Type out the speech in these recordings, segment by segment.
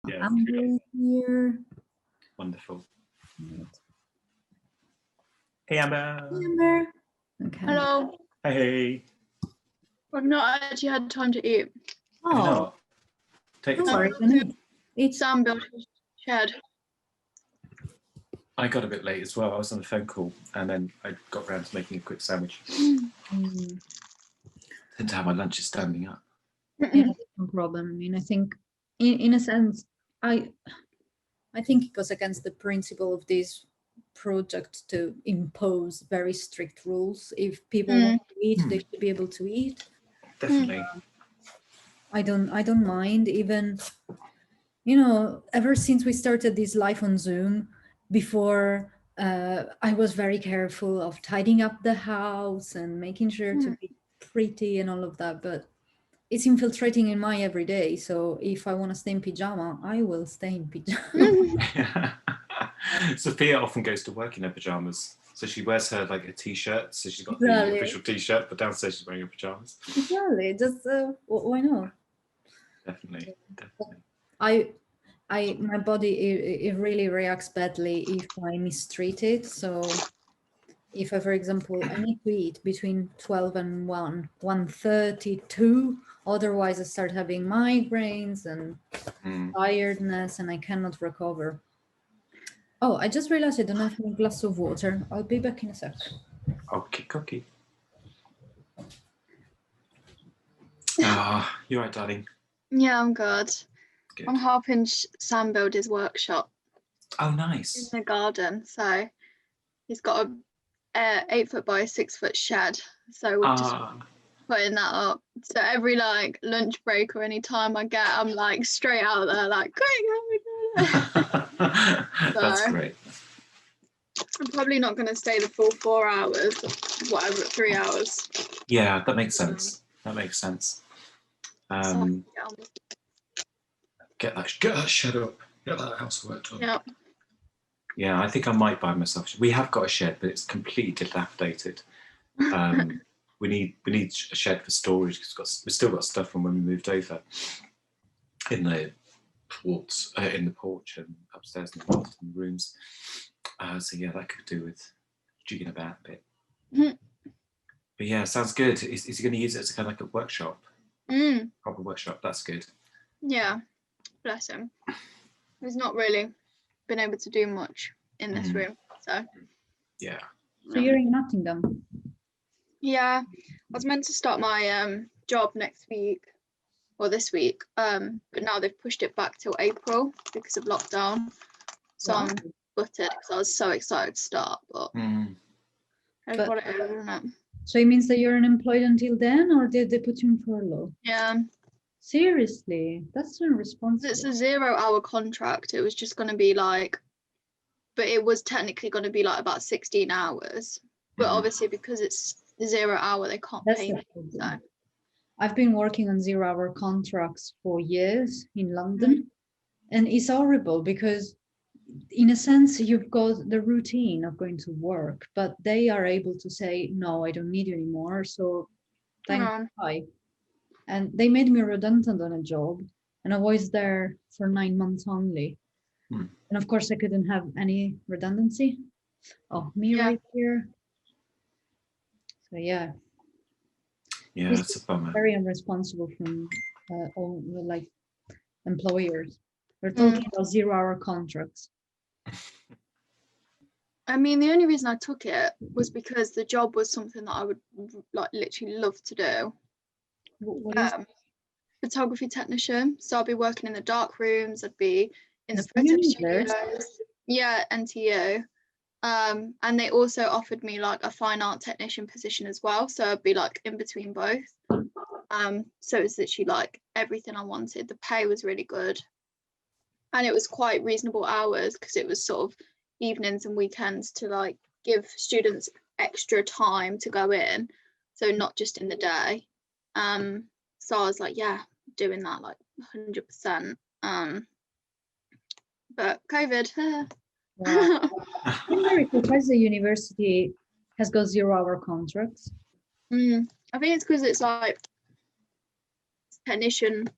Yeah. Amber is here. Wonderful. Hey, Amber. Hey, Amber. Okay. Hello. Hey. I've not actually had time to eat. Have you Oh, not? Take your don't worry. time. It's Sam built his shed. I got a bit late as well. I was on a phone call and then I got round to making a quick sandwich. mm, Tend to have my lunches standing up. yeah, that's no problem. I mean, I think in a sense, I think it goes against the principle of this project to impose very strict rules. If people want to eat, they should be able to eat. Definitely. I don't mind, even, you know, ever since we started this live on Zoom, before I was very careful of tidying up the house and making sure to be pretty and all of that, but it's infiltrating in my everyday. So if I want to stay in pajama, I will stay in pajama. Sophia often goes to work in her pajamas. So she wears her like a t-shirt. So she's got Exactly. the official t-shirt, but downstairs she's wearing her pajamas. Exactly. Just why not? Definitely. Definitely. My body it really reacts badly if I mistreat it. So if I, for example, I need to eat between 12 and 1:32, otherwise I start having migraines and tiredness and I cannot recover. Oh, I just realized I don't have a glass of water. I'll be back in a sec. Okay, cookie. You right, darling? Yeah, I'm good. Good. I'm helping Sam build his workshop Oh, in nice. the garden. So he's got a 8 foot by 6 foot shed. So we're just putting that up. So every like lunch break or any time I get, I'm like straight out there, like quick. That's great. I'm probably not going to stay the full 4 hours, whatever, 3 hours. Yeah, that makes sense. That makes sense. Get that shed up. Get that housework done. Yeah. Yeah, I think I might buy myself. We have got a shed, but it's completely dilapidated. We need a shed for storage because we've still got stuff from when we moved over in the porch and upstairs in the rooms. So yeah, that could do with jigging about a bit. But yeah, sounds good. Is he going to use it as a kind of like a workshop? Proper workshop. That's good. Yeah, bless him. He's not really been able to do much in this room, so. Yeah. So you're in Nottingham? Yeah, I was meant to start my job next week or this week, but now they've pushed it back till April because of lockdown. So I'm gutted because I was so excited to start, but that's what it is, isn't it? So it means that you're unemployed until then, or did they put you in furlough? Yeah. Seriously, that's irresponsible. It's a 0-hour contract. It was just going to be like, but it was technically going to be like about 16 hours. But obviously because it's 0 hour, they can't pay me. So. I've been working on 0-hour contracts for years in London, and it's horrible because in a sense you've got the routine of going to work, but they are able to say, no, I don't need you anymore. So thank you. And they made me redundant on a job and I was there for 9 months only. And of course I couldn't have any redundancy. Oh, me right here. So yeah. Yeah, it's a bummer. Very irresponsible from all the like employers. We're talking about 0-hour contracts. I mean, the only reason I took it was because the job was something that I would like literally love to do. What is photography technician. So I'll be working in the dark rooms. I'd be in the photo studios. Yeah, NTU. And they also offered me like a fine art technician position as well. So I'd be like in between both. So it's literally like everything I wanted. The pay was really good. And it was quite reasonable hours because it was sort of evenings and weekends to like give students extra time to go in. So not just in the day. So I was like, yeah, doing that like 100%. But COVID. Because the university has got 0-hour contracts. I think it's because it's like technician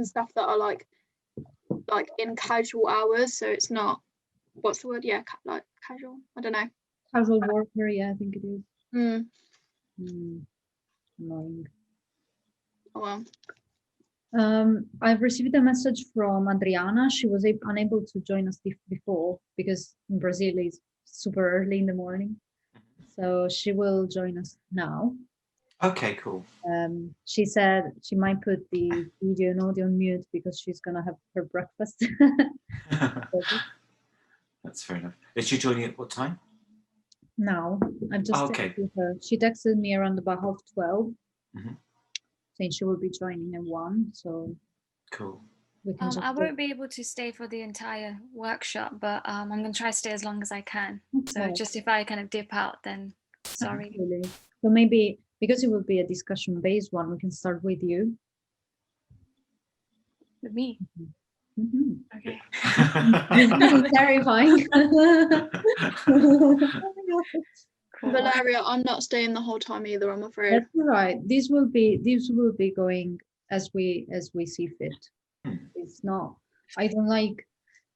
staff that are like like in casual hours, so it's not, what's the word? Yeah, like casual. I don't know. Casual worker, yeah, I think it is. Annoying. Oh well. I've received a message from Adriana. She was unable to join us before because in Brazil it's super early in the morning. So she will join us now. Okay, cool. She said she might put the video and audio on mute because she's gonna have her breakfast. That's fair enough. Is she joining at what time? Now, I've just texted her. She texted me around about 12:30, saying she will be joining at 1. So cool. We can I won't be able to stay for the entire workshop, but I'm going to try to stay as long as I can. Okay. So just if I kind of dip out, then sorry. Absolutely. So maybe because it will be a discussion-based one, we can start with you. With me? Okay. Terrifying. Cool. Valeria, I'm not staying the whole time either, I'm afraid. That's all right. This will be going as we see fit. It's not, I don't like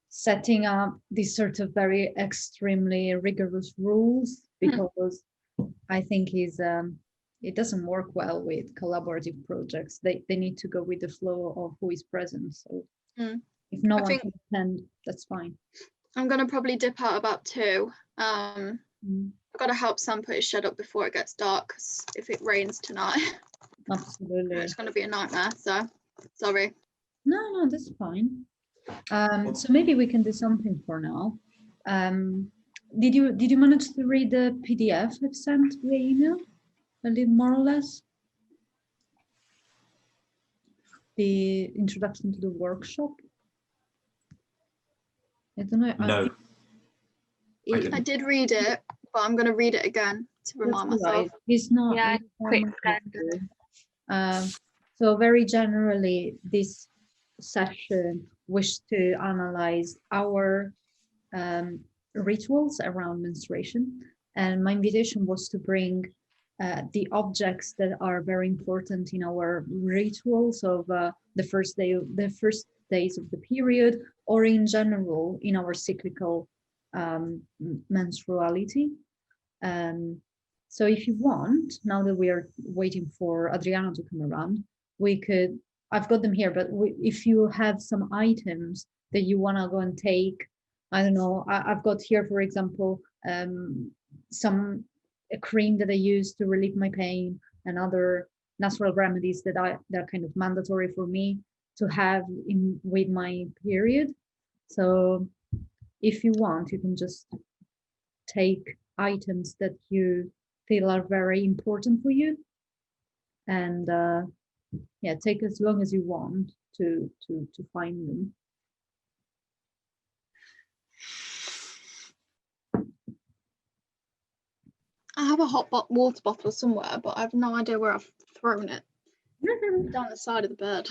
setting up these sort of very extremely rigorous rules because I think it doesn't work well with collaborative projects. They need to go with the flow of who is present. So if no one can attend, that's fine. I'm gonna probably dip out about 2. I've got to help Sam put his shed up before it gets dark, because if it rains tonight, absolutely, it's going to be a nightmare. So, sorry. No, that's fine. So maybe we can do something for now. Did you manage to read the PDF I've sent via email? A little more or less. The introduction to the workshop. I don't know. No. I did read it, but I'm going to read it again to remind myself. Right. It's not. Yeah, quick. So very generally, this session wished to analyze our rituals around menstruation, and my invitation was to bring the objects that are very important in our rituals of the first days of the period, or in general in our cyclical menstruality. So if you want, now that we are waiting for Adriana to come around, we could, I've got them here, but if you have some items that you want to go and take, I don't know, I've got here, for example, a cream that I use to relieve my pain, and other natural remedies that they're kind of mandatory for me to have with my period. So if you want, you can just take items that you feel are very important for you, and yeah, take as long as you want to find them. I have a hot water bottle somewhere, but I have no idea where I've thrown it. Down the side of the bed.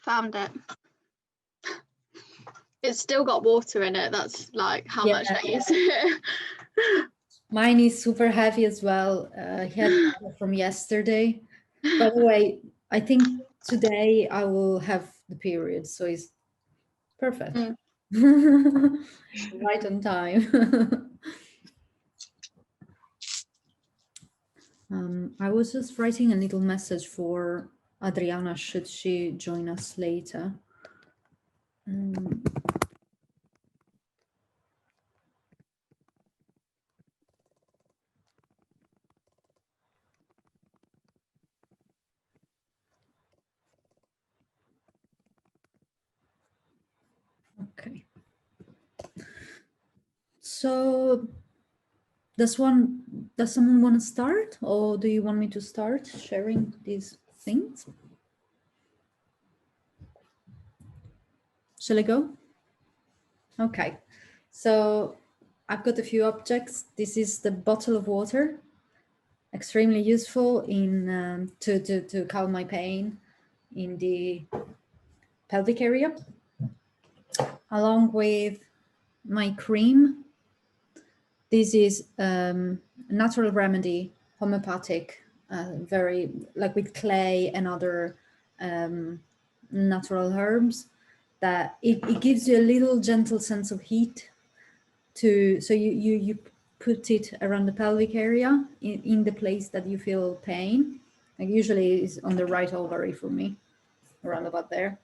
Found it. It's still got water in it. That's like how much I use it. Mine is super heavy as well. He had from yesterday. By the way, I think today I will have the period, so it's perfect. Right on time. I was just writing a little message for Adriana, should she join us later. Okay. So does someone want to start, or do you want me to start sharing these things? Shall I go? Okay. So I've got a few objects. This is the bottle of water, extremely useful in to calm my pain in the pelvic area, along with my cream. This is natural remedy, homeopathic, very like with clay and other natural herbs, that it gives you a little gentle sense of heat so you put it around the pelvic area in the place that you feel pain. Like usually it's on the right ovary for me, around about there.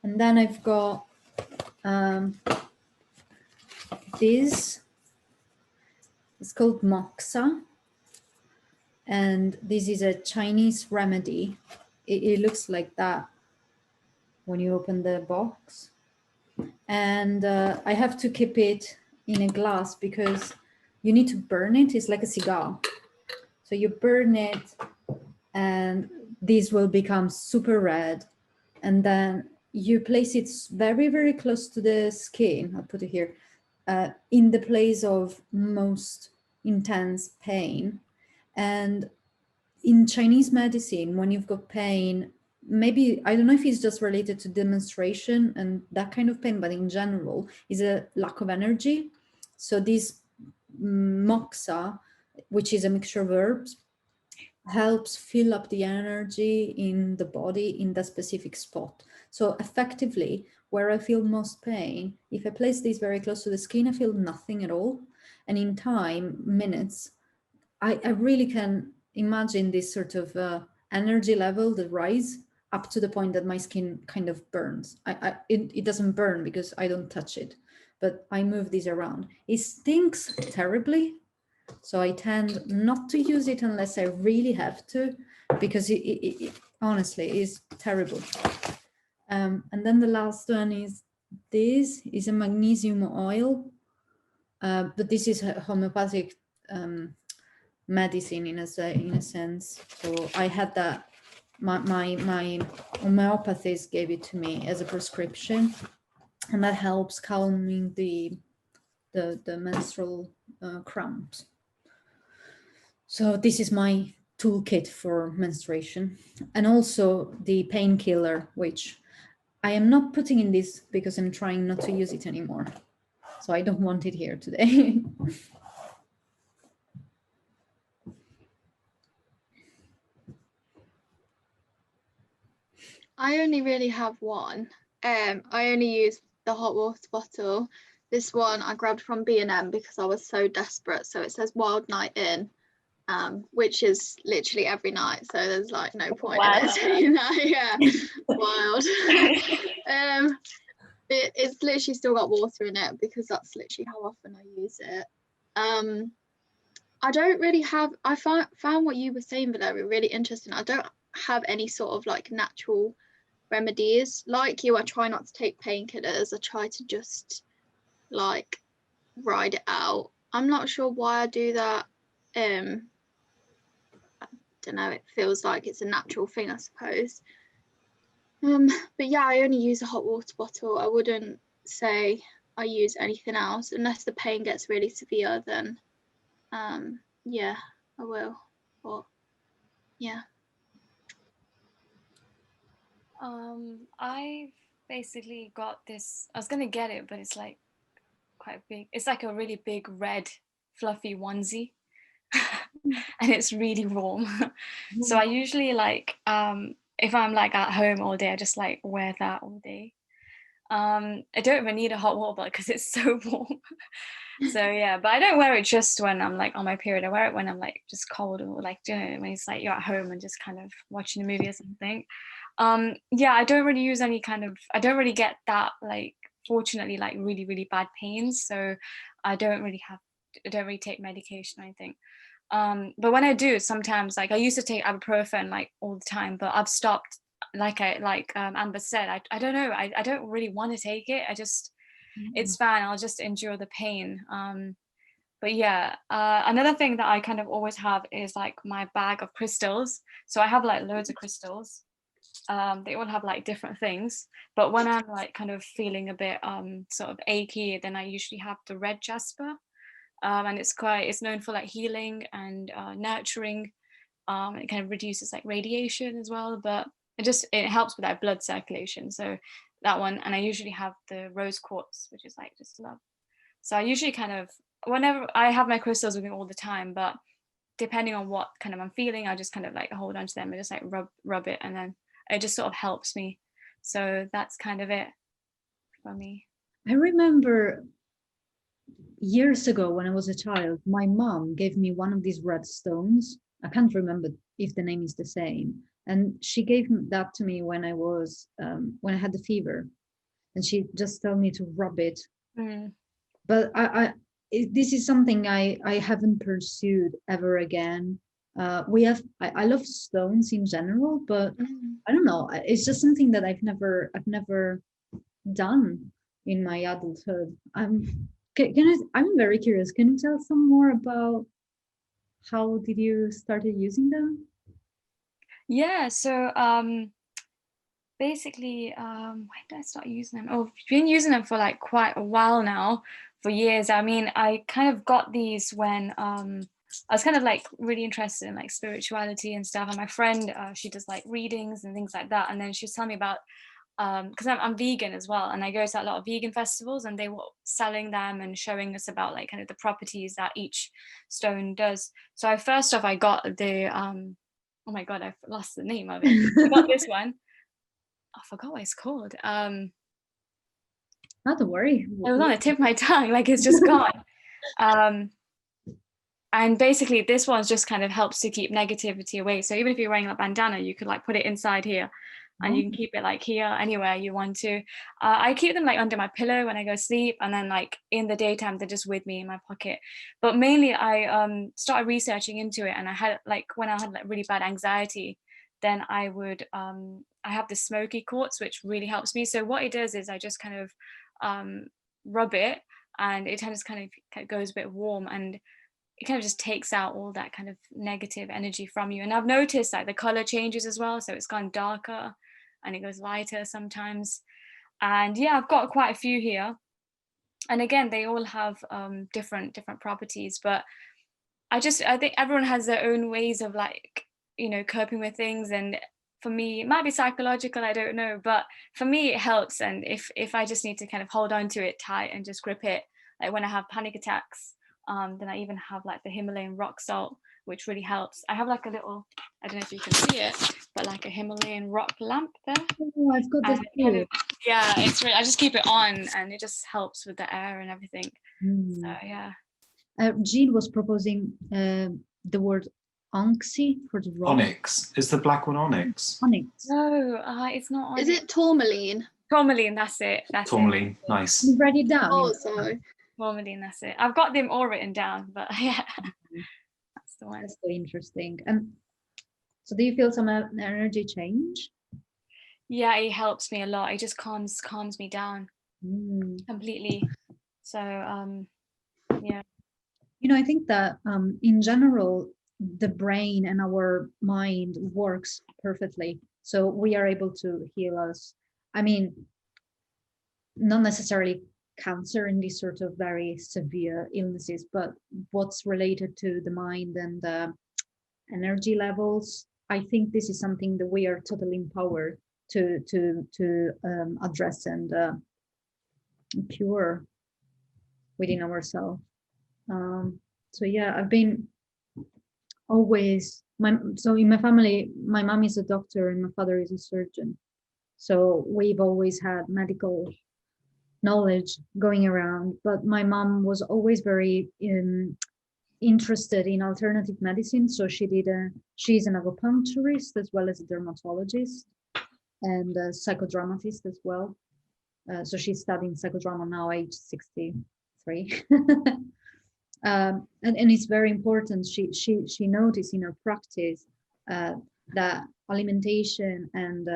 And then I've got this. It's called moxa, and this is a Chinese remedy. It looks like that when you open the box. And I have to keep it in a glass because you need to burn it. It's like a cigar. So you burn it and this will become super red. And then you place it very, very close to the skin. I'll put it here, in the place of most intense pain. And in Chinese medicine, when you've got pain, maybe, I don't know if it's just related to demonstration and that kind of pain, but in general, is a lack of energy. So this moxa, which is a mixture of herbs, helps fill up the energy in the body in that specific spot. So effectively, where I feel most pain, if I place this very close to the skin, I feel nothing at all. And in time, minutes, I really can imagine this sort of energy level that rise up to the point that my skin kind of burns. It doesn't burn because I don't touch it, but I move these around. It stinks terribly, so I tend not to use it unless I really have to, because it honestly is terrible. And then the last one is this is a magnesium oil, but this is a homeopathic medicine in a sense. So I had that, my homeopathist gave it to me as a prescription, and that helps calming the menstrual cramps. So this is my toolkit for menstruation, and also the painkiller, which I am not putting in this because I'm trying not to use it anymore. So I don't want it here today. I only really have one. I only use the hot water bottle. This one I grabbed from B&M because I was so desperate. So it says Wild Night In, which is literally every night. So there's like no point in it saying that. Yeah, wild. It's literally still got water in it because that's literally how often I use it. I don't really have, I found what you were saying, Valeria, really interesting. I don't have any sort of like natural remedies. Like you, I try not to take painkillers. I try to just like ride it out. I'm not sure why I do that. I don't know, it feels like it's a natural thing, I suppose. But yeah, I only use a hot water bottle. I wouldn't say I use anything else unless the pain gets really severe, then yeah, I will. But yeah. I've basically got this, I was gonna get it, but it's like quite big. It's like a really big red fluffy onesie. And it's really warm. So I usually like if I'm like at home all day, I just like wear that all day. I don't even need a hot water bottle because it's so warm. So yeah, but I don't wear it just when I'm like on my period. I wear it when I'm like just cold, or like, you know, when it's like you're at home and just kind of watching a movie or something. Yeah, I don't really use any kind of, I don't really get that, like, fortunately, like really, really bad pains. So I don't really take medication or anything. But when I do, sometimes, like, I used to take ibuprofen like all the time, but I've stopped. Like Amber said, I don't know, I don't really want to take it. I just, it's fine, I'll just endure the pain. But yeah, another thing that I kind of always have is like my bag of crystals. So I have like loads of crystals. They all have like different things, but when I'm like kind of feeling a bit sort of achy, then I usually have the red jasper. And it's known for like healing and nurturing. It kind of reduces like radiation as well, but it helps with that blood circulation. So that one, and I usually have the rose quartz, which is like just love. So I usually kind of, whenever I have my crystals with me all the time, but depending on what kind of I'm feeling, I just kind of like hold on to them and just like rub it, and then it just sort of helps me. So that's kind of it for me. I remember years ago when I was a child, my mom gave me one of these red stones. I can't remember if the name is the same. And she gave that to me when I was when I had the fever, and she just told me to rub it. But this is something I haven't pursued ever again. I love stones in general, but I don't know. It's just something that I've never done in my adulthood. I'm very curious. Can you tell some more about how did you started using them? Yeah, so basically, when did I start using them? Oh, I've been using them for like quite a while now, for years. I mean, I kind of got these when I was kind of like really interested in like spirituality and stuff. And my friend, she does like readings and things like that. And then she was telling me about, because I'm vegan as well, and I go to a lot of vegan festivals, and they were selling them and showing us about like kind of the properties that each stone does. So first off, I got the oh my god, I've lost the name of it. I got this one. I forgot what it's called. Not to worry. It was on the tip of my tongue, like it's just gone. And basically this one just kind of helps to keep negativity away. So even if you're wearing a bandana, you could like put it inside here, and you can keep it like here, anywhere you want to. I keep them like under my pillow when I go to sleep, and then like in the daytime they're just with me in my pocket. But mainly I started researching into it, and I had like, when I had like really bad anxiety, then I would I have the smoky quartz, which really helps me. So what it does is I just kind of rub it, and it just kind of goes a bit warm, and it kind of just takes out all that kind of negative energy from you. And I've noticed that the color changes as well. So it's gone darker and it goes lighter sometimes. And yeah, I've got quite a few here. And again, they all have different properties, but I think everyone has their own ways of like, you know, coping with things. And for me, it might be psychological, I don't know, but for me it helps. And if I just need to kind of hold on to it tight and just grip it, like when I have panic attacks, then I even have like the Himalayan rock salt, which really helps. I have like a little, I don't know if you can see it, but like a Himalayan rock lamp there. Oh, I've got this too. Yeah, it's really, I just keep it on, and it just helps with the air and everything. So yeah. Jean was proposing the word onyxy for the rock. Onyx. Is the black one onyx? Onyx. No, it's not onyx. Is it tourmaline? Tourmaline, that's it. Tourmaline, nice. You write it down. Oh, sorry. Tourmaline, that's it. I've got them all written down, but yeah, that's the one. That's so interesting. And so do you feel some energy change? Yeah, it helps me a lot. It just calms me down completely. So yeah. You know, I think that in general, the brain and our mind works perfectly. So we are able to heal us. I mean, not necessarily cancer and these sort of very severe illnesses, but what's related to the mind and the energy levels. I think this is something that we are totally empowered to address and cure within ourselves. So yeah, I've been always, so in my family, my mom is a doctor and my father is a surgeon. So we've always had medical knowledge going around, but my mom was always very interested in alternative medicine. So she's an acupuncturist as well as a dermatologist and a psychodramatist as well. So she's studying psychodrama now, age 63. And it's very important. She noticed in her practice that alimentation and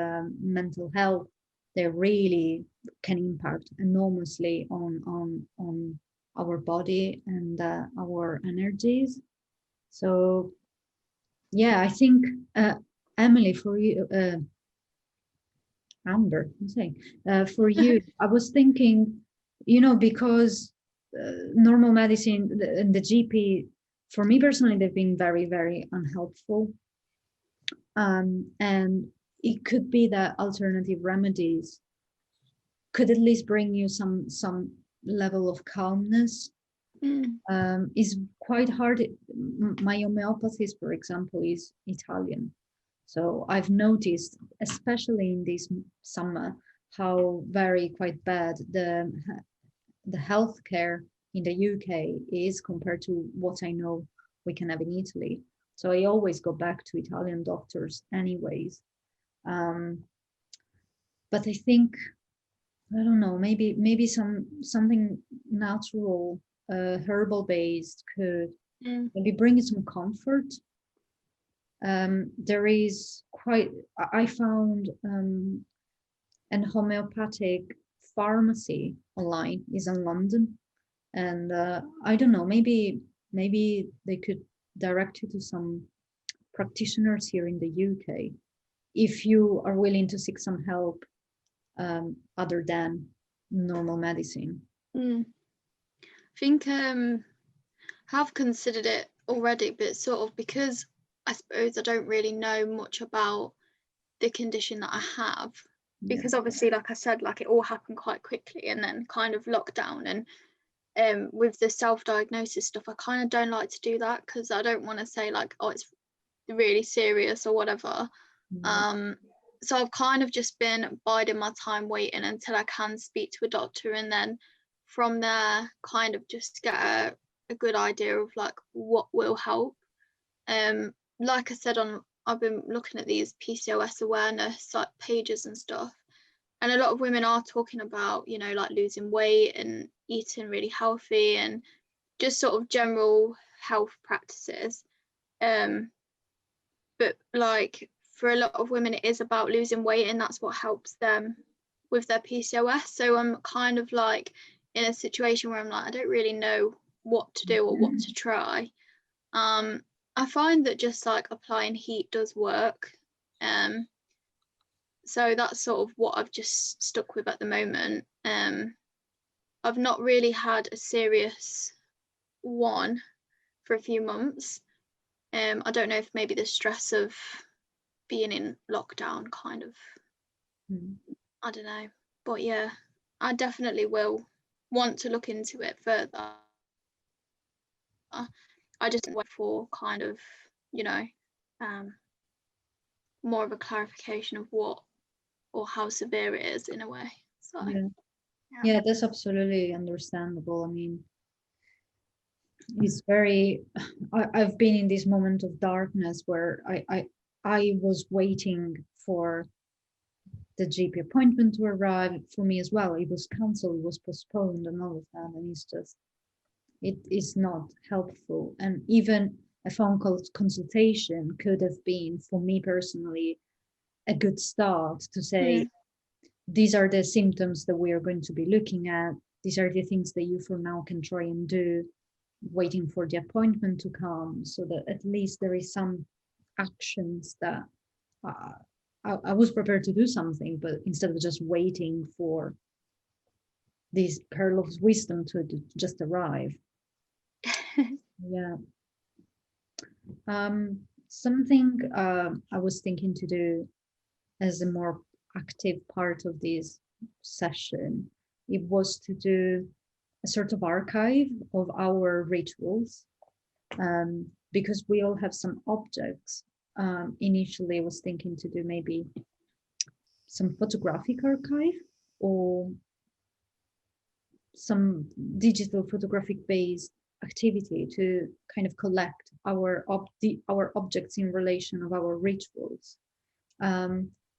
mental health, they really can impact enormously on our body and our energies. So yeah, I think Emily, for you, Amber, I'm saying, for you, I was thinking, because normal medicine and the GP, for me personally, they've been very, very unhelpful. And it could be that alternative remedies could at least bring you some level of calmness. Is quite hard. My homeopatist, for example, is Italian. So I've noticed, especially in this summer, how very quite bad the healthcare in the UK is compared to what I know we can have in Italy. So I always go back to Italian doctors anyways. But I think, I don't know, maybe something natural, herbal based could maybe bring you some comfort. There is I found an homeopathic pharmacy online, is in London, and I don't know, maybe they could direct you to some practitioners here in the UK if you are willing to seek some help other than normal medicine. I think have considered it already, but sort of because I suppose I don't really know much about the condition that I have, because obviously, like I said, like it all happened quite quickly, and then kind of lockdown, and with the self-diagnosis stuff, I kind of don't like to do that because I don't want to say like, oh, it's really serious or whatever. So I've kind of just been biding my time, waiting until I can speak to a doctor, and then from there kind of just get a good idea of like what will help. Like I said, I've been looking at these PCOS awareness like pages and stuff, and a lot of women are talking about, like losing weight and eating really healthy and just sort of general health practices. But like for a lot of women, it is about losing weight, and that's what helps them with their PCOS. So I'm kind of like in a situation where I'm like, I don't really know what to do or what to try. I find that just like applying heat does work. So that's sort of what I've just stuck with at the moment. I've not really had a serious one for a few months. I don't know if maybe the stress of being in lockdown kind of, I don't know. But yeah, I definitely will want to look into it further. I just wait for kind of, more of a clarification of what or how severe it is in a way. So yeah, that's absolutely understandable. I mean, it's very, I've been in this moment of darkness where I was waiting for the GP appointment to arrive for me as well. It was cancelled, it was postponed and all of that, and it's just, it is not helpful. And even a phone call consultation could have been, for me personally, a good start to say, these are the symptoms that we are going to be looking at. These are the things that you for now can try and do, waiting for the appointment to come, so that at least there is some actions that I was prepared to do something, but instead of just waiting for this pearl of wisdom to just arrive. Yeah. Something I was thinking to do as a more active part of this session, it was to do a sort of archive of our rituals. because we all have some objects, initially I was thinking to do maybe some photographic archive or some digital photographic based activity to kind of collect our objects in relation of our rituals.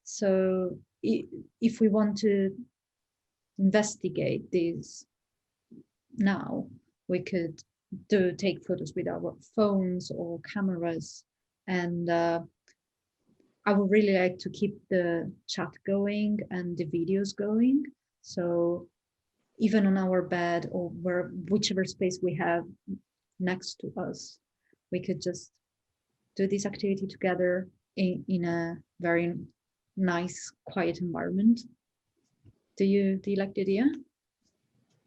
So if we want to investigate this now, we could take photos with our phones or cameras, and I would really like to keep the chat going and the videos going. So even on our bed or whichever space we have next to us, we could just do this activity together in a very nice, quiet environment. Do you like the idea?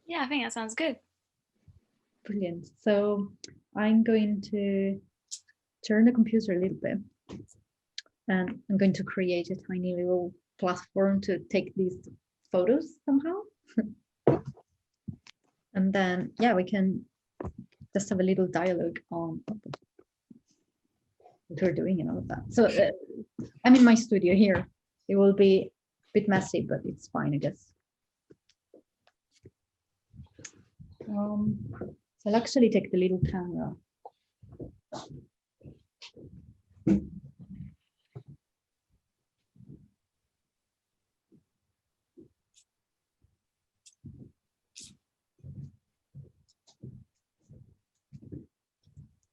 Yeah, I think that sounds good. Brilliant. So I'm going to turn the computer a little bit, and I'm going to create a tiny little platform to take these photos somehow. And then, yeah, we can just have a little dialogue on what we're doing and all of that. So I'm in my studio here. It will be a bit messy, but it's fine, I guess. So I'll actually take the little camera.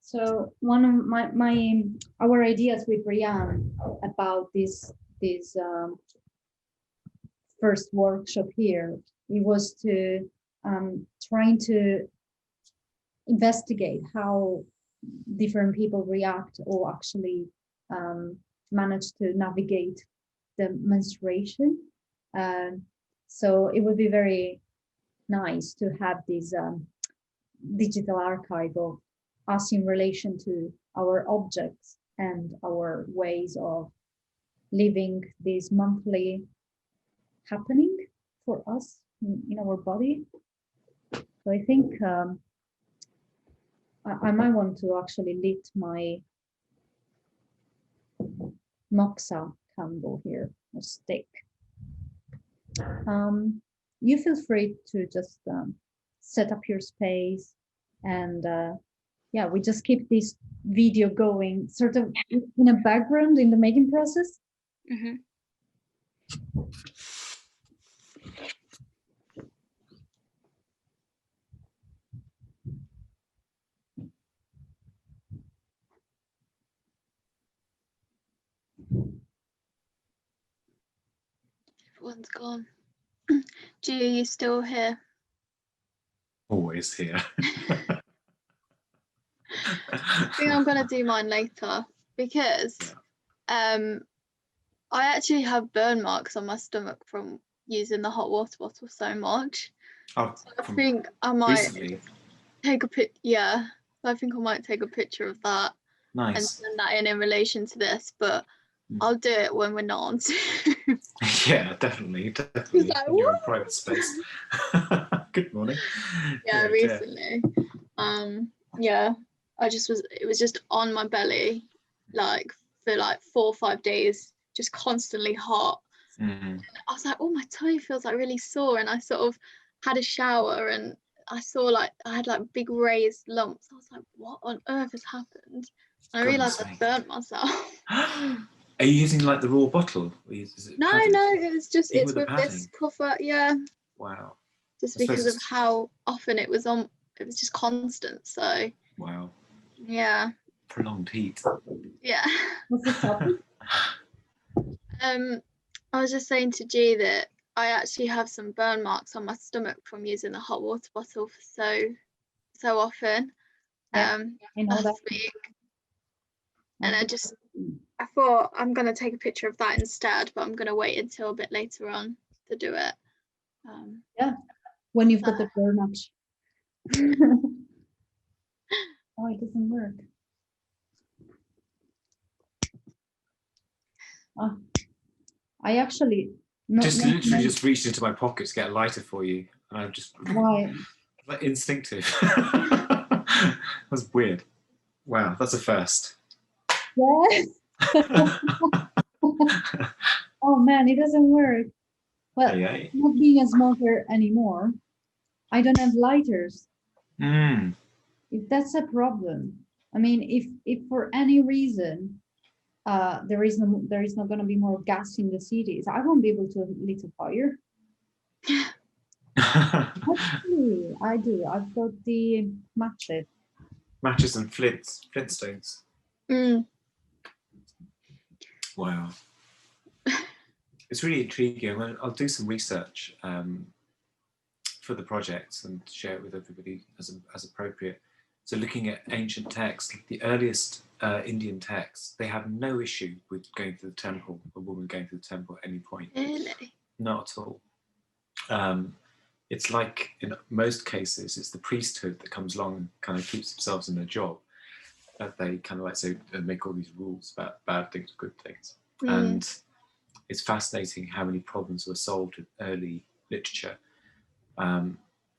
So one of our ideas with Rhianne about this first workshop here, it was to trying to investigate how different people react or actually manage to navigate the menstruation. So it would be very nice to have this digital archive of us in relation to our objects and our ways of living this monthly happening for us in our body. So I think I might want to actually lit my moxa candle here, or stick. You feel free to just set up your space, and yeah, we just keep this video going sort of in a background in the making process. Mm-hmm. Everyone's gone. G, are you still here? Always here. I think I'm gonna do mine later because I actually have burn marks on my stomach from using the hot water bottle so much. Oh, So I think I might recently. take a pic. Yeah, so I think I might take a picture of that and Nice. send that in relation to this, but I'll do it when we're not on Zoom. Yeah, definitely. He's like, In your own private space. Good morning. Yeah, recently. Yeah, it was just on my belly, like for like 4 or 5 days, just constantly hot. Mm. I was like, oh, my tummy feels like really sore, and I sort of had a shower and I saw like I had like big raised lumps. I was like, what on earth has happened? And I realised I burnt myself. Are you using like the raw bottle? No, it was just even it's with with this cover, yeah. Wow. Just because of how often it was on, it was just constant. So wow. Yeah. Prolonged heat. Yeah. What's the topic? I was just saying to G that I actually have some burn marks on my stomach from using the hot water bottle for so often. I know last that. week. And I thought I'm gonna take a picture of that instead, but I'm gonna wait until a bit later on to do it. Yeah, when you've got the burn ups. Oh, it doesn't work. Oh, I actually literally just reached into my pocket to get a lighter for you, and I just why like instinctive. That's weird. Wow, that's a first. Yes. Oh man, it doesn't work. Well, Yeah. not being a smoker anymore, I don't have lighters. Mm. If that's a problem, I mean, if for any reason there is not going to be more gas in the cities, I won't be able to lit a fire. Actually, I do. I've got the matches. Matches and flintstones. Mm. Wow. It's really intriguing. I'll do some research for the project and share it with everybody as appropriate. So looking at ancient texts, the earliest Indian texts, they have no issue with going to the temple, a woman going to the temple at any point. Really? Not at all. It's like in most cases, it's the priesthood that comes along and kind of keeps themselves in their job. They kind of like say make all these rules about bad things, good things. And it's fascinating how many problems were solved in early literature and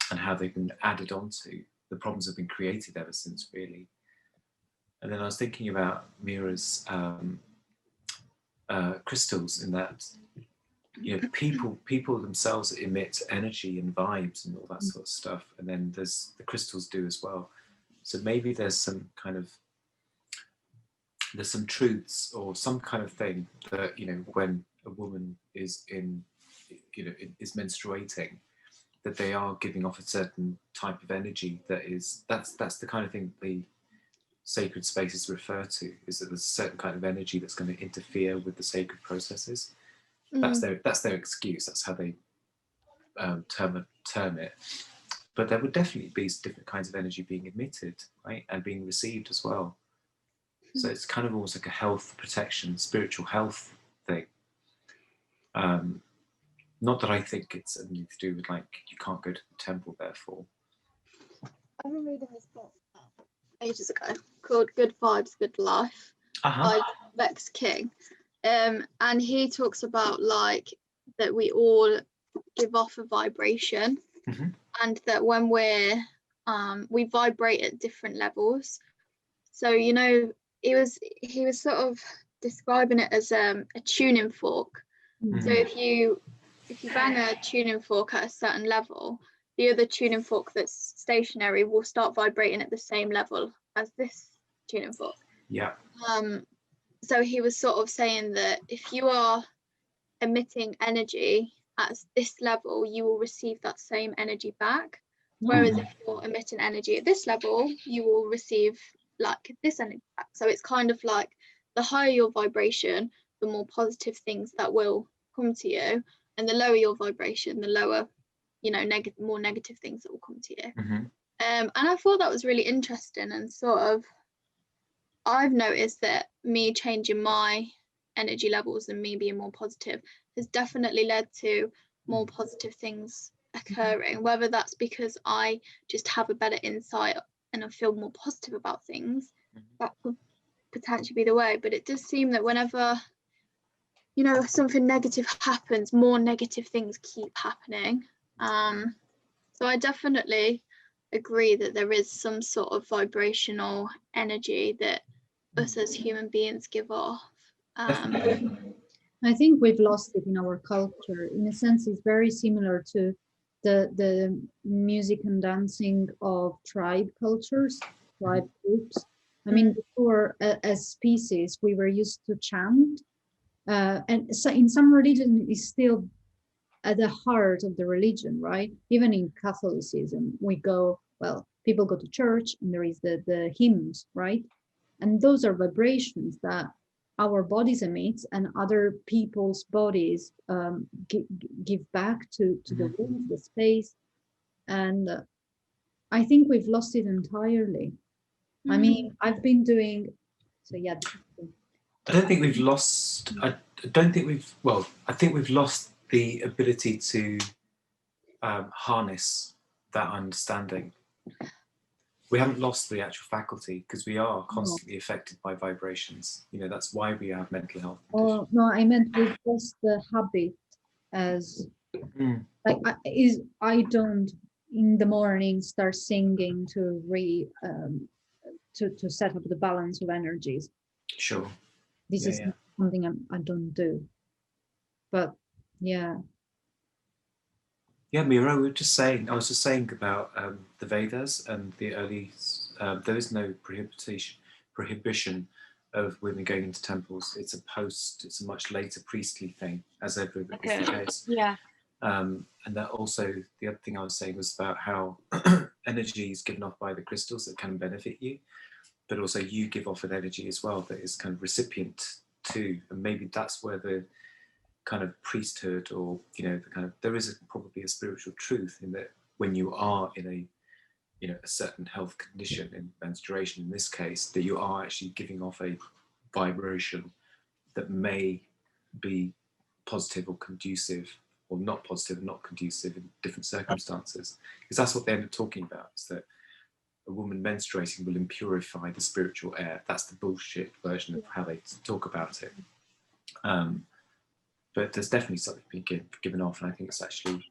how they've been added onto. The problems have been created ever since, really. And then I was thinking about Mira's crystals, in that, you know, people themselves emit energy and vibes and all that sort of stuff, and then the crystals do as well. So maybe there's some truths or some kind of thing that, you know, when a woman is is menstruating, that they are giving off a certain type of energy that's the kind of thing the sacred spaces refer to, is that there's a certain kind of energy that's going to interfere with the sacred processes. That's their excuse. That's how they term it. But there would definitely be different kinds of energy being emitted, right, and being received as well. So it's kind of almost like a health protection, spiritual health thing. Not that I think it's anything to do with, like, you can't go to the temple, therefore. I've been reading this book ages ago called Good Vibes, Good Life by Bex King. And he talks about, like, that we all give off a vibration, and that when we vibrate at different levels. So, you know, he was sort of describing it as a tuning fork. So if you bang a tuning fork at a certain level, the other tuning fork that's stationary will start vibrating at the same level as this tuning fork. Yeah. So he was sort of saying that if you are emitting energy at this level, you will receive that same energy back. Whereas if you're emitting energy at this level, you will receive, like, this energy back. So it's kind of like, the higher your vibration, the more positive things that will come to you, and the lower your vibration, the lower, you know, more negative things that will come to you. And I thought that was really interesting, and sort of I've noticed that me changing my energy levels and me being more positive has definitely led to more positive things occurring, whether that's because I just have a better insight and I feel more positive about things. That could potentially be the way, but it does seem that whenever, you know, something negative happens, more negative things keep happening. So I definitely agree that there is some sort of vibrational energy that us as human beings give off. I think we've lost it in our culture. In a sense, it's very similar to the music and dancing of tribe cultures, tribe groups. I mean, before, as species, we were used to chant, and so in some religion, it's still at the heart of the religion, right? Even in Catholicism, people go to church, and there is the hymns, right? And those are vibrations that our bodies emit, and other people's bodies give back to the room, the space. And I think we've lost it entirely. I mean, I've been doing, so yeah. I don't think we've lost, I think we've lost the ability to harness that understanding. We haven't lost the actual faculty, because we are constantly affected by vibrations. You know, that's why we have mental health conditions. Oh, no, I meant we've lost the habit as, like, I don't in the morning start singing to to set up the balance of energies. Sure. This is something I don't do. But yeah. Yeah, Mira, I was just saying about the Vedas and the early, there is no prohibition of women going into temples. It's a much later priestly thing, as ever is the case. Yeah. And that also, the other thing I was saying was about how energy is given off by the crystals that can benefit you, but also you give off an energy as well that is kind of recipient too. And maybe that's where the kind of priesthood, or the kind of, there is probably a spiritual truth in that when you are in a certain health condition, in menstruation in this case, that you are actually giving off a vibration that may be positive or conducive, or not positive and not conducive in different circumstances, because that's what they end up talking about, is that a woman menstruating will impurify the spiritual air. That's the bullshit version of how they talk about it. But there's definitely something being given off, and I think it's actually,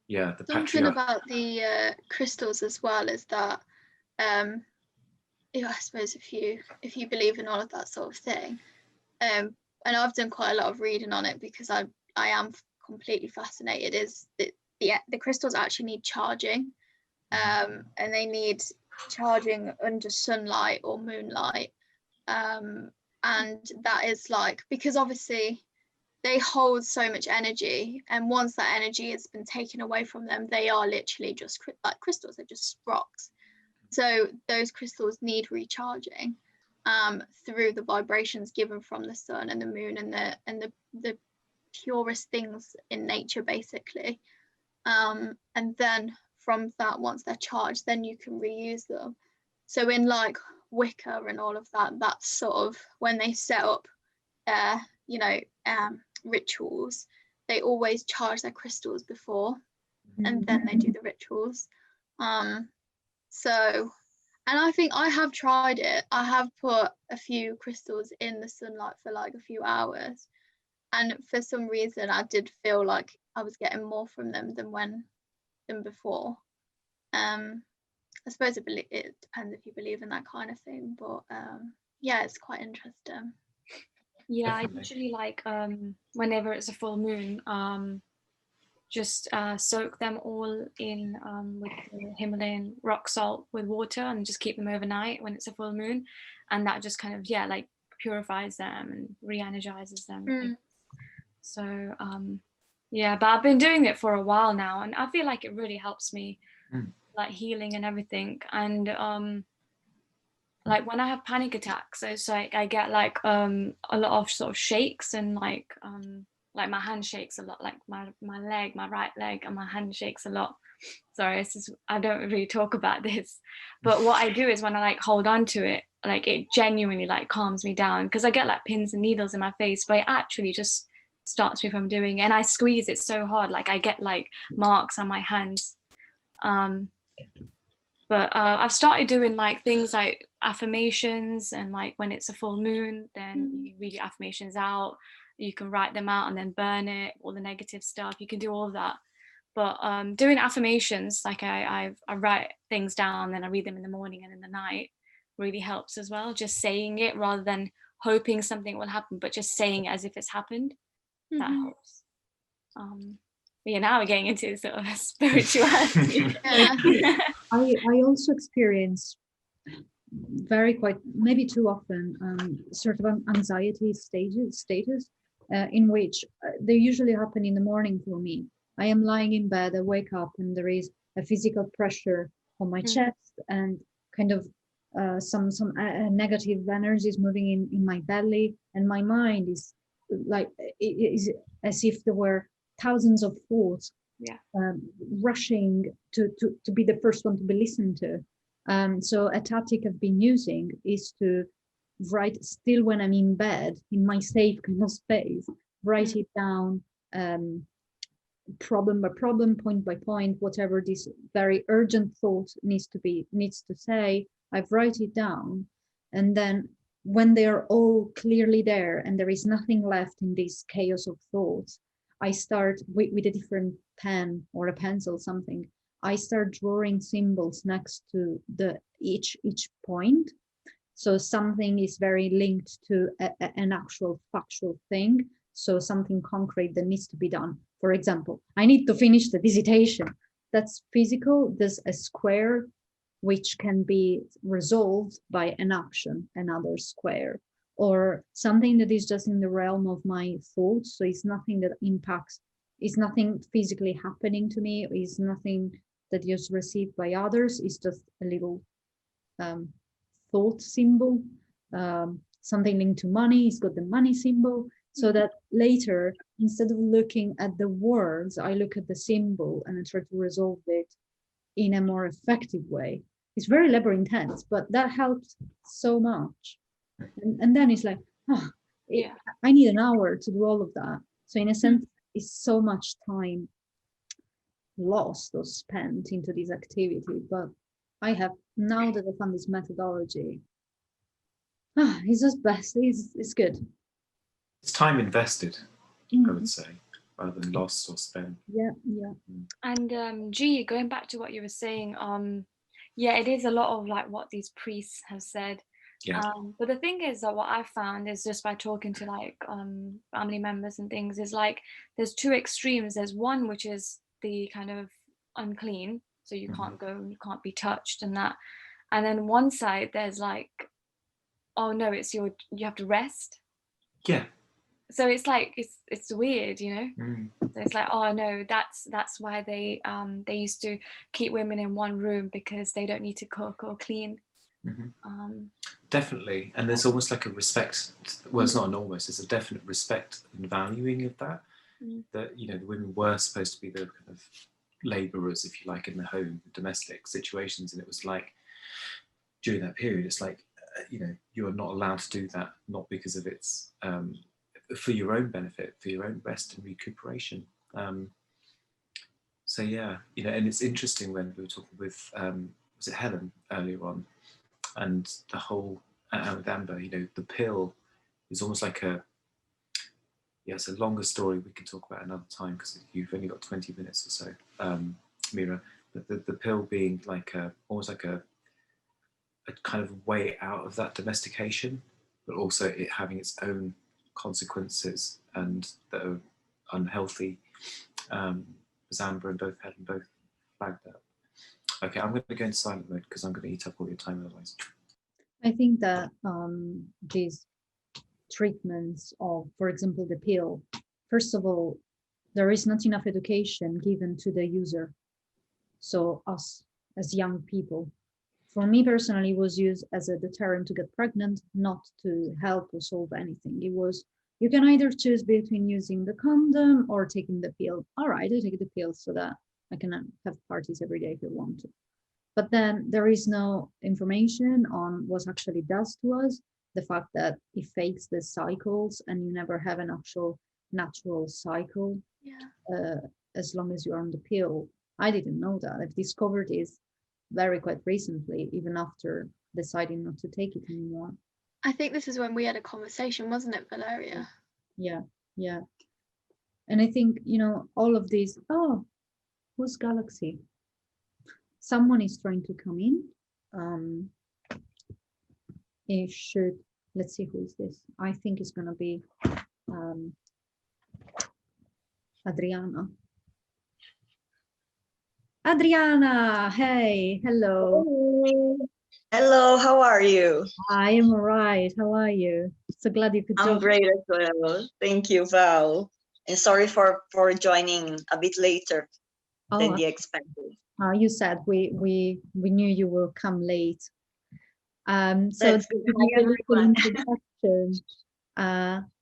the something about the crystals as well is that, I suppose if you believe in all of that sort of thing, and I've done quite a lot of reading on it because I am completely fascinated, is that the crystals actually need charging, and they need charging under sunlight or moonlight, and that is like, because obviously they hold so much energy, and once that energy has been taken away from them, they are literally just like crystals. They're just rocks. So those crystals need recharging through the vibrations given from the sun and the moon and the purest things in nature, basically. And then from that, once they're charged, then you can reuse them. So in like Wicca and all of that, that's sort of when they set up rituals, they always charge their crystals before, and then they do the rituals. So, and I think I have tried it. I have put a few crystals in the sunlight for like a few hours, and for some reason I did feel like I was getting more from them than before. I suppose it depends if you believe in that kind of thing, but it's quite interesting. Yeah, I usually like whenever it's a full moon, just soak them all in with the Himalayan rock salt with water, and just keep them overnight when it's a full moon, and that just kind of like purifies them and re-energizes them. So but I've been doing it for a while now, and I feel like it really helps me, like healing and everything. And like when I have panic attacks, it's like I get like a lot of sort of shakes, and like my hand shakes a lot, like my right leg and my hand shakes a lot. Sorry, it's just, I don't really talk about this, but what I do is when I like hold on to it, like it genuinely like calms me down, because I get like pins and needles in my face, but it actually just stops me from doing it. And I squeeze it so hard, like I get like marks on my hands. But I've started doing like things like affirmations, and like when it's a full moon, then you read your affirmations out, you can write them out and then burn it, all the negative stuff, you can do all of that. But doing affirmations, like I write things down, then I read them in the morning and in the night, really helps as well. Just saying it rather than hoping something will happen, but just saying it as if it's happened, that helps. Now we're getting into sort of spirituality. I also experience maybe too often sort of anxiety status in which they usually happen in the morning for me. I am lying in bed, I wake up, and there is a physical pressure on my chest, and kind of some negative energies moving in my belly, and my mind is like, it is as if there were thousands of thoughts rushing to be the first one to be listened to. So a tactic I've been using is to write still when I'm in bed, in my safe kind of space, write it down, problem by problem, point by point, whatever this very urgent thought needs to say, I've write it down. And then when they're all clearly there and there is nothing left in this chaos of thoughts, I start with a different pen or a pencil, something. I start drawing symbols next to each point So something is very linked to an actual factual thing. So something concrete that needs to be done. For example, I need to finish the dissertation. That's physical. There's a square which can be resolved by an action, another square, or something that is just in the realm of my thoughts. So it's nothing that impacts, it's nothing physically happening to me, it's nothing that is received by others. It's just a little thought symbol, something linked to money. It's got the money symbol, so that later, instead of looking at the words, I look at the symbol and I try to resolve it in a more effective way. It's very labor intense, but that helps so much. And then it's like, I need an hour to do all of that. So in a sense, it's so much time lost or spent into this activity. But I have, now that I found this methodology, it's just best. It's good. It's time invested, I would say, rather than lost or spent. Yeah. And G, going back to what you were saying, yeah, it is a lot of like what these priests have said. Yeah. But the thing is that what I found is, just by talking to like family members and things, is like there's two extremes. There's one which is the kind of unclean, so you can't go, you can't be touched and that. And then one side there's like, oh no, you have to rest. Yeah. So it's like it's weird, you know. So it's like, oh no, that's why they used to keep women in one room, because they don't need to cook or clean. Definitely. And there's almost like a respect, well, it's not an almost, it's a definite respect and valuing of that, that, you know, the women were supposed to be the kind of labourers, if you like, in the home, domestic situations. And it was like, during that period, it's like, you know, you are not allowed to do that, not because of its, for your own benefit, for your own rest and recuperation. So yeah, you know, and it's interesting when we were talking with, was it Helen earlier on, and the whole, with Amber, you know, the pill is almost like it's a longer story we can talk about another time, because you've only got 20 minutes or so, Mira, but the pill being like almost like a kind of way out of that domestication, but also it having its own consequences and that are unhealthy, as Amber and Helen both flagged up. Okay, I'm going to go into silent mode because I'm going to eat up all your time otherwise. I think that these treatments of, for example, the pill, first of all, there is not enough education given to the user. So us as young people, for me personally, it was used as a deterrent to get pregnant, not to help or solve anything. It was, you can either choose between using the condom or taking the pill. All right, I take the pill so that I can have parties every day if I want to. But then there is no information on what actually does to us. The fact that it fakes the cycles and you never have an actual natural cycle as long as you're on the pill. I didn't know that. I've discovered this quite recently, even after deciding not to take it anymore. I think this is when we had a conversation, wasn't it, Valeria? Yeah. And I think, you know, all of these, who's Galaxy? Someone is trying to come in. It should, let's see, who is this? I think it's going to be Adriana. Adriana, hey, hello. Hello, how are you? I am all right. How are you? So glad you could join. I'm great as well. Thank you, Val. And sorry for joining a bit later than the expected. You said we knew you will come late. So That's to give you a little introduction,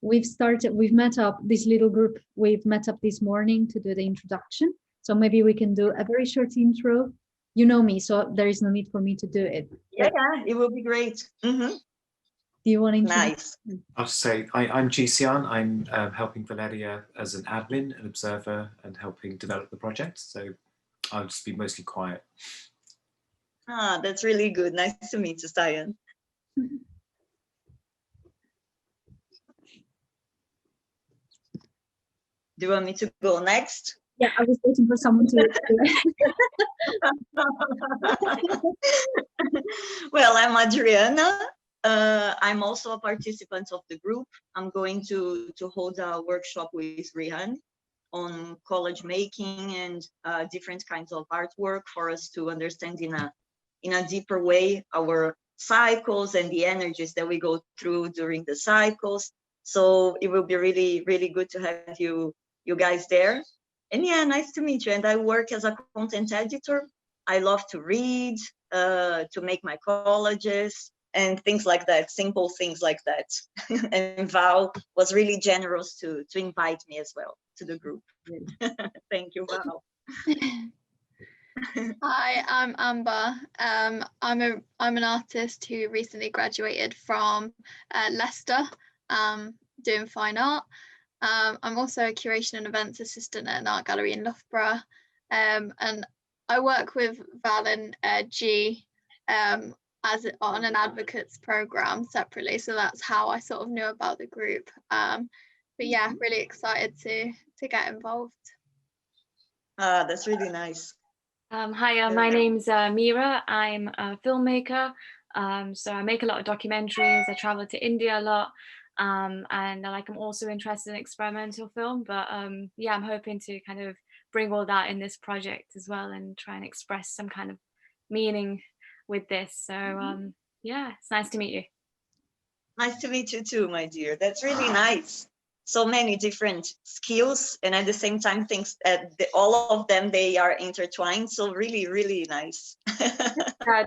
we've met up, this little group, we've met up this morning to do the introduction. So maybe we can do a very short intro. You know me, so there is no need for me to do it. Yeah, it will be great. Do you want to introduce? Nice. I'll say I'm GCN. I'm helping Valeria as an admin, an observer, and helping develop the project. So I'll just be mostly quiet. That's really good. Nice to meet you, Cyan. Do you want me to go next? Yeah, I was waiting for someone to. Well, I'm Adriana. I'm also a participant of the group. I'm going to hold a workshop with Rhianne on collage making and different kinds of artwork for us to understand in a deeper way our cycles and the energies that we go through during the cycles. So it will be really, really good to have you guys there. And yeah, nice to meet you. And I work as a content editor. I love to read, to make my collages and things like that, simple things like that. And Val was really generous to invite me as well to the group. Thank you, Val. Hi, I'm Amber. I'm an artist who recently graduated from Leicester, doing fine art. I'm also a curation and events assistant at an art gallery in Loughborough, and I work with Val and G as on an advocates program separately. So that's how I sort of knew about the group. But yeah, really excited to get involved. That's really nice. Hi, my name's Mira. I'm a filmmaker. So I make a lot of documentaries. I travel to India a lot. And I'm also interested in experimental film. But yeah, I'm hoping to kind of bring all that in this project as well and try and express some kind of meaning with this. So yeah, it's nice to meet you. Nice to meet you too, my dear. That's really nice. So many different skills, and at the same time, things all of them, they are intertwined. So really, really nice.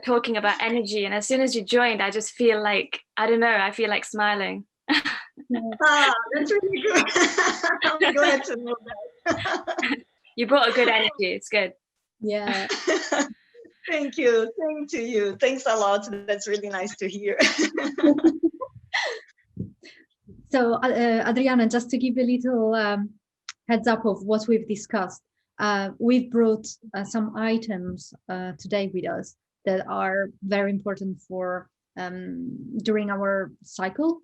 Talking about energy, and as soon as you joined, I just feel like, I don't know, I feel like smiling. That's really good. I'm glad to know that. You brought a good energy. It's good. Yeah. Thank you. Same to you. Thanks a lot. That's really nice to hear. So Adriana, just to give a little heads up of what we've discussed, we've brought some items today with us that are very important for during our cycle.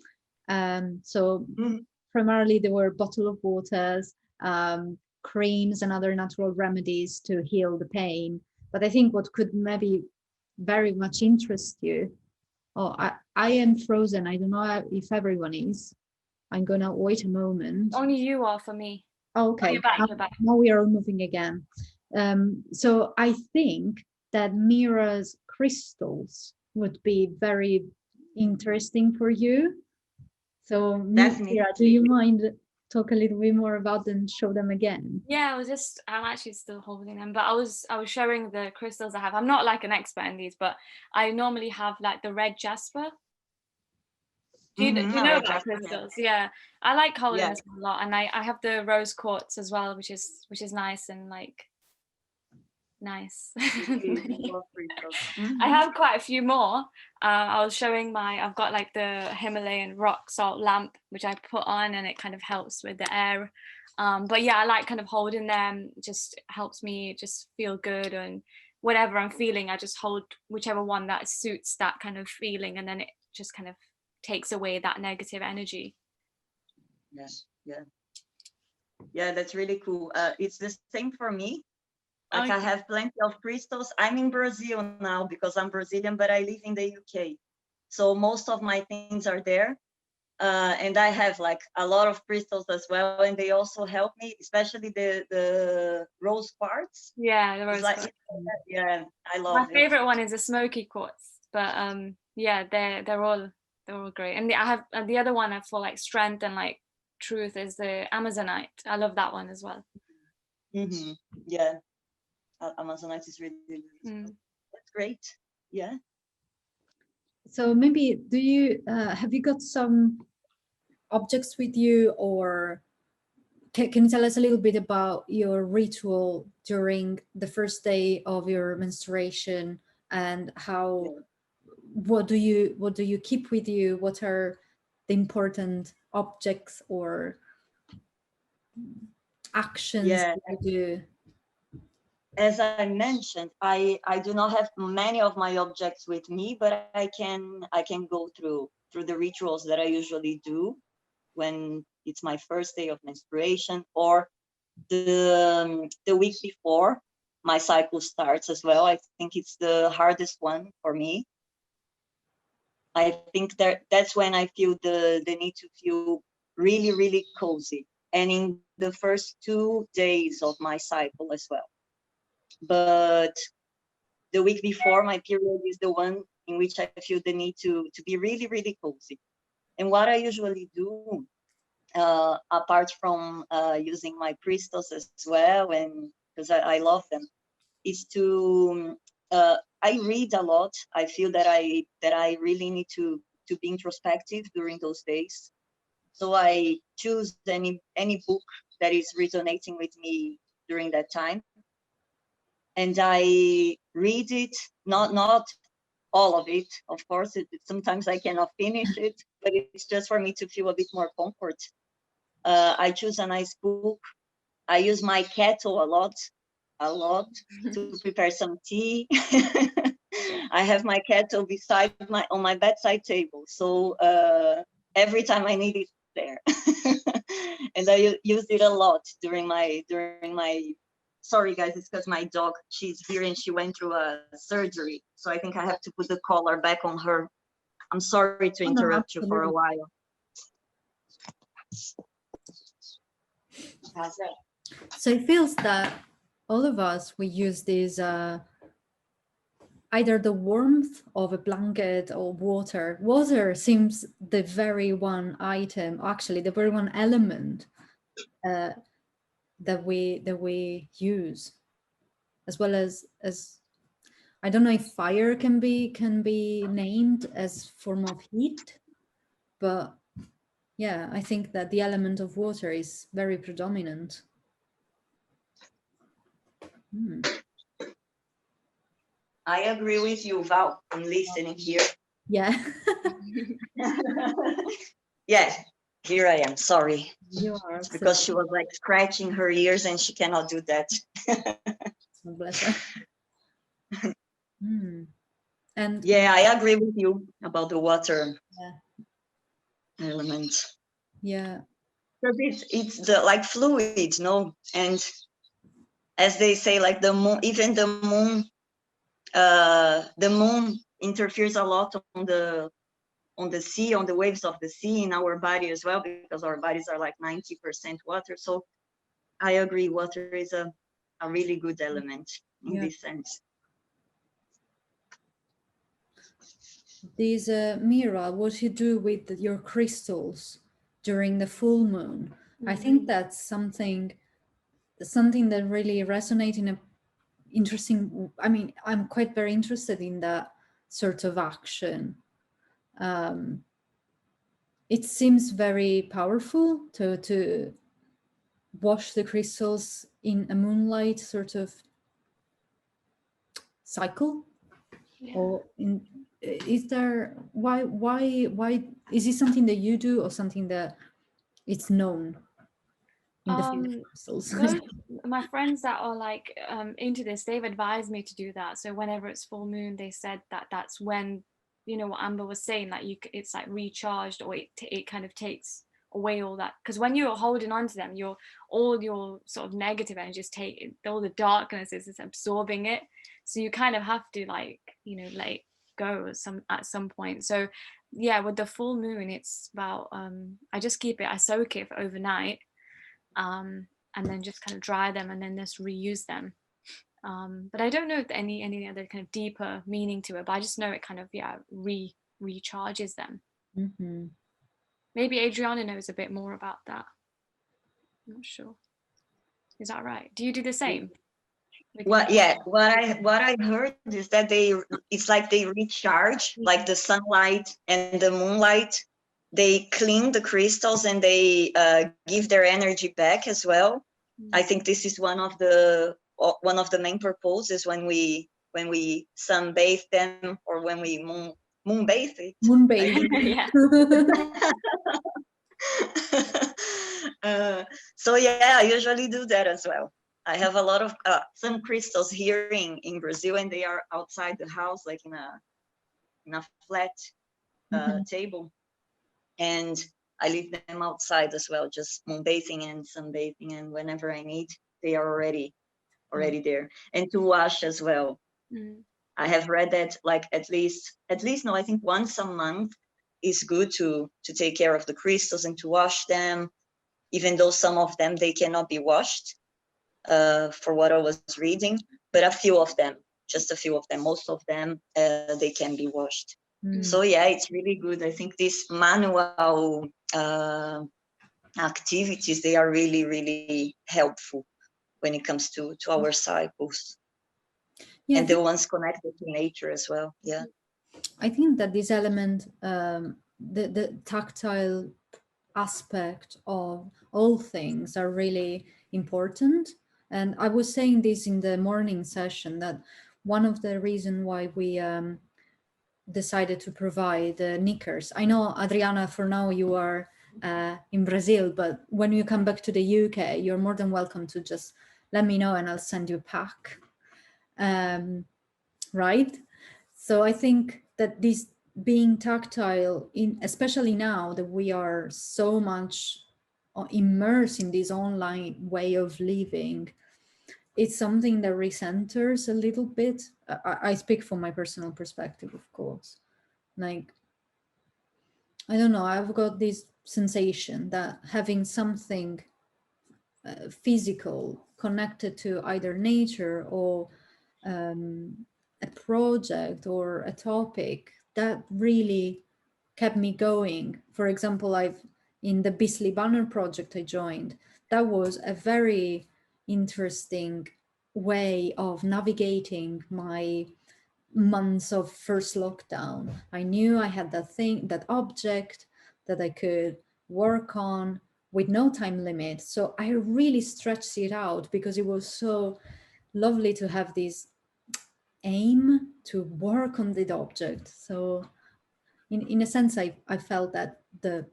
So primarily there were bottle of waters, creams and other natural remedies to heal the pain. But I think what could maybe very much interest you, I am frozen. I don't know if everyone is. I'm gonna wait a moment. Only you are for me. Oh, okay. Oh, you're back, you're back. Now we are moving again. So I think that Mira's crystals would be very interesting for you. So Mira, do you mind talk a little bit more about them and show them again? Yeah, I'm actually still holding them, but I was showing the crystals I have. I'm not like an expert in these, but I normally have like the red jasper. Do you know about crystals? Yeah, I like holding this a lot, and I have the rose quartz as well, which is nice and like nice. I have quite a few more. I was showing I've got like the Himalayan rock salt lamp, which I put on, and it kind of helps with the air. But yeah, I like kind of holding them. Just helps me just feel good, and whatever I'm feeling, I just hold whichever one that suits that kind of feeling, and then it just kind of takes away that negative energy. Yeah, that's really cool. It's the same for me. Like Okay. I have plenty of crystals. I'm in Brazil now because I'm Brazilian, but I live in the UK. So most of my things are there. And I have like a lot of crystals as well. And they also help me, especially the rose quartz. Yeah, the rose quartz. Yeah, I love My it. favorite one is the smoky quartz, but yeah, they're all great. And I have the other one for like strength and like truth is the Amazonite. I love that one as well. Yeah, Amazonite is really good. That's great. Yeah. So maybe have you got some objects with you, or can you tell us a little bit about your ritual during the first day of your menstruation, and what do you keep with you? What are the important objects or actions that you do? As I mentioned, I do not have many of my objects with me, but I can go through the rituals that I usually do when it's my first day of menstruation, or the week before my cycle starts as well. I think it's the hardest one for me. I think that's when I feel the need to feel really, really cozy. And in the first 2 days of my cycle as well. But the week before my period is the one in which I feel the need to be really, really cozy. And what I usually do, apart from using my crystals as well, and because I love them, is to I read a lot. I feel that I really need to be introspective during those days. So I choose any book that is resonating with me during that time, and I read it. Not all of it, of course. Sometimes I cannot finish it, but it's just for me to feel a bit more comfort. I choose a nice book. I use my kettle a lot to prepare some tea. I have my kettle beside on my bedside table, so every time I need it there, and I use it a lot during my. Sorry guys, it's because my dog, she's here and she went through a surgery, so I think I have to put the collar back on her. I'm sorry to interrupt you for a while. So it feels that all of us, we use this either the warmth of a blanket or water. Water seems the very one item, actually the very one element that we use, as well as I don't know if fire can be named as form of heat, but yeah, I think that the element of water is very predominant. I agree with you, Val. I'm listening here. Yeah. Yes, here I am. Sorry. You are. It's because she was like scratching her ears and she cannot do that. Bless her. And yeah, I agree with you about the water element. Yeah. Because it's the like fluid, no? And as they say, like the moon, even the moon interferes a lot on the sea, on the waves of the sea in our body as well, because our bodies are like 90% water. So I agree, water is a really good element in this sense. This Mira, what you do with your crystals during the full moon, I think that's something that really resonates in a interesting. I mean, I'm quite very interested in that sort of action. It seems very powerful to wash the crystals in a moonlight sort of cycle. Yeah. Or is there why is it something that you do, or something that it's known in the field of crystals? My friends that are like into this, they've advised me to do that. So whenever it's full moon, they said that that's when, you know, what Amber was saying, that it's like recharged, or it kind of takes away all that, because when you're holding on to them, all your sort of negative energies take, all the darkness is absorbing it, so you kind of have to, like, you know, let it go at some point. So yeah, with the full moon, it's about I just keep it, I soak it for overnight, and then just kind of dry them and then just reuse them. But I don't know if any other kind of deeper meaning to it, but I just know it kind of recharges them. Mm-hmm. Maybe Adriana knows a bit more about that. I'm not sure. Is that right? Do you do the same? Well, yeah, what I heard is that it's like they recharge, like the sunlight and the moonlight. They clean the crystals and they give their energy back as well. I think this is one of the main purposes when we sunbathe them, or when we moonbathe it. Moonbathe. So yeah, I usually do that as well. I have a lot of some crystals here in Brazil, and they are outside the house, like in a flat table, and I leave them outside as well, just moonbathing and sunbathing, and whenever I need, they are already there. And to wash as well. I have read that like at least no, I think once a month is good to take care of the crystals and to wash them, even though some of them they cannot be washed, for what I was reading, but a few of them, just a few of them, most of them they can be washed. So yeah, it's really good. I think these manual activities, they are really, really helpful when it comes to our cycles. Yeah, and the ones connected to nature as well. Yeah, I think that this element, the tactile aspect of all things are really important. And I was saying this in the morning session, that one of the reasons why we decided to provide knickers. I know, Adriana, for now you are in Brazil, but when you come back to the UK, you're more than welcome to just let me know and I'll send you a pack. Right? So I think that this being tactile, especially now that we are so much immersed in this online way of living, it's something that recenters a little bit. I speak from my personal perspective, of course. Like, I don't know, I've got this sensation that having something physical connected to either nature or a project or a topic, that really kept me going. For example, in the Beastly Banner project I joined, that was a very interesting way of navigating my months of first lockdown. I knew I had that object that I could work on with no time limit. So I really stretched it out because it was so lovely to have this aim to work on the object. So in a sense, I felt that the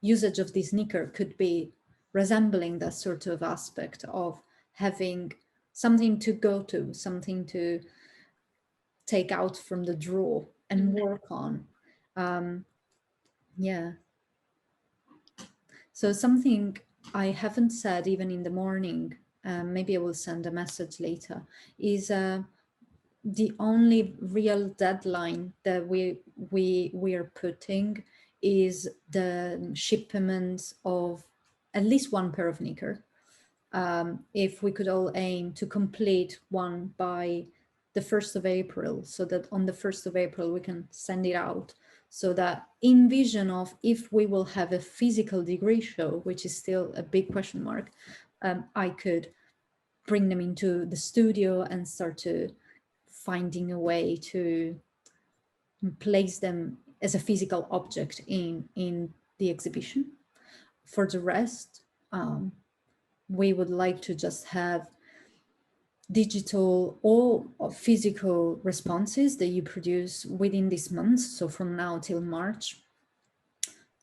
usage of this knicker could be resembling that sort of aspect of having something to go to, something to take out from the drawer and work on. Yeah. So something I haven't said even in the morning, maybe I will send a message later, is the only real deadline that we are putting is the shipment of at least one pair of knicker. If we could all aim to complete one by the 1st of April, so that on the 1st of April we can send it out, so that in vision of if we will have a physical degree show, which is still a big question mark, I could bring them into the studio and start to finding a way to place them as a physical object in the exhibition. For the rest, we would like to just have digital or physical responses that you produce within this month, so from now till March.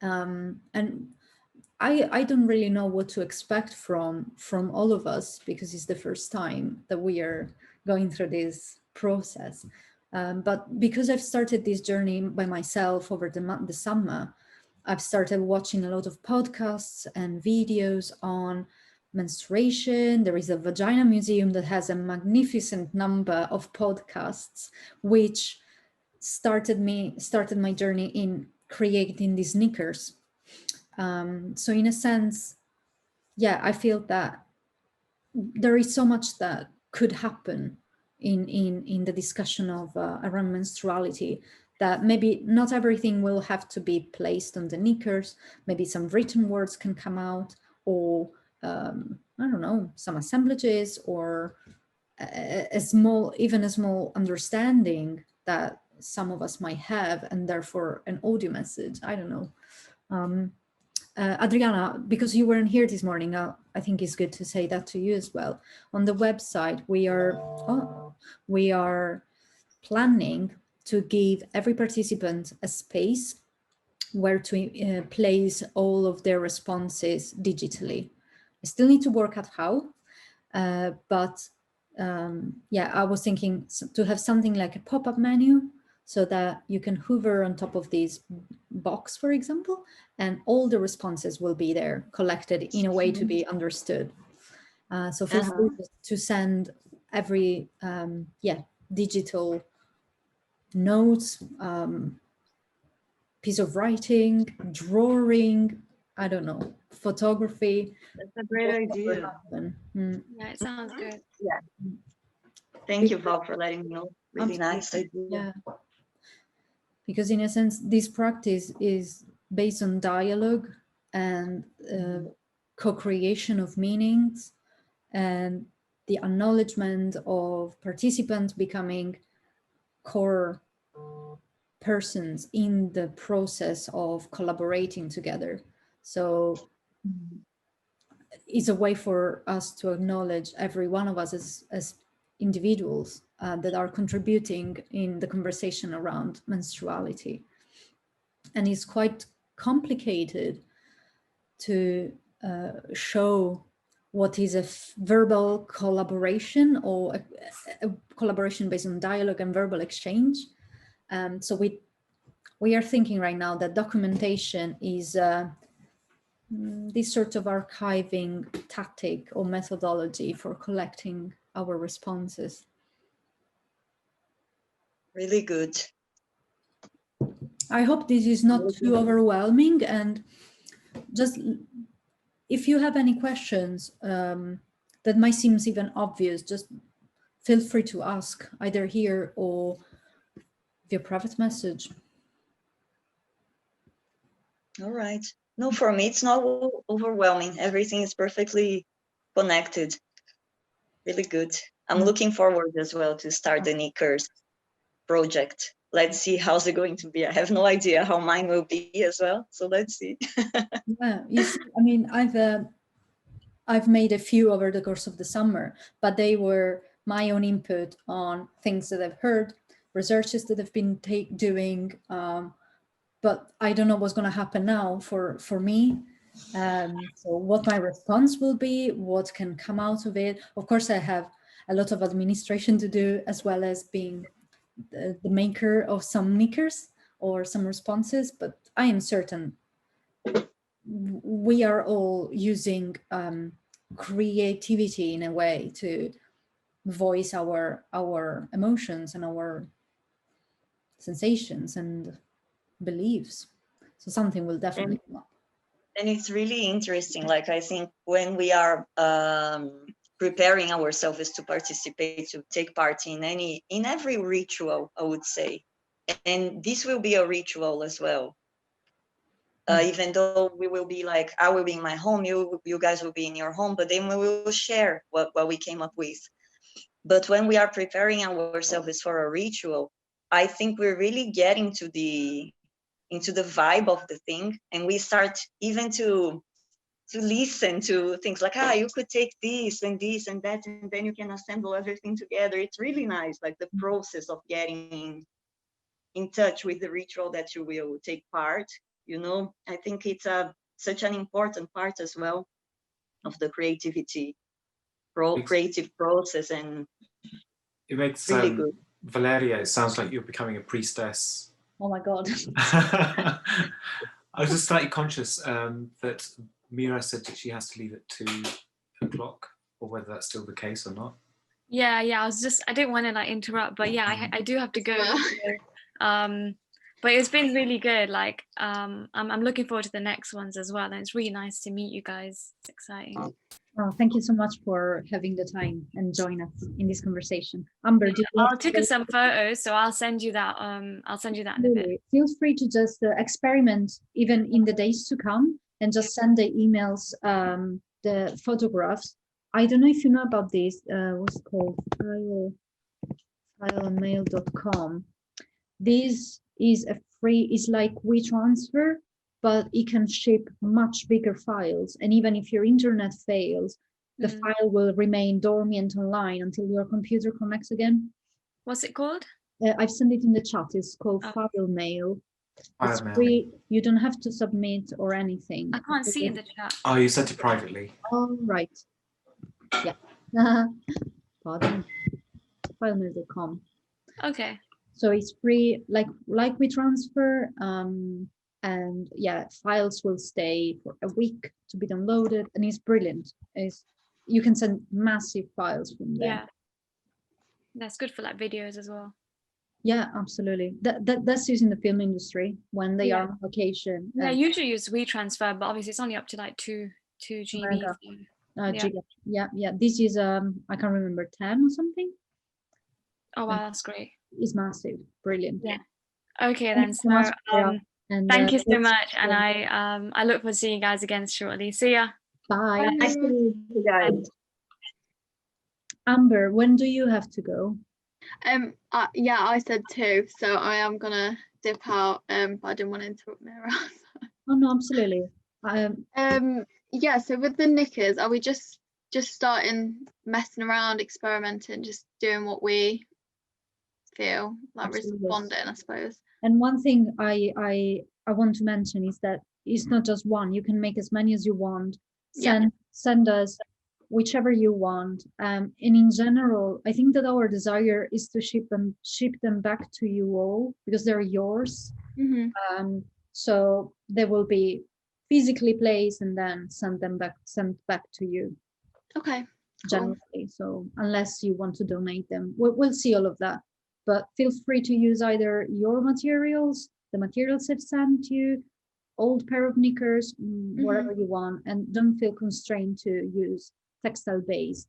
And I don't really know what to expect from all of us, because it's the first time that we are going through this process. But because I've started this journey by myself over the summer, I've started watching a lot of podcasts and videos on menstruation. There is a vagina museum that has a magnificent number of podcasts, which started my journey in creating these knickers. So in a sense, yeah, I feel that there is so much that could happen in the discussion of around menstruality, that maybe not everything will have to be placed on the knickers. Maybe some written words can come out, or I don't know, some assemblages, or a small understanding that some of us might have, and therefore an audio message. I don't know. Adriana, because you weren't here this morning, I think it's good to say that to you as well. On the website, we are planning to give every participant a space where to place all of their responses digitally. I still need to work out how, but yeah, I was thinking to have something like a pop-up menu, so that you can hover on top of this box, for example, and all the responses will be there collected in a way to be understood. So feel free to send every digital notes, piece of writing, drawing, I don't know, photography. That's a great idea. Yeah, it sounds good. Yeah. Thank you, Val, for letting me know. Really nice idea. Yeah. Because in a sense, this practice is based on dialogue and co-creation of meanings and the acknowledgement of participants becoming core persons in the process of collaborating together. So it's a way for us to acknowledge every one of us as individuals that are contributing in the conversation around menstruality. And it's quite complicated to show what is a verbal collaboration or a collaboration based on dialogue and verbal exchange. So we are thinking right now that documentation is this sort of archiving tactic or methodology for collecting our responses. Really good. I hope this is not too overwhelming, and just if you have any questions that might seem even obvious, just feel free to ask either here or via private message. All right. No, for me, it's not overwhelming. Everything is perfectly connected. Really good. I'm looking forward as well to start the Knickers project. Let's see how's it going to be. I have no idea how mine will be as well. So let's see. Yeah, you see, I mean, I've made a few over the course of the summer, but they were my own input on things that I've heard, researches that I've been doing, but I don't know what's going to happen now for me. So what my response will be, what can come out of it. Of course, I have a lot of administration to do, as well as being the maker of some knickers or some responses, but I am certain we are all using creativity in a way to voice our emotions and our sensations and beliefs. So something will definitely come up. And it's really interesting. Like, I think when we are preparing ourselves to participate, to take part in every ritual, I would say, and this will be a ritual as well. Even though we will be like, I will be in my home, you guys will be in your home, but then we will share what we came up with. But when we are preparing ourselves for a ritual, I think we're really getting into the vibe of the thing, and we start even to listen to things like, you could take this and this and that, and then you can assemble everything together. It's really nice, like the process of getting in touch with the ritual that you will take part. I think it's such an important part as well of the creative process, and it makes really good. Valeria, it sounds like you're becoming a priestess. Oh my God. I was just slightly conscious that Mira said that she has to leave at 2 o'clock, or whether that's still the case or not. Yeah, I didn't want to like interrupt, but yeah, I do have to go. But it's been really good. Like, I'm looking forward to the next ones as well, and it's really nice to meet you guys. It's exciting. Oh, thank you so much for having the time and join us in this conversation. Amber, I'll take some photos, so I'll send you that. I'll send you that in a bit. Feel free to just experiment even in the days to come and just send the emails, the photographs. I don't know if you know about this. What's it called? Filemail.com. This is a free, it's like WeTransfer, but it can ship much bigger files. And even if your internet fails, the file will remain dormant online until your computer connects again. What's it called? I've sent it in the chat. It's called Filemail. It's free. You don't have to submit or anything. I can't see in the chat. Oh, you sent it privately. Oh, right. Yeah. Pardon. Filemail.com. Okay. So it's free, like WeTransfer, and yeah, files will stay for a week to be downloaded, and it's brilliant. You can send massive files from there. Yeah, that's good for like videos as well. Yeah, absolutely. That's used in the film industry when they are on location. Yeah, usually use WeTransfer, but obviously it's only up to like 2 GB. Mega. Yeah. Giga. Yeah. This is I can't remember, 10 or something. Oh wow, that's great. It's massive, brilliant. Yeah. Okay Thank then. you so So much, Valeria, and thank you so much, and I look forward to seeing you guys again shortly. See ya. bye. Nice to meet you guys. Amber, when do you have to go? Yeah, I said 2, so I am gonna dip out. But I didn't want to interrupt Mira. Oh no, absolutely. Yeah, so with the knickers, are we just starting messing around, experimenting, just doing what we feel like, Absolutely. responding, I suppose? And one thing I want to mention is that it's not just one. You can make as many as you want. Send us whichever you want. And in general, I think that our desire is to ship them back to you all because they're yours. So they will be physically placed and then sent back to you. Okay. Generally, cool. So unless you want to donate them, we'll see all of that. But feel free to use either your materials, the materials I've sent you, old pair of knickers, whatever you want, and don't feel constrained to use textile based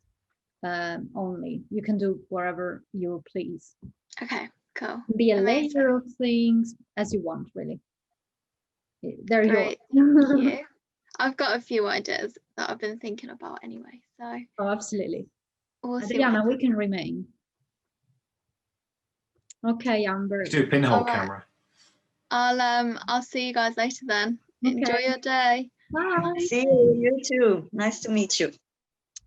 only. You can do whatever you please. Okay, cool. Be a layer of things as you want, really. They're yours. Thank you. I've got a few ideas that I've been thinking about anyway. So. Oh, absolutely. Adriana, we can remain. Okay, Amber. Do a pinhole camera. I'll see you guys later then. Okay. Enjoy your day. Bye. See you. You too. Nice to meet you.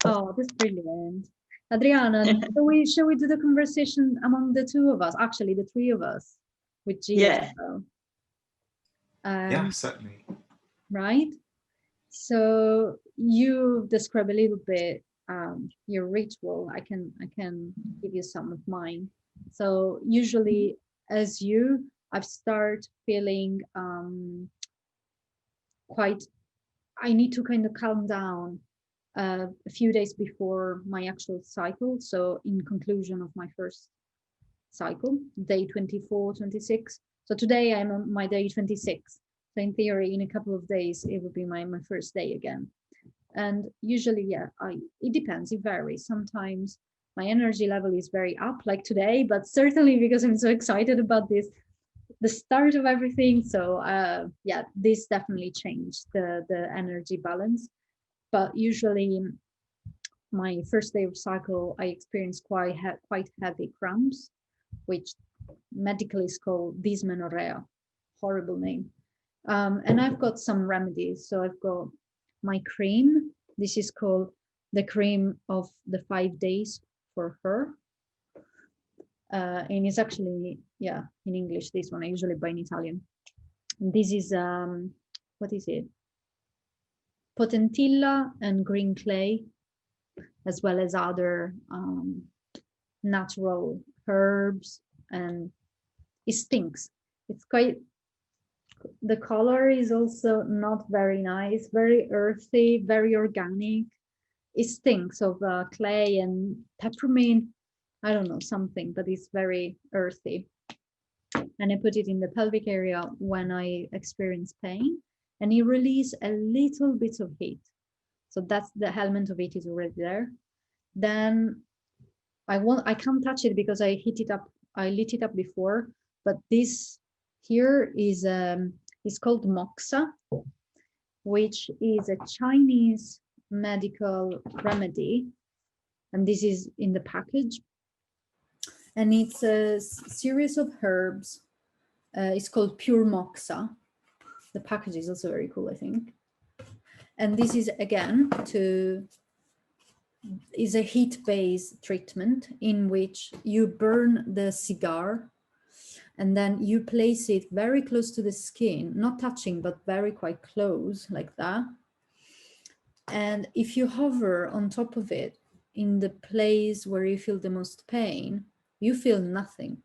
Oh, that's brilliant. Adriana, shall we do the conversation among the two of us? Actually, the three of us with Gia. Yeah. Yeah, certainly. Right. So you describe a little bit your ritual. I can give you some of mine. So usually, as I've started feeling I need to kind of calm down a few days before my actual cycle. So in conclusion of my first cycle, day 24, 26. So today I'm on my day 26. So in theory, in a couple of days, it will be my first day again. And usually, yeah, it depends, it varies. Sometimes my energy level is very up, like today, but certainly because I'm so excited about this, the start of everything. So yeah, this definitely changed the energy balance. But usually my first day of cycle, I experienced quite heavy cramps, which medically is called dysmenorrhea, horrible name. And I've got some remedies. So I've got my cream. This is called the cream of the 5 days for her. And it's actually, yeah, in English, this one, I usually buy in Italian. And this is, what is it? Potentilla and green clay, as well as other natural herbs, and it stinks. It's quite, the color is also not very nice, very earthy, very organic. It stinks of clay and peppermint, I don't know, something, but it's very earthy. And I put it in the pelvic area when I experience pain, and it releases a little bit of heat. So that's the element of it is already there. Then I can't touch it because I lit it up before, but this here is called moxa, which is a Chinese medical remedy, and this is in the package, and it's a series of herbs. It's called pure moxa. The package is also very cool, I think. And this is again is a heat-based treatment in which you burn the cigar and then you place it very close to the skin, not touching, but very quite close like that. And if you hover on top of it in the place where you feel the most pain, you feel nothing.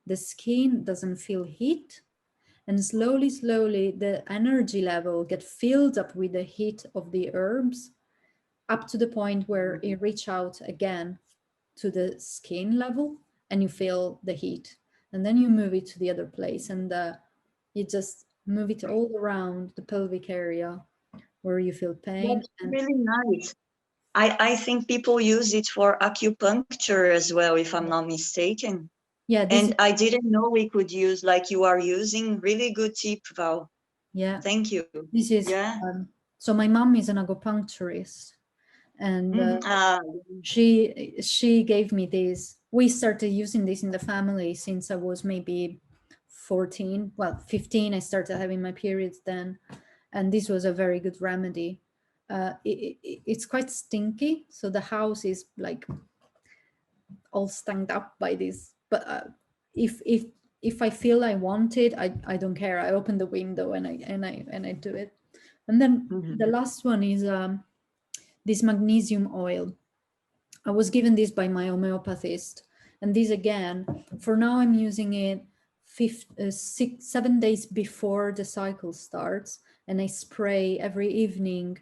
The skin doesn't feel heat, and slowly, slowly, the energy level gets filled up with the heat of the herbs, up to the point where it reach out again to the skin level and you feel the heat. and then you move it to the other place, and you just move it all around the pelvic area where you feel pain. That's really nice. I think people use it for acupuncture as well, if I'm not mistaken. Yeah, and I didn't know we could use like you are using. Really good tip, Val. Yeah, Thank you. this is Yeah. So my mom is an acupuncturist, and she gave me this. We started using this in the family since I was maybe 14, well 15. I started having my periods then, and this was a very good remedy. It's quite stinky, so the house is like all stanked up by this, but if I feel I want it, I don't care. I open the window and I do it. And then the last one is this magnesium oil. I was given this by my homeopathist, and this again, for now I'm using it 7 days before the cycle starts, and I spray every evening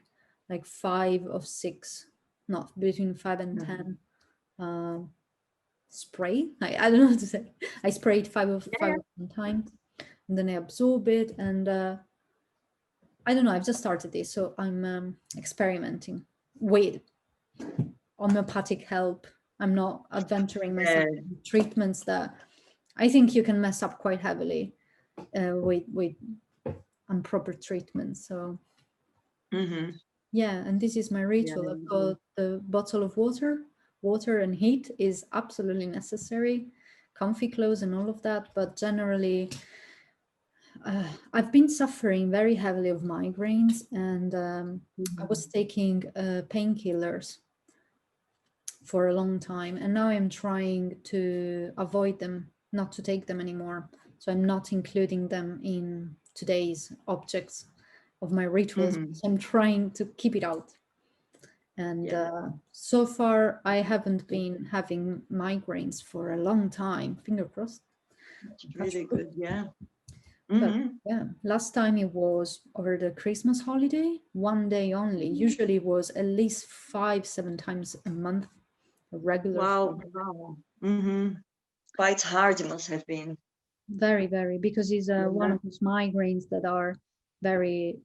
like 5 or 6, not between 5 and 10 spray. I don't know how to say. I spray it 5 times, and then I absorb it, and I don't know. I've just started this, so I'm experimenting with homeopathic help. I'm not adventuring myself in treatments that I think you can mess up quite heavily with improper treatment. So yeah, and this is my ritual. I've got the bottle of water. Water and heat is absolutely necessary, comfy clothes and all of that, but generally I've been suffering very heavily of migraines, and I was taking painkillers for a long time, and now I'm trying to avoid them, not to take them anymore. So I'm not including them in today's objects of my rituals. So I'm trying to keep it out. And so far I haven't been having migraines for a long time. Finger crossed. Really good. Yeah. But yeah, last time it was over the Christmas holiday, 1 day only. Usually it was at least 5-7 times a month, a regular. Wow. Quite hard it must have been. Very, very, because it's one of those migraines that are very,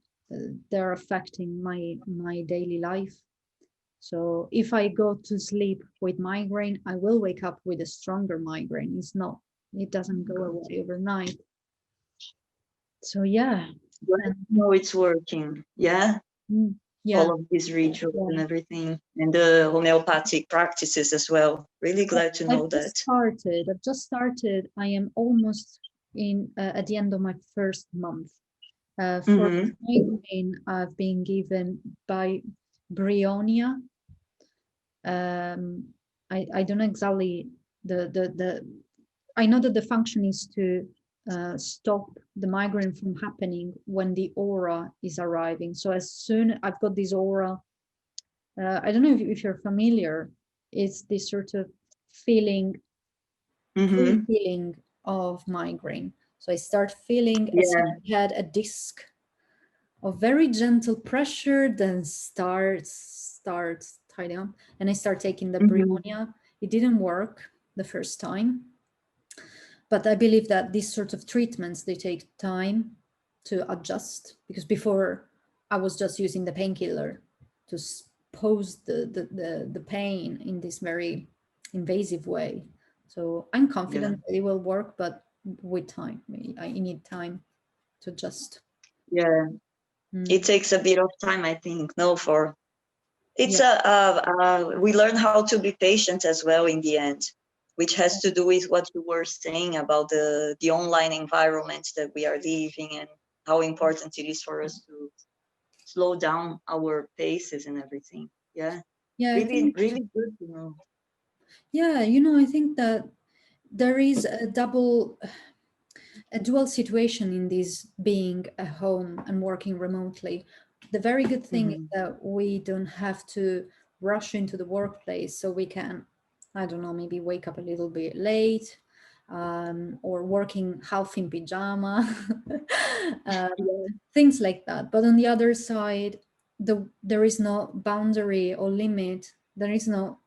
they're affecting my daily life. So if I go to sleep with migraine, I will wake up with a stronger migraine. It doesn't go away overnight. So yeah. No, it's working. Yeah. All of these rituals and everything, and the homeopathic practices as well. Really glad to know that. I've just started. I am almost at the end of my first month. For migraine, I've been given by Brionia. I don't know exactly I know that the function is to stop the migraine from happening when the aura is arriving. So as soon I've got this aura, I don't know if you're familiar, it's this sort of feeling, feeling of migraine. So I start feeling as if I had a disc of very gentle pressure, then starts tidying up, and I start taking the Brionia. It didn't work the first time, but I believe that these sort of treatments, they take time to adjust, because before I was just using the painkiller to pose the pain in this very invasive way. So I'm confident that it will work, but with time, I need time to adjust. Yeah. It takes a bit of time, I think. It's we learn how to be patient as well in the end, which has to do with what you were saying about the online environment that we are living, and how important it is for us to slow down our paces and everything. Yeah. Really good to know. Yeah, I think that there is a dual situation in this being at home and working remotely. The very good thing is that we don't have to rush into the workplace, so we can, I don't know, maybe wake up a little bit late, or working half in pajama, things like that. But on the other side, there is no boundary or limit. There is no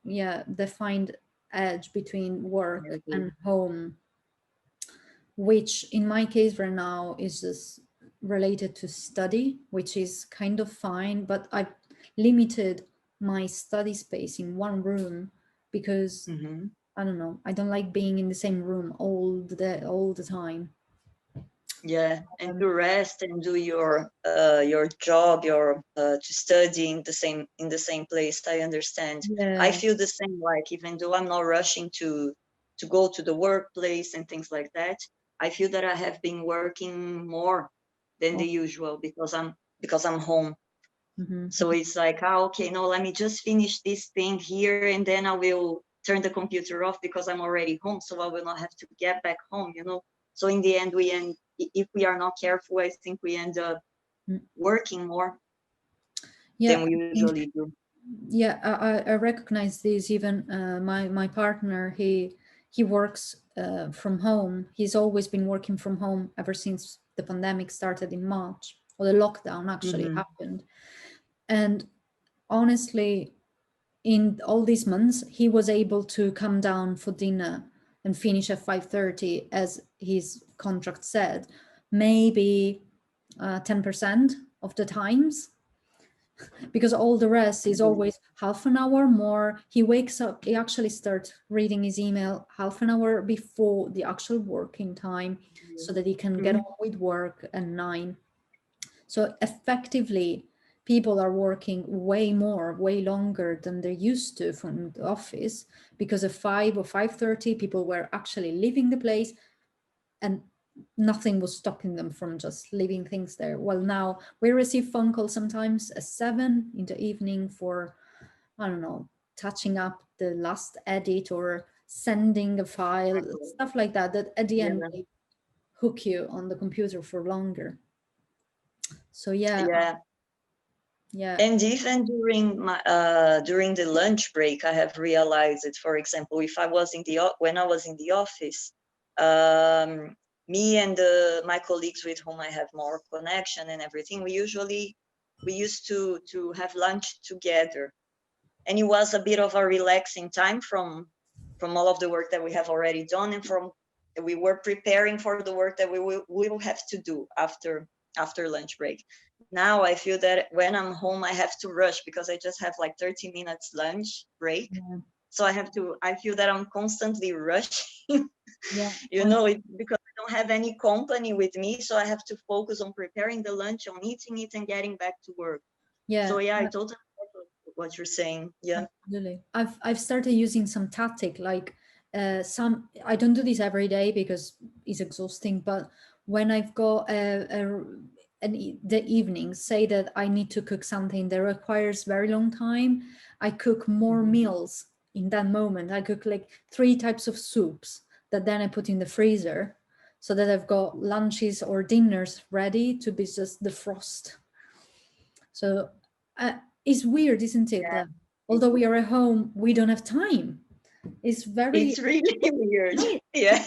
defined edge between work and home. which in my case right now is just related to study, which is kind of fine, but I've limited my study space in one room because I don't know, I don't like being in the same room all the time. Yeah, and to rest and do your job, your to study in the same place. I understand. Yeah. I feel the same. Like even though I'm not rushing to go to the workplace and things like that, I feel that I have been working more than the usual because I'm home. So it's like, okay, no, let me just finish this thing here, and then I will turn the computer off because I'm already home, so I will not have to get back home, you know. So in the end, if we are not careful, I think we end up working more than we usually do. Yeah, I recognize this. Even my partner, he works from home. He's always been working from home ever since the pandemic started in March, or the lockdown actually happened. And honestly, in all these months, he was able to come down for dinner and finish at 5:30, as his contract said, maybe 10% of the times, because all the rest is always half an hour more. He wakes up, he actually starts reading his email half an hour before the actual working time so that he can get on with work at 9. So effectively, people are working way more, way longer than they used to from the office, because at 5 or 5:30, people were actually leaving the place and nothing was stopping them from just leaving things there. Well, now we receive phone calls sometimes at 7 in the evening for, I don't know, touching up the last edit or sending a file, stuff like that, that at the end they hook you on the computer for longer. So yeah. And even during the lunch break, I have realized it. For example, if I was when I was in the office, me and my colleagues with whom I have more connection and everything, we used to have lunch together, and it was a bit of a relaxing time from all of the work that we have already done, and we were preparing for the work that we will have to do after lunch break. Now I feel that when I'm home, I have to rush because I just have like 30 minutes lunch break. So I feel that I'm constantly rushing, you know, because I don't have any company with me. So I have to focus on preparing the lunch, on eating it and getting back to work. So I totally get what you're saying. Yeah. Absolutely. I've started using some tactic, like I don't do this every day because it's exhausting, but when I've got the evening, say that I need to cook something that requires very long time, I cook more meals in that moment. I cook like 3 types of soups that then I put in the freezer, so that I've got lunches or dinners ready to be just defrost. So it's weird, isn't it? That although we are at home, we don't have time. It's really weird. Yeah,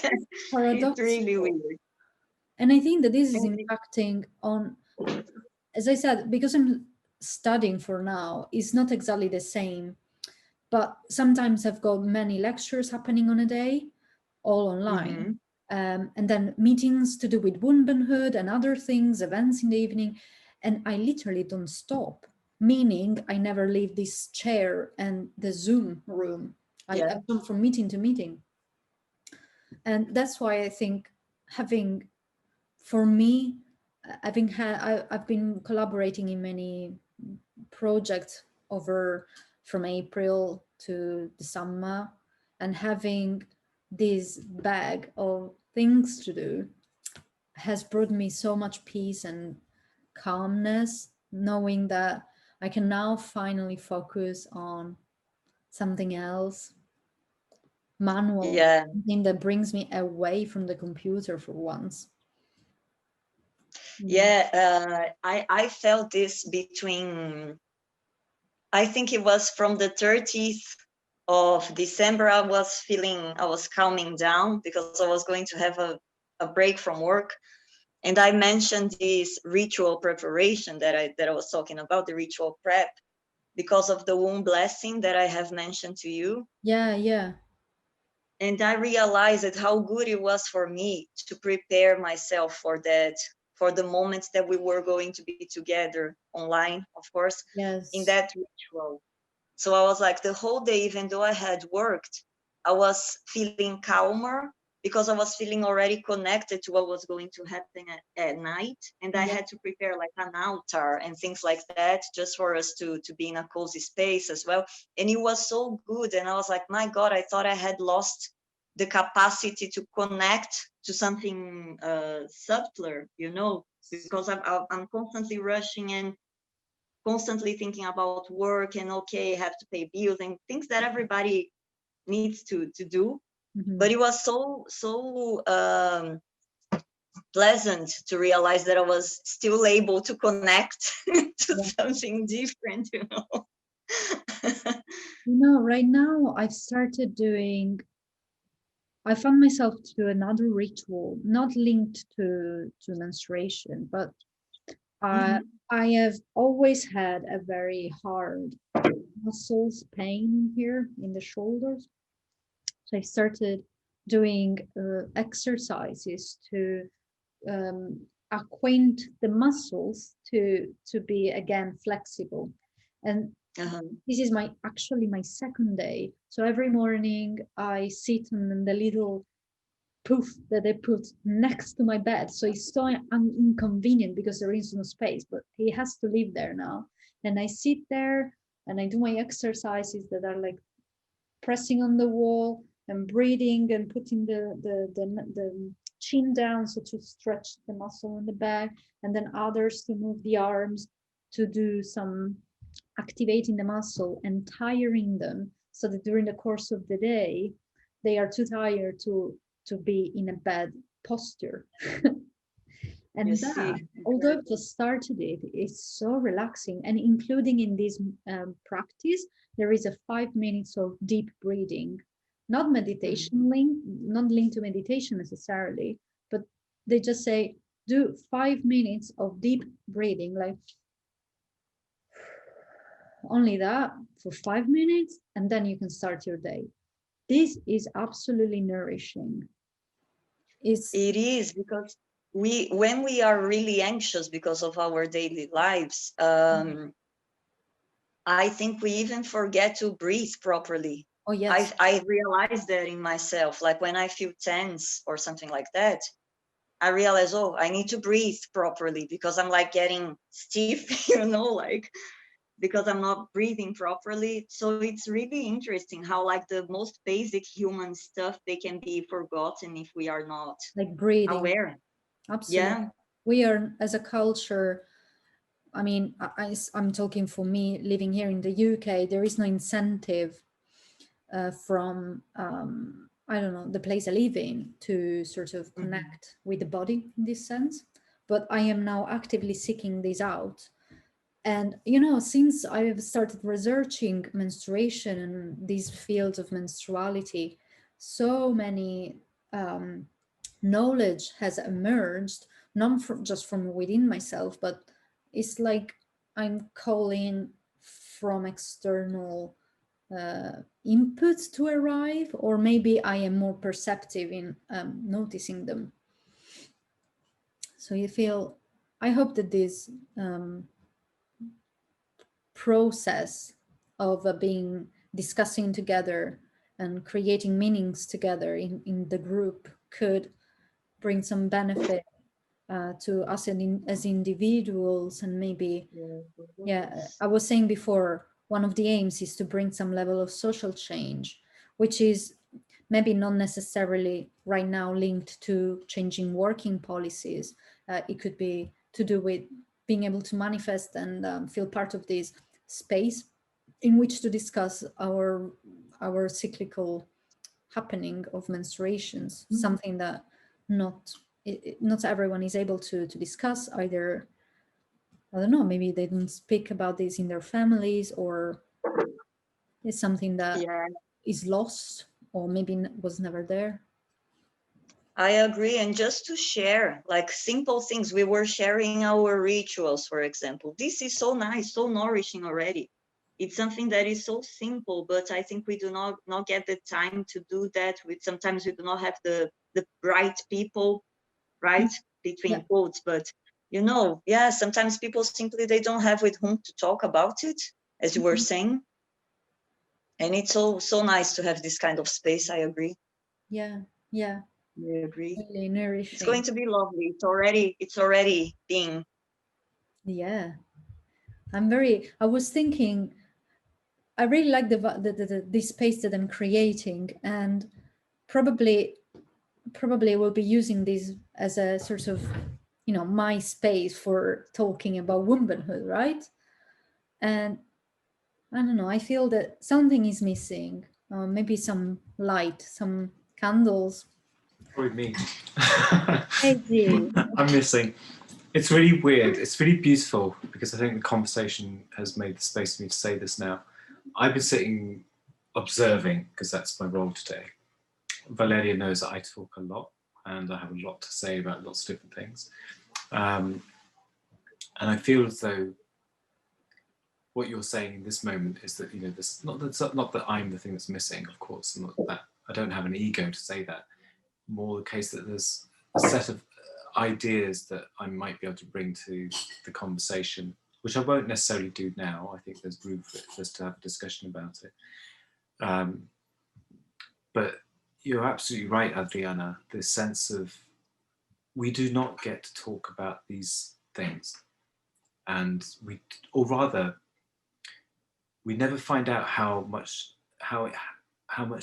paradoxical. It's really weird. And I think that this is impacting on, as I said, because I'm studying for now, it's not exactly the same. But sometimes I've got many lectures happening on a day, all online. And then meetings to do with Wombenhood and other things, events in the evening. And I literally don't stop, meaning I never leave this chair and the Zoom room. I've gone from meeting to meeting. And that's why I think for me, I've been collaborating in many projects from April to the summer, and having this bag of things to do has brought me so much peace and calmness, knowing that I can now finally focus on something else, manual, something that brings me away from the computer for once. I felt this between, I think it was from the 30th of December. I was calming down because I was going to have a break from work. And I mentioned this ritual preparation that I was talking about, the ritual prep, because of the womb blessing that I have mentioned to you. Yeah. And I realized how good it was for me to prepare myself for that, for the moments that we were going to be together online, of course, in Yes. that ritual. So I was like, the whole day, even though I had worked, I was feeling calmer because I was feeling already connected to what was going to happen at night. And I had to prepare like an altar and things like that, just for us to be in a cozy space as well. And it was so good. And I was like, my God, I thought I had lost the capacity to connect to something subtler, you know, because I'm constantly rushing and constantly thinking about work and okay, I have to pay bills and things that everybody needs to do. But it was so pleasant to realize that I was still able to connect to something different, you know. You know, right now I've started doing, I found myself to do another ritual, not linked to menstruation, but I have always had a very hard muscles pain here in the shoulders. So I started doing exercises to acquaint the muscles to be again flexible. And this is actually my second day. So every morning I sit on the little poof that they put next to my bed. So it's so inconvenient because there is no space, but he has to live there now. And I sit there and I do my exercises that are like pressing on the wall and breathing and putting the chin down, so to stretch the muscle in the back, and then others to move the arms to do some activating the muscle and tiring them so that during the course of the day they are too tired to be in a bad posture. And that, although I've just started it, it's so relaxing. And including in this practice, there is a 5 minutes of deep breathing, not meditation linked, not linked to meditation necessarily, but they just say, do 5 minutes of deep breathing, like only that for 5 minutes, and then you can start your day. This is absolutely nourishing. It is, because when we are really anxious because of our daily lives, I think we even forget to breathe properly. Oh yes. I realize that in myself, like when I feel tense or something like that, I realize, oh, I need to breathe properly because I'm like getting stiff, you know, like because I'm not breathing properly. So it's really interesting how like the most basic human stuff, they can be forgotten if we are not like breathing aware. Absolutely. Yeah. We are, as a culture, I mean, I'm talking for me living here in the UK, there is no incentive from, I don't know, the place I live in to sort of connect with the body in this sense. But I am now actively seeking this out. And, you know, since I have started researching menstruation and these fields of menstruality, so many knowledge has emerged, not just from within myself, but it's like I'm calling from external inputs to arrive, or maybe I am more perceptive in noticing them. So you feel, I hope that this process of being discussing together and creating meanings together in the group could bring some benefit to us as individuals. And maybe, yeah, I was saying before, one of the aims is to bring some level of social change, which is maybe not necessarily right now linked to changing working policies. It could be to do with being able to manifest and feel part of this space in which to discuss our cyclical happening of menstruations, something that not everyone is able to discuss either. I don't know, maybe they don't speak about this in their families, or it's something that is lost, or maybe was never there. I agree. And just to share like simple things, we were sharing our rituals, for example. This is so nice, so nourishing already. it's something that is so simple, but I think we do not get the time to do that. Sometimes we do not have the right people, right, between quotes, but you know, yeah, sometimes people simply they don't have with whom to talk about it, as you were saying. And it's so nice to have this kind of space. I agree. Yeah, I agree. really nourishing. It's going to be lovely. It's already being. Yeah, I was thinking, I really like the space that I'm creating, and probably will be using this as a sort of, you know, my space for talking about womanhood, right? And I don't know, I feel that something is missing. Maybe some light, some candles. Probably me. Hey, G. I'm missing. It's really weird. It's really beautiful because I think the conversation has made the space for me to say this now. I've been sitting observing because that's my role today. Valeria knows that I talk a lot and I have a lot to say about lots of different things. And I feel as though what you're saying in this moment is that, you know, this not that I'm the thing that's missing, of course, not that I don't have an ego to say that. More the case that there's a set of ideas that I might be able to bring to the conversation, which I won't necessarily do now. I think there's room for us to have a discussion about it. But you're absolutely right, Adriana, this sense of we do not get to talk about these things. And or rather, we never find out how much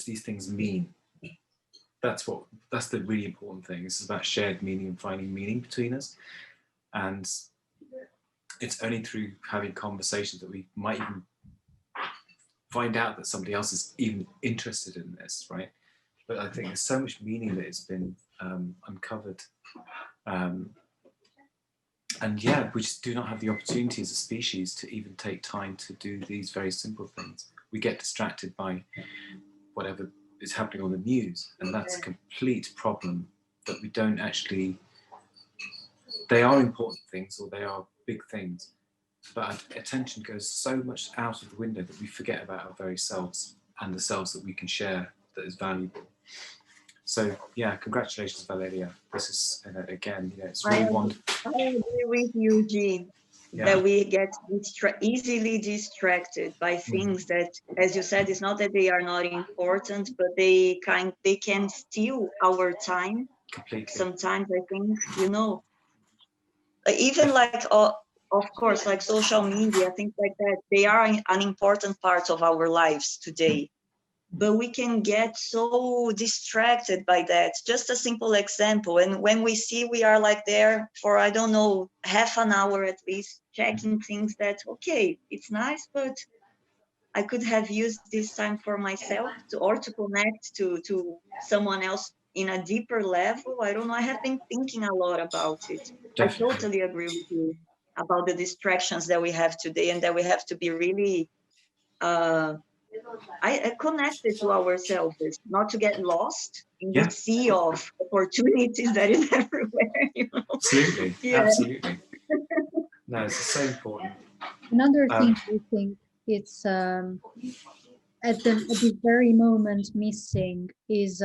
these things mean. That's the really important thing. This is about shared meaning and finding meaning between us. And it's only through having conversations that we might even find out that somebody else is even interested in this, right? But I think there's so much meaning that has been uncovered. And yeah, we just do not have the opportunity as a species to even take time to do these very simple things. We get distracted by whatever is happening on the news, and that's a complete problem that we don't actually, they are important things or they are big things, but our attention goes so much out of the window that we forget about our very selves and the selves that we can share that is valuable. So yeah, congratulations, Valeria. This is again, yeah, it's really wonderful. I agree with you, Jean, that we get easily distracted by things that, as you said, it's not that they are not important, but they can steal our time. Completely. Sometimes I think, you know, even like of course, like social media, things like that, they are an important part of our lives today. But we can get so distracted by that. Just a simple example. And when we see we are like there for, I don't know, half an hour at least, checking things that, okay, it's nice, but I could have used this time for myself or to connect to someone else in a deeper level. I don't know. I have been thinking a lot about it. Definitely. I totally agree with you about the distractions that we have today and that we have to be really I connected to ourselves, not to get lost in the sea of opportunities that is everywhere. You know? Absolutely, absolutely. No, it's so important. Another thing I think it's at this very moment missing is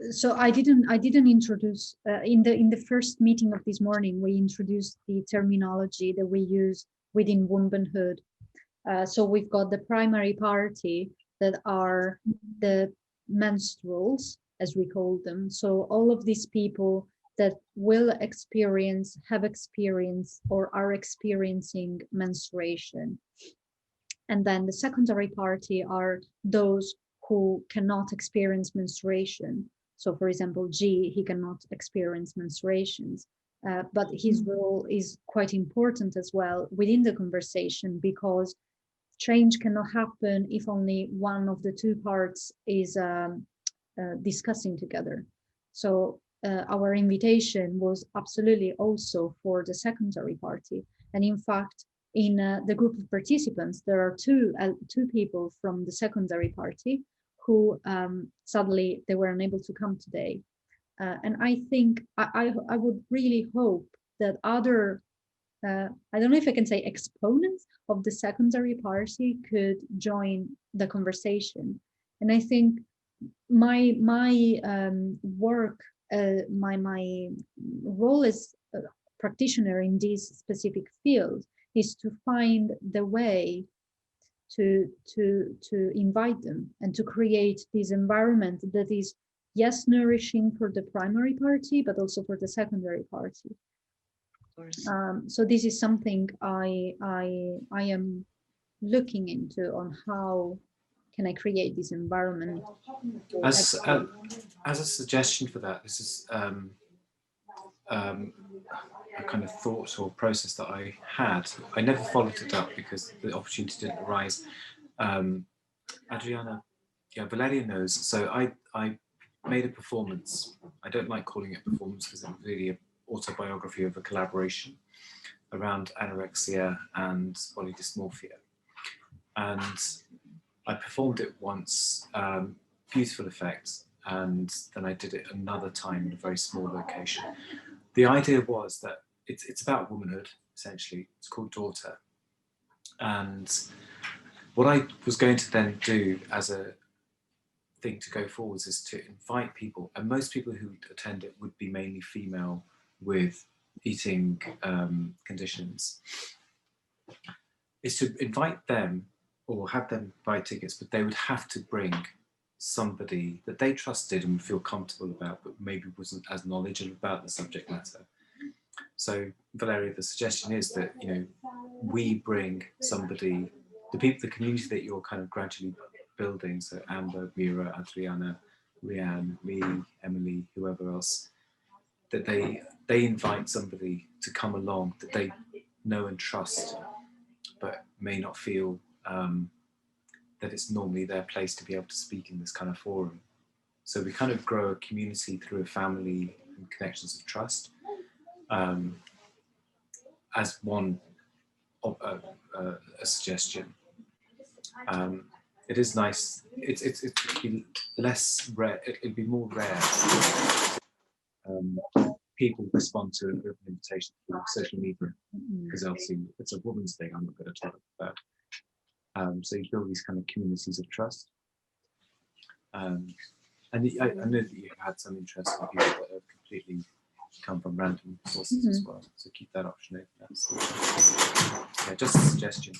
so I didn't introduce in the first meeting of this morning. We introduced the terminology that we use within Wombenhood. So we've got the primary party that are the menstruals, as we call them. So all of these people that will experience, have experienced, or are experiencing menstruation. And then the secondary party are those who cannot experience menstruation. So for example, G, he cannot experience menstruations. But his role is quite important as well within the conversation, because change cannot happen if only one of the two parts is discussing together. So our invitation was absolutely also for the secondary party. And in fact, in the group of participants, there are two people from the secondary party who sadly they were unable to come today. And I think I would really hope that other I don't know if I can say exponents of the secondary party could join the conversation. And I think my work, my role as a practitioner in this specific field is to find the way to invite them and to create this environment that is, yes, nourishing for the primary party, but also for the secondary party. So this is something I am looking into, on how can I create this environment. As a suggestion for that, this is a kind of thought or process that I had. I never followed it up because the opportunity didn't arise. Adriana, yeah, Valeria knows. So I made a performance. I don't like calling it performance because it's really an autobiography of a collaboration around anorexia and body dysmorphia. And I performed it once, beautiful effect, and then I did it another time in a very small location. The idea was that it's about womanhood, essentially. It's called Daughter. And what I was going to then do as a thing to go forwards is to invite people, and most people who attend it would be mainly female with eating conditions, is to invite them or have them buy tickets, but they would have to bring somebody that they trusted and would feel comfortable about, but maybe wasn't as knowledgeable about the subject matter. So Valeria, the suggestion is that, you know, we bring somebody, the people, the community that you're kind of gradually building, so Amber, Mira, Adriana, Rhianne, me, Emily, whoever else, that they invite somebody to come along that they know and trust, but may not feel that it's normally their place to be able to speak in this kind of forum. So we kind of grow a community through a family and connections of trust, as one a suggestion. It is nice. It'd be less rare. It'd be more rare. People respond to an open invitation through social media, because obviously it's a woman's thing. I'm not going to talk about. So you build these kind of communities of trust. And I know that you had some interest in people that have completely come from random sources as well. So keep that option open. Yeah, just a suggestion.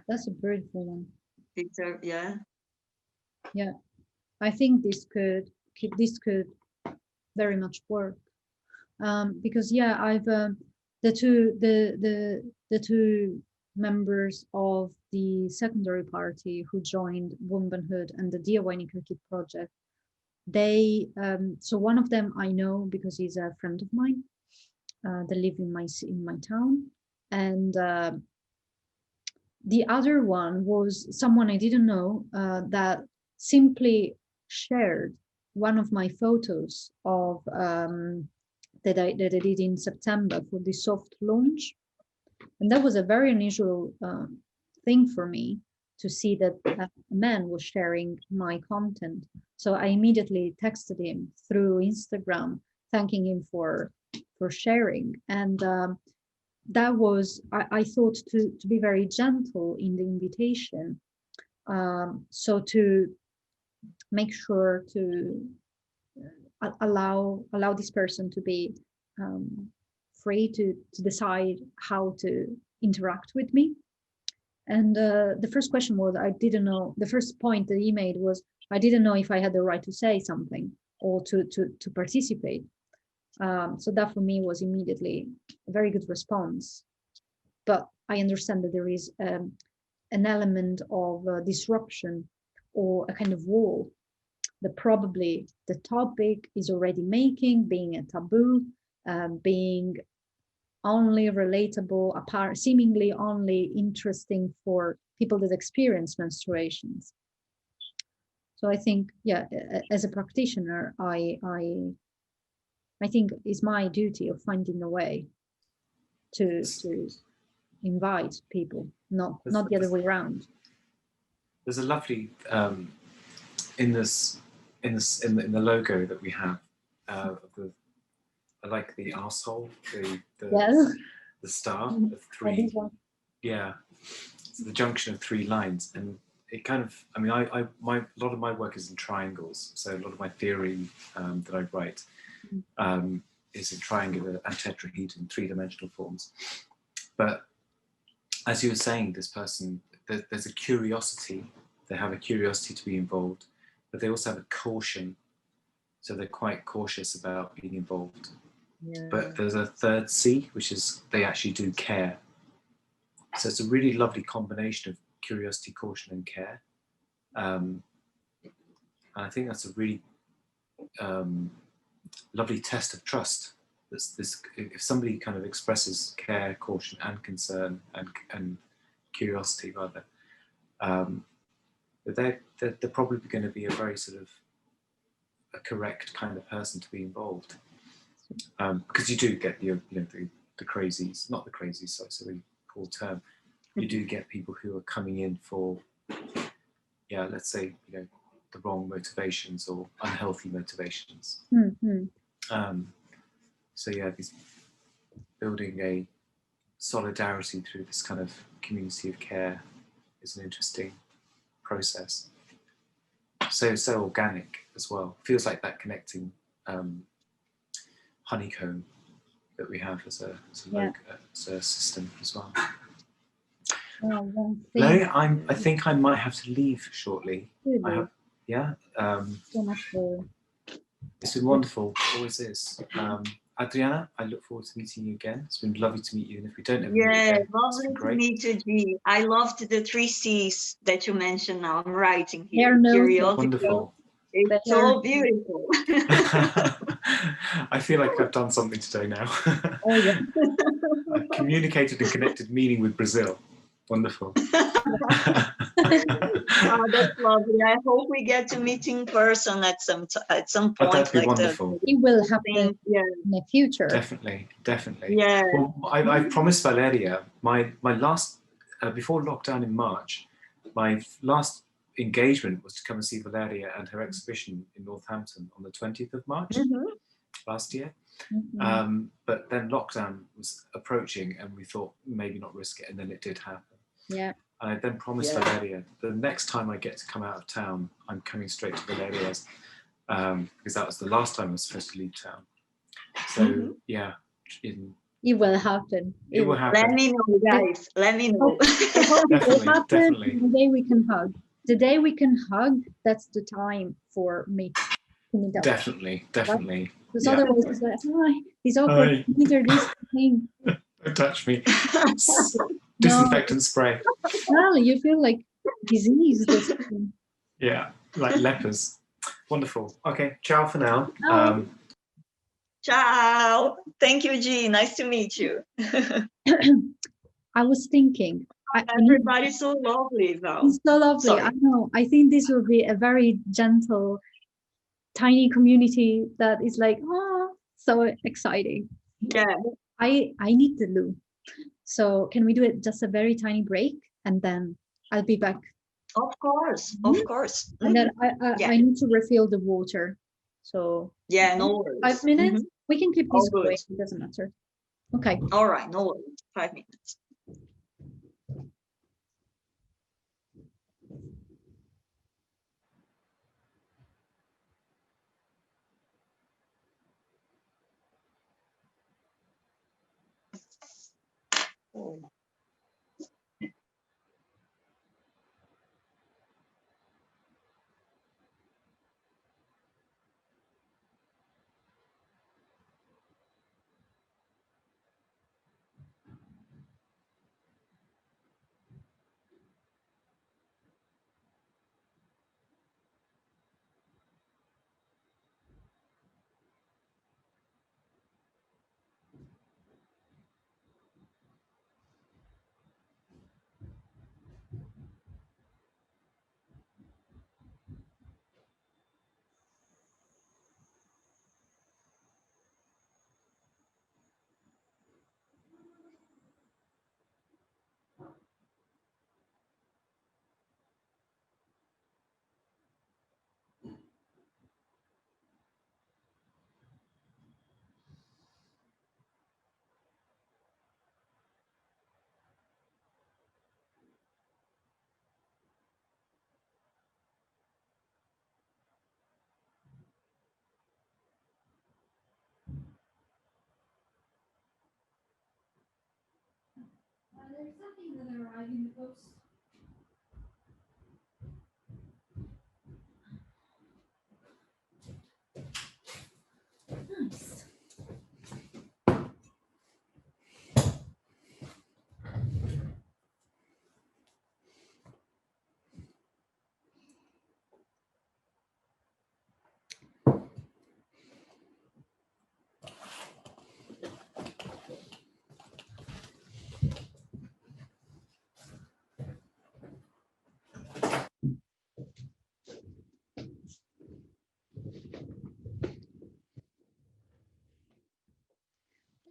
That's a beautiful one. Peter, yeah. Yeah, I think this could very much work, because yeah, I've the two members of the secondary party who joined Wombenhood and the DIY Knicker Kit Project. They so one of them I know because he's a friend of mine. They live in my town, and the other one was someone I didn't know, that simply shared one of my photos of that I did in September for the soft launch. And that was a very unusual thing for me, to see that a man was sharing my content. So I immediately texted him through Instagram, thanking him for sharing. And that was, I thought, to be very gentle in the invitation. So to make sure to allow this person to be free to decide how to interact with me. And the first question was, I didn't know, the first point that he made was, I didn't know if I had the right to say something or to participate. So that for me was immediately a very good response. But I understand that there is an element of disruption or a kind of wall that probably the topic is already making, being a taboo, being only relatable, apart, seemingly only interesting for people that experience menstruations. So I think, yeah, as a practitioner, I think it's my duty of finding a way to invite people, not the other way around. There's a lovely in the logo that we have of the, I like the arsehole, the the star Mhm. of Oh, this 3. one. Yeah, it's the junction of 3 lines, and it kind of, I mean, a lot of my work is in triangles, so a lot of my theory that I write is in triangular and tetrahedron 3-dimensional forms. But as you were saying, this person, there's a curiosity. They have a curiosity to be involved, but they also have a caution. So they're quite cautious about being involved. Yeah. But there's a third C, which is they actually do care. So it's a really lovely combination of curiosity, caution, and care. And I think that's a really lovely test of trust. This, if somebody kind of expresses care, caution, and concern, and curiosity rather, they're probably going to be a very sort of a correct kind of person to be involved, because you do get the crazies, not the crazies, so it's a really poor term. You do get people who are coming in for, let's say, the wrong motivations or unhealthy motivations. So yeah, building a solidarity through this kind of community of care is an interesting process. So organic as well. Feels like that connecting honeycomb that we have as a system as well. Valeria, I think I might have to leave shortly. Really? I have, So much for... It's been wonderful, always is. Adriana, I look forward to meeting you again. It's been lovely to meet you, and if we don't ever meet again, lovely to meet you, G. I loved the 3 C's that you mentioned now. I'm writing here. Curiosity. Wonderful. It's so beautiful. I feel like I've done something today now. Oh, yeah. I've communicated and connected meaning with Brazil. Wonderful. Oh, that's lovely. I hope we get to meet in person at some point. That'd be wonderful. It will happen in the future. Definitely. Yeah. Well, I promised Valeria my last before lockdown in March. My last engagement was to come and see Valeria and her exhibition in Northampton on the 20th of March last year. But then lockdown was approaching, and we thought maybe not risk it, and then it did happen. Yeah. And I then promised Valeria the next time I get to come out of town, I'm coming straight to Valeria's, because that was the last time I was supposed to leave town. So it will happen. It will happen. Let me know, guys. Let me know. Definitely. The day we can hug. The day we can hug, that's the time for me to meet up. Definitely. Because otherwise it's like, hi, it's awkward. Neither this thing. Don't touch me. Disinfectant spray. Well, you feel like diseased or something. Yeah, like lepers. Wonderful. Okay, ciao for now. Ciao. Thank you, G. Nice to meet you. I was thinking. Everybody's so lovely, Val. It's so lovely. Sorry. I know. I think this will be a very gentle, tiny community that is like, so exciting. Yeah. I need the loo. So can we do it just a very tiny break, and then I'll be back. Of course. And then I need to refill the water. So no worries. 5 minutes. We can keep this going. It doesn't matter. Okay. All right, no worries. 5 minutes. There's something that arrived in the post. Nice.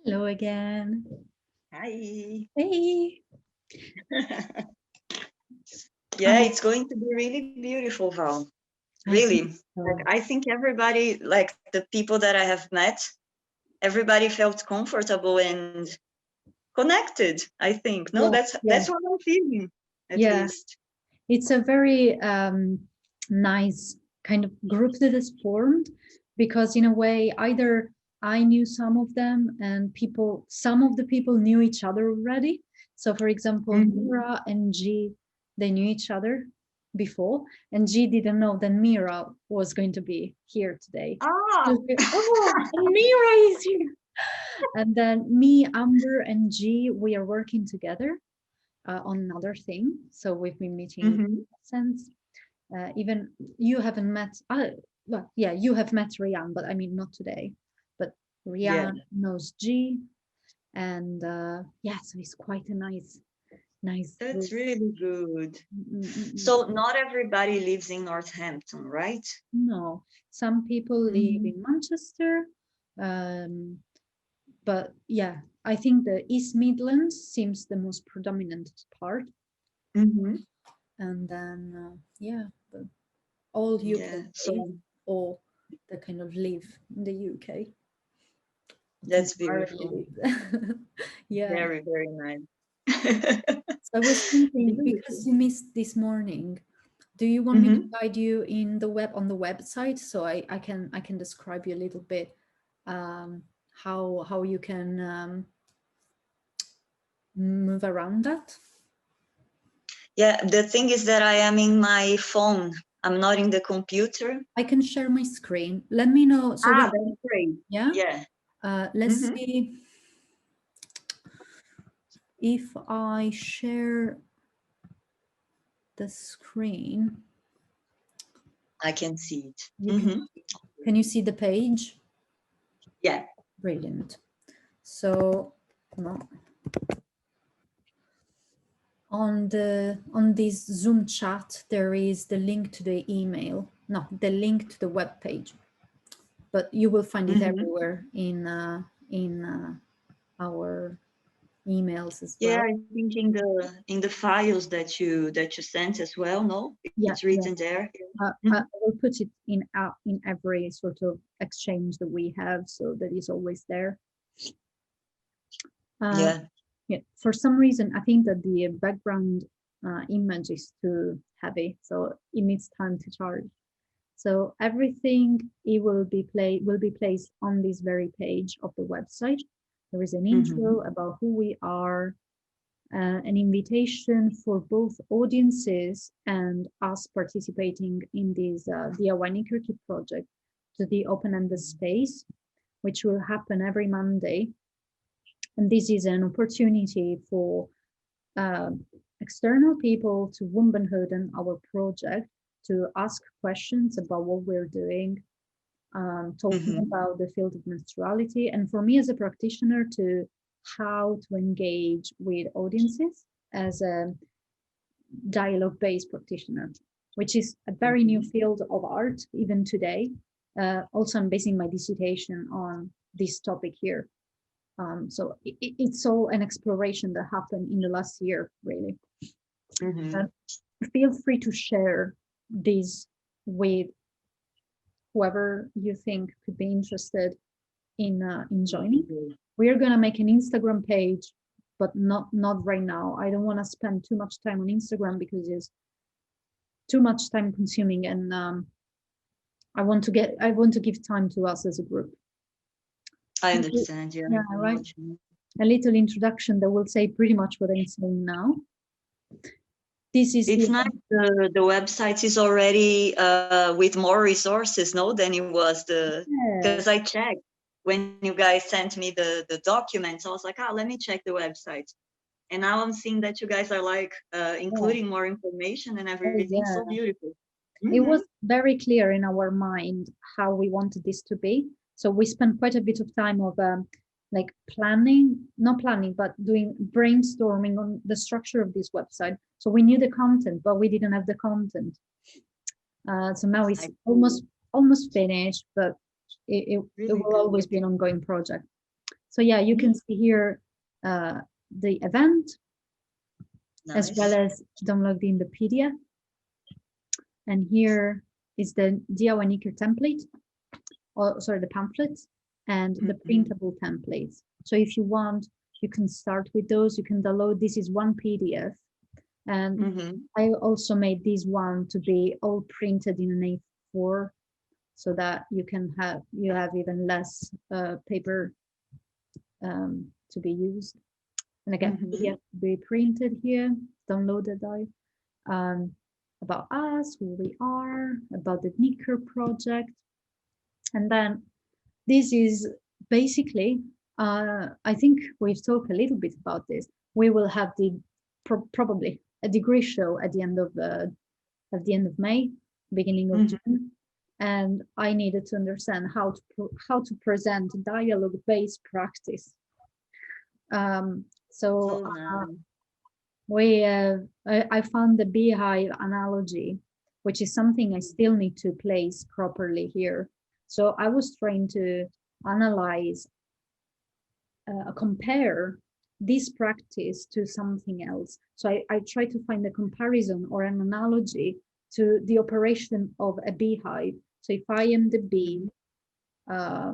Hello again. Hi. Hey. Yeah, it's going to be really beautiful, Val. Really. Like, I think everybody, like the people that I have met, everybody felt comfortable and connected, I think. No, that's what I'm feeling, at least. It's a very nice kind of group that is formed, because in a way, either I knew some of them and some of the people knew each other already. So for example, Mira and G, they knew each other before, and G didn't know that Mira was going to be here today. Oh, and Mira is here. And then me, Amber, and G, we are working together on another thing. So we've been meeting since. Even you haven't met, well, yeah, you have met Rhianne, but I mean, not today. But Rhianne knows G, and yeah, so it's quite a nice. That's really good. So not everybody lives in Northampton, right? No, some people live in Manchester, but yeah, I think the East Midlands seems the most predominant part. And then yeah, but all UK or that kind of live in the UK. That's beautiful. Yeah, very, very nice. So I was thinking, because you missed this morning, do you want me to guide you in the on the website, so I can describe you a little bit how you can move around that? Yeah, the thing is that I am in my phone. I'm not in the computer. I can share my screen. Let me know. So that's great. Yeah. Yeah. Let's see if I share the screen. I can see it. Can you see the page? Yeah. Brilliant. So no. On this Zoom chat, there is the link to the email. No, the link to the web page. But you will find it everywhere in our emails as well. Yeah, I think in the files that you sent as well. No, it's written there. I will put it in every sort of exchange that we have, so that is always there. Yeah. For some reason, I think that the background image is too heavy, so it needs time to charge. So everything will be placed on this very page of the website. There is an intro about who we are, an invitation for both audiences and us participating in this DIY Knicker Kit project to the open-ended space, which will happen every Monday. And this is an opportunity for external people to Wombenhood and our project to ask questions about what we're doing, talking about the field of menstruality, and for me as a practitioner to how to engage with audiences as a dialogue-based practitioner, which is a very new field of art even today. Also, I'm basing my dissertation on this topic here. So it's all an exploration that happened in the last year, really. Feel free to share this with whoever you think could be interested in joining. We are gonna make an Instagram page, but not right now. I don't want to spend too much time on Instagram because it's too much time consuming, and I want to give time to us as a group. I understand. Yeah, right. a little introduction that will say pretty much what I'm saying now. This is It's nice. The website is already with more resources, no, than it was because I checked when you guys sent me the documents. I was like, let me check the website, and now I'm seeing that you guys are like including more information and everything. So beautiful. It was very clear in our mind how we wanted this to be. So we spent quite a bit of time of like not planning, but doing brainstorming on the structure of this website. So we knew the content, but we didn't have the content. So now it's almost finished, but it will always be an ongoing project. So yeah, you can see here the event, as well as downloading the PDF. And here is the DIY Knicker template, or sorry, the pamphlets and the printable templates. So if you want, you can start with those. You can download. This is one PDF, and I also made this one to be all printed in an A4, so that you have even less paper to be used. And again, PDF to be printed here, downloaded. About us, who we are, about the Knicker project. And then this is basically, I think we've talked a little bit about this. We will have probably a degree show at the end of May, beginning of June. And I needed to understand how to present dialogue-based practice. I found the beehive analogy, which is something I still need to place properly here. So I was trying to analyze, compare this practice to something else. So I try to find a comparison or an analogy to the operation of a beehive. So if I am the bee, I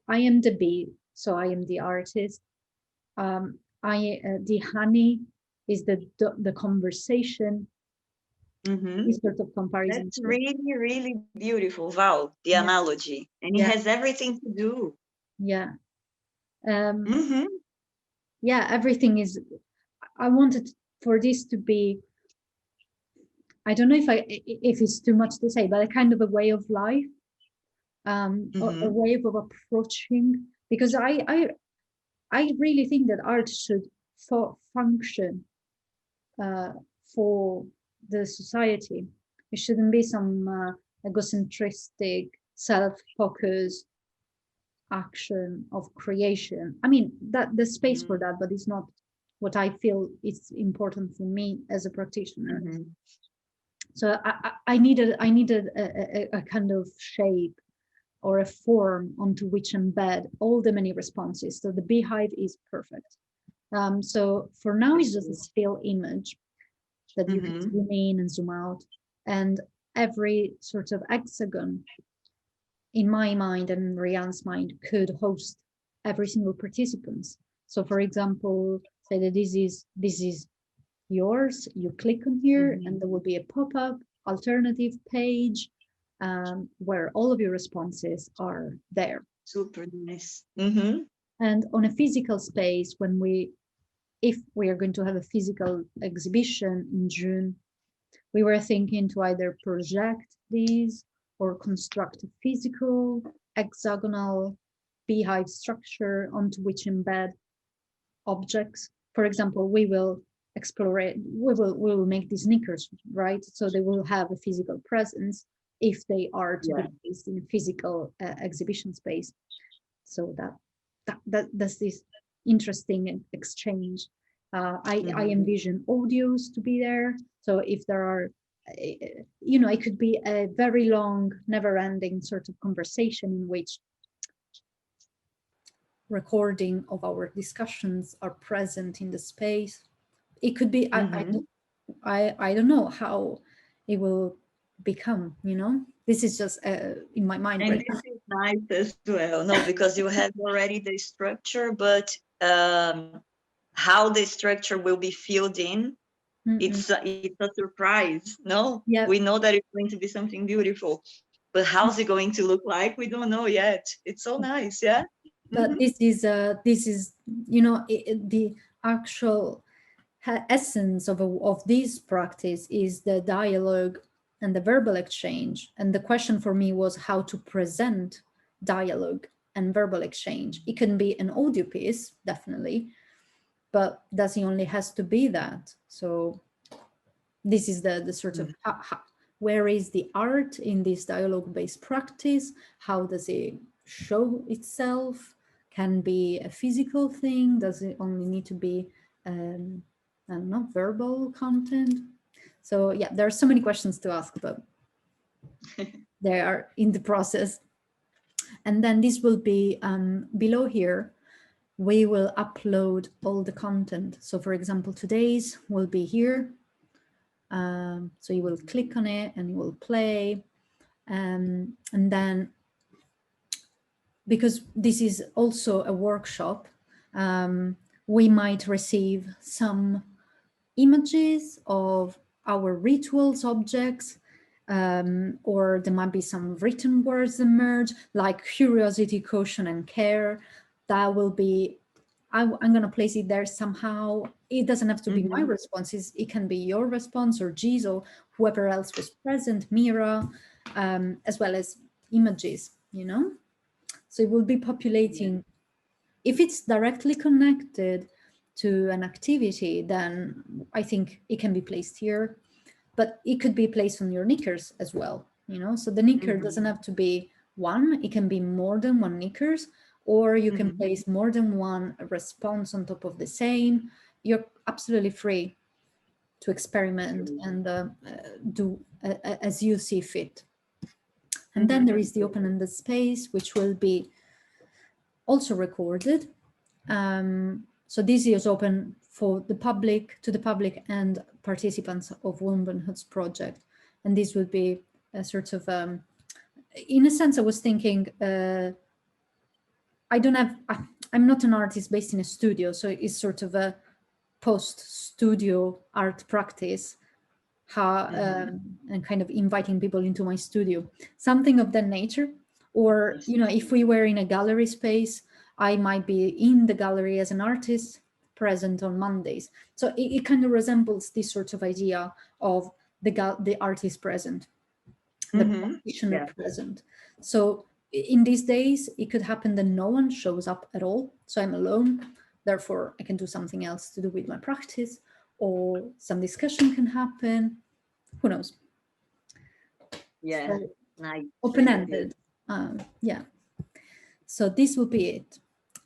am the bee, so I am the artist. The honey is the conversation. This sort of comparison. That's really, really beautiful, Val, the analogy. And it has everything to do. Yeah. Yeah, everything is, I wanted for this to be, I don't know if it's too much to say, but a kind of a way of life, a way of approaching, because I really think that art should function for the society. It shouldn't be some egocentristic, self-focused action of creation. I mean, that there's space for that, but it's not what I feel is important for me as a practitioner. So I needed a kind of shape or a form onto which embed all the many responses. So the beehive is perfect. So for now, it's just a still image that you can zoom in and zoom out. And every sort of hexagon in my mind and Rhianne's mind could host every single participant. So for example, say that this is yours, you click on here and there will be a pop-up alternative page where all of your responses are there. Super nice. And on a physical space, if we are going to have a physical exhibition in June, we were thinking to either project these or construct a physical hexagonal beehive structure onto which embed objects. For example, we will explore it, we will make these knickers, right? So they will have a physical presence if they are to be placed in a physical exhibition space. So that's this interesting exchange. I envision audios to be there. So if there are, it could be a very long, never-ending sort of conversation in which recording of our discussions are present in the space. It could be, I don't know how it will become, this is just in my mind. And this is nice as well, no, because you have already the structure, but how the structure will be filled in, it's a surprise, no? Yeah. We know that it's going to be something beautiful, but how's it going to look like? We don't know yet. It's so nice, yeah? But this is the actual essence of this practice is the dialogue and the verbal exchange. And the question for me was how to present dialogue and verbal exchange. It can be an audio piece, definitely, but does it only has to be that? So this is the sort of where is the art in this dialogue-based practice? How does it show itself? Can be a physical thing? Does it only need to be I don't know, verbal content? So yeah, there are so many questions to ask, but they are in the process. And then this will be below here. We will upload all the content. So for example, today's will be here. So you will click on it and you will play. And then, because this is also a workshop, we might receive some images of our rituals objects, or there might be some written words emerge, like curiosity, caution, and care. That will be, I'm going to place it there somehow. It doesn't have to be my responses. It can be your response or G's or whoever else was present, Mira, as well as images, So it will be populating. If it's directly connected to an activity, then I think it can be placed here, but it could be placed on your knickers as well, So the knicker doesn't have to be one, it can be more than one knickers, or you can place more than one response on top of the same. You're absolutely free to experiment and do as you see fit. And then there is the open-ended space, which will be also recorded. So this is open for the public, to the public and participants of Wombenhood's project. And this would be a sort of, in a sense, I was thinking, I'm not an artist based in a studio, so it's sort of a post-studio art practice, and kind of inviting people into my studio, something of that nature. Or, if we were in a gallery space, I might be in the gallery as an artist present on Mondays. So it kind of resembles this sort of idea of the artist present, the practitioner present. So in these days, it could happen that no one shows up at all. So I'm alone. Therefore, I can do something else to do with my practice, or some discussion can happen. Who knows? Yeah, so, nice. Open-ended. Yeah. So this will be it.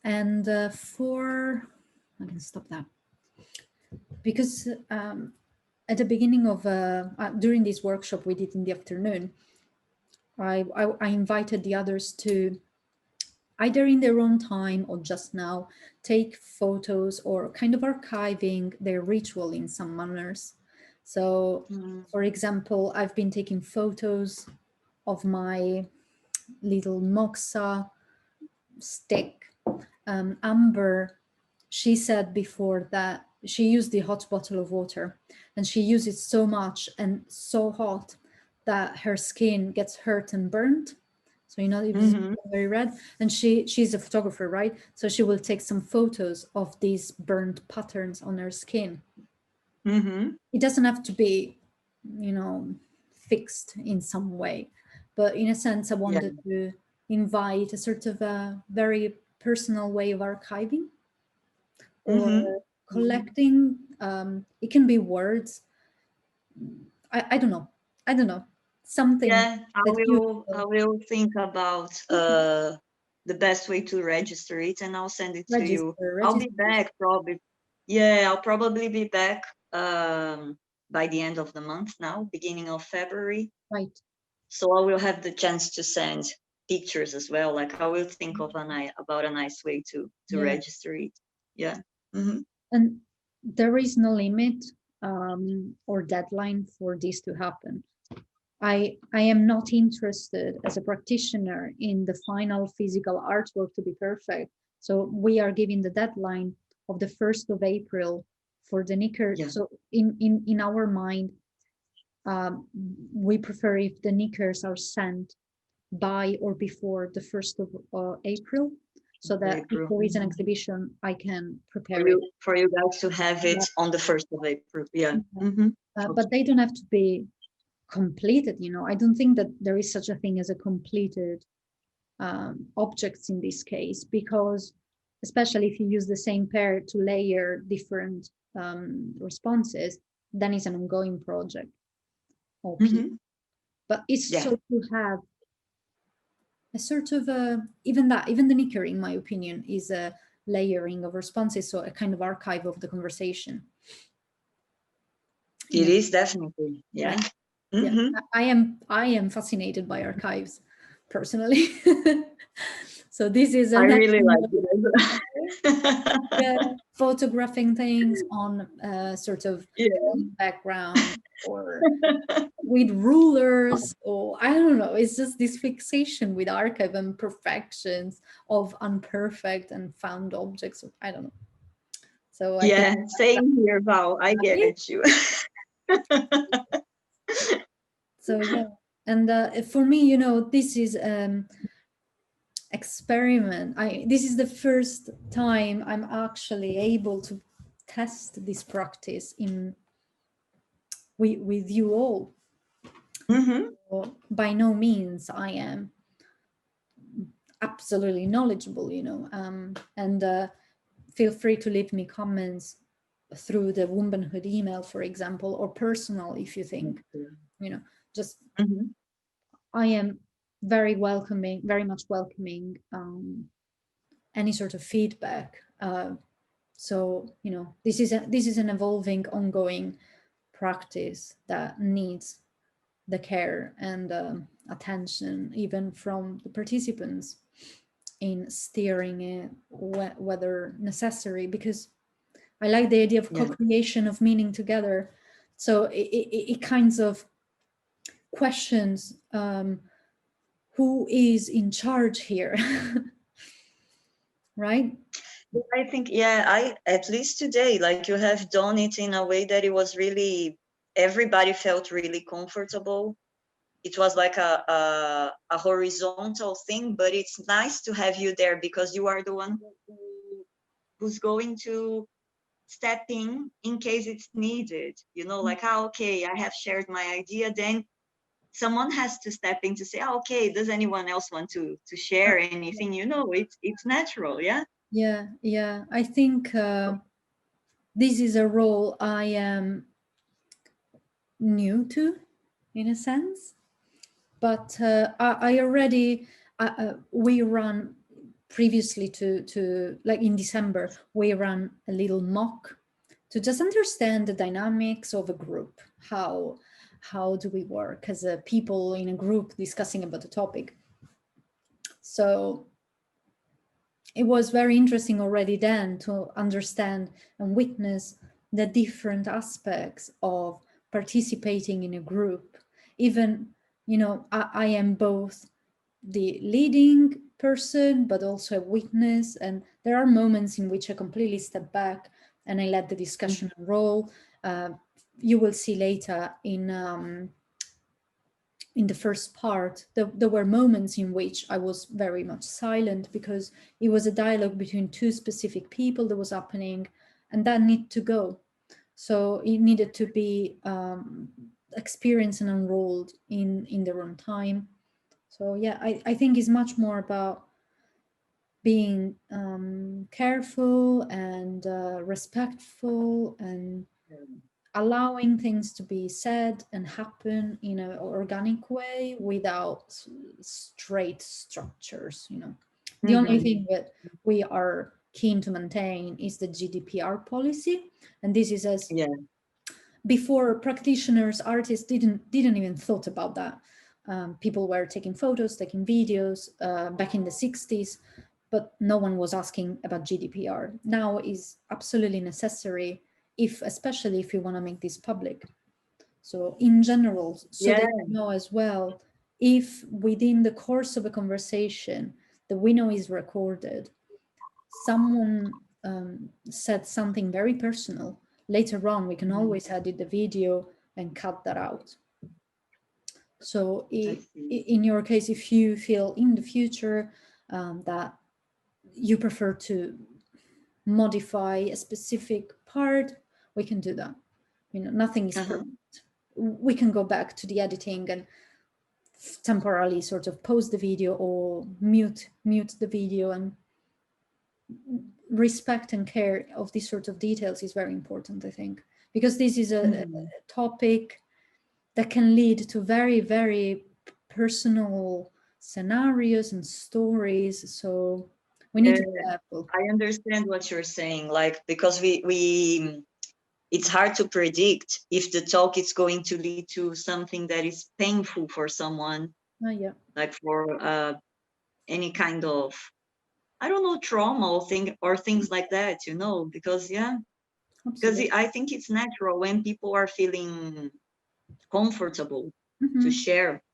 And I can stop that. Because at the beginning of, during this workshop we did in the afternoon, I invited the others to, either in their own time or just now, take photos or kind of archiving their ritual in some manners. So, for example, I've been taking photos of my little moxa stick. Amber, she said before that she used the hot bottle of water, and she used it so much and so hot that her skin gets hurt and burnt. So, it was very red. And she's a photographer, right? So she will take some photos of these burnt patterns on her skin. It doesn't have to be, fixed in some way. But in a sense, I wanted to invite a sort of a very personal way of archiving or collecting. It can be words. I don't know. Something. Yeah, I will think about the best way to register it, and I'll send it to you. I'll be back probably. Yeah, I'll probably be back by the end of the month now, beginning of February. Right. So I will have the chance to send pictures as well. Like I will think of about a nice way to register it. Yeah. And there is no limit or deadline for this to happen. I am not interested as a practitioner in the final physical artwork to be perfect. So we are giving the deadline of the 1st of April for the knicker. Yeah. So in our mind, we prefer if the knickers are sent by or before the 1st of April. so that if April. there is an exhibition, I can prepare For you guys to have it on the 1st of April. Yeah. Mm-hmm. But they don't have to be completed, you know. I don't think that there is such a thing as a completed objects in this case, because especially if you use the same pair to layer different responses, then it's an ongoing project. But it's so to have a sort of even the knicker, in my opinion, is a layering of responses, so a kind of archive of the conversation. It is definitely, yeah. Yeah, I am fascinated by archives personally. So this is I really like it. Yeah, photographing things on sort of background or with rulers, or I don't know. It's just this fixation with archive and perfections of unperfect and found objects. I don't know. So I think same here, Val. I get you. So yeah, and for me, you know, this is experiment. This is the first time I'm actually able to test this practice with you all. So by no means I am absolutely knowledgeable, you know, and feel free to leave me comments through the Wombenhood email, for example, or personal if you think, you know, just I am very much welcoming any sort of feedback. So, you know, this is an evolving, ongoing practice that needs the care and attention, even from the participants, in steering it whether necessary, because I like the idea of co-creation of meaning together. So it kinds of questions who is in charge here. Right? I think, at least today, like, you have done it in a way that it was really, everybody felt really comfortable. It was like a horizontal thing, but it's nice to have you there because you are the one who's going to step in case it's needed. You know, like, okay, I have shared my idea, then someone has to step in to say, okay, does anyone else want to share anything? You know, it's natural. Yeah, I think this is a role I am new to, in a sense, but I already we ran previously to like in December, we ran a little mock to just understand the dynamics of a group. How do we work as a people in a group discussing about the topic? So it was very interesting already then to understand and witness the different aspects of participating in a group. Even, you know, I am both the leading person, but also a witness. And there are moments in which I completely step back and I let the discussion roll. You will see later in the first part, there were moments in which I was very much silent because it was a dialogue between two specific people that was happening, and that needed to go. So it needed to be experienced and unrolled in their own time. So yeah, I think it's much more about being careful and respectful and allowing things to be said and happen in an organic way without straight structures, you know. The only thing that we are keen to maintain is the GDPR policy, and this is as before practitioners, artists didn't even thought about that. People were taking photos, taking videos back in the 60s, but no one was asking about GDPR. Now is absolutely necessary, especially if you want to make this public. So in general, so that you know as well, if within the course of a conversation, the window is recorded, someone said something very personal, later on, we can always edit the video and cut that out. So in your case, if you feel in the future that you prefer to modify a specific part, we can do that. Nothing is perfect. We can go back to the editing and temporarily sort of pause the video or mute the video, and respect and care of these sort of details is very important, I think, because this is a topic that can lead to very, very personal scenarios and stories. So we need to be careful. I understand what you're saying, like, because we it's hard to predict if the talk is going to lead to something that is painful for someone, like for any kind of, I don't know, trauma or things like that, because because I think it's natural when people are feeling comfortable to share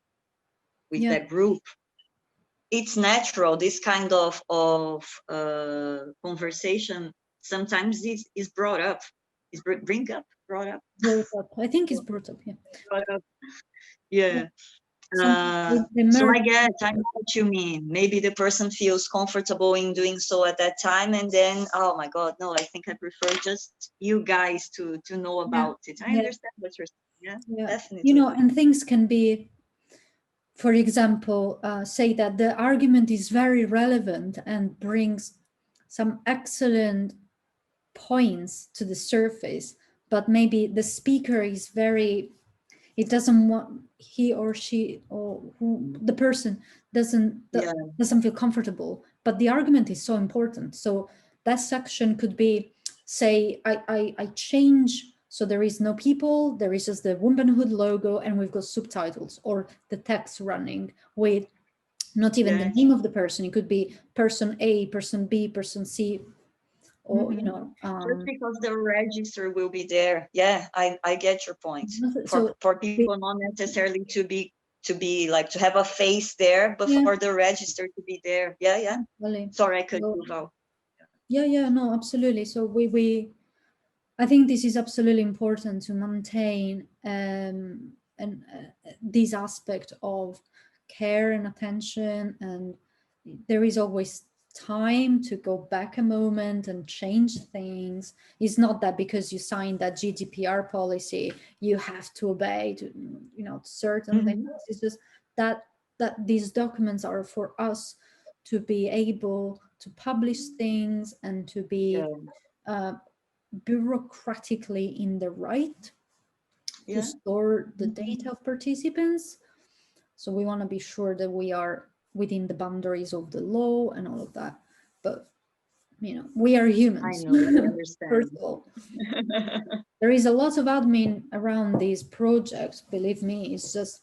with that group. It's natural. This kind of conversation sometimes is brought up. Is brought up. I think it's brought up. Yeah. Brought up. Yeah. So I get, I know what you mean. Maybe the person feels comfortable in doing so at that time, and then, oh my God, no, I think I prefer just you guys to know about it. I understand what you're saying. Yeah, definitely. And things can be, for example, say that the argument is very relevant and brings some excellent points to the surface, but maybe the speaker is it doesn't want, he or she or the person doesn't feel comfortable, but the argument is so important. So that section could be, say, I change, so there is no people, there is just the Wombenhood logo, and we've got subtitles or the text running with not even the name of the person. It could be person A, person B, person C, or just because the register will be there. I get your point. For people not necessarily to be like to have a face there, but for the register to be there. Sorry, I could move out. No, absolutely. So I think this is absolutely important to maintain this aspect of care and attention, and there is always time to go back a moment and change things. It's not that because you signed that GDPR policy you have to obey to certain things. It's just that these documents are for us to be able to publish things and to be bureaucratically in the right to store the data of participants. So we want to be sure that we are within the boundaries of the law and all of that. But we are humans. I know, I understand. First of all, there is a lot of admin around these projects. Believe me, it's just,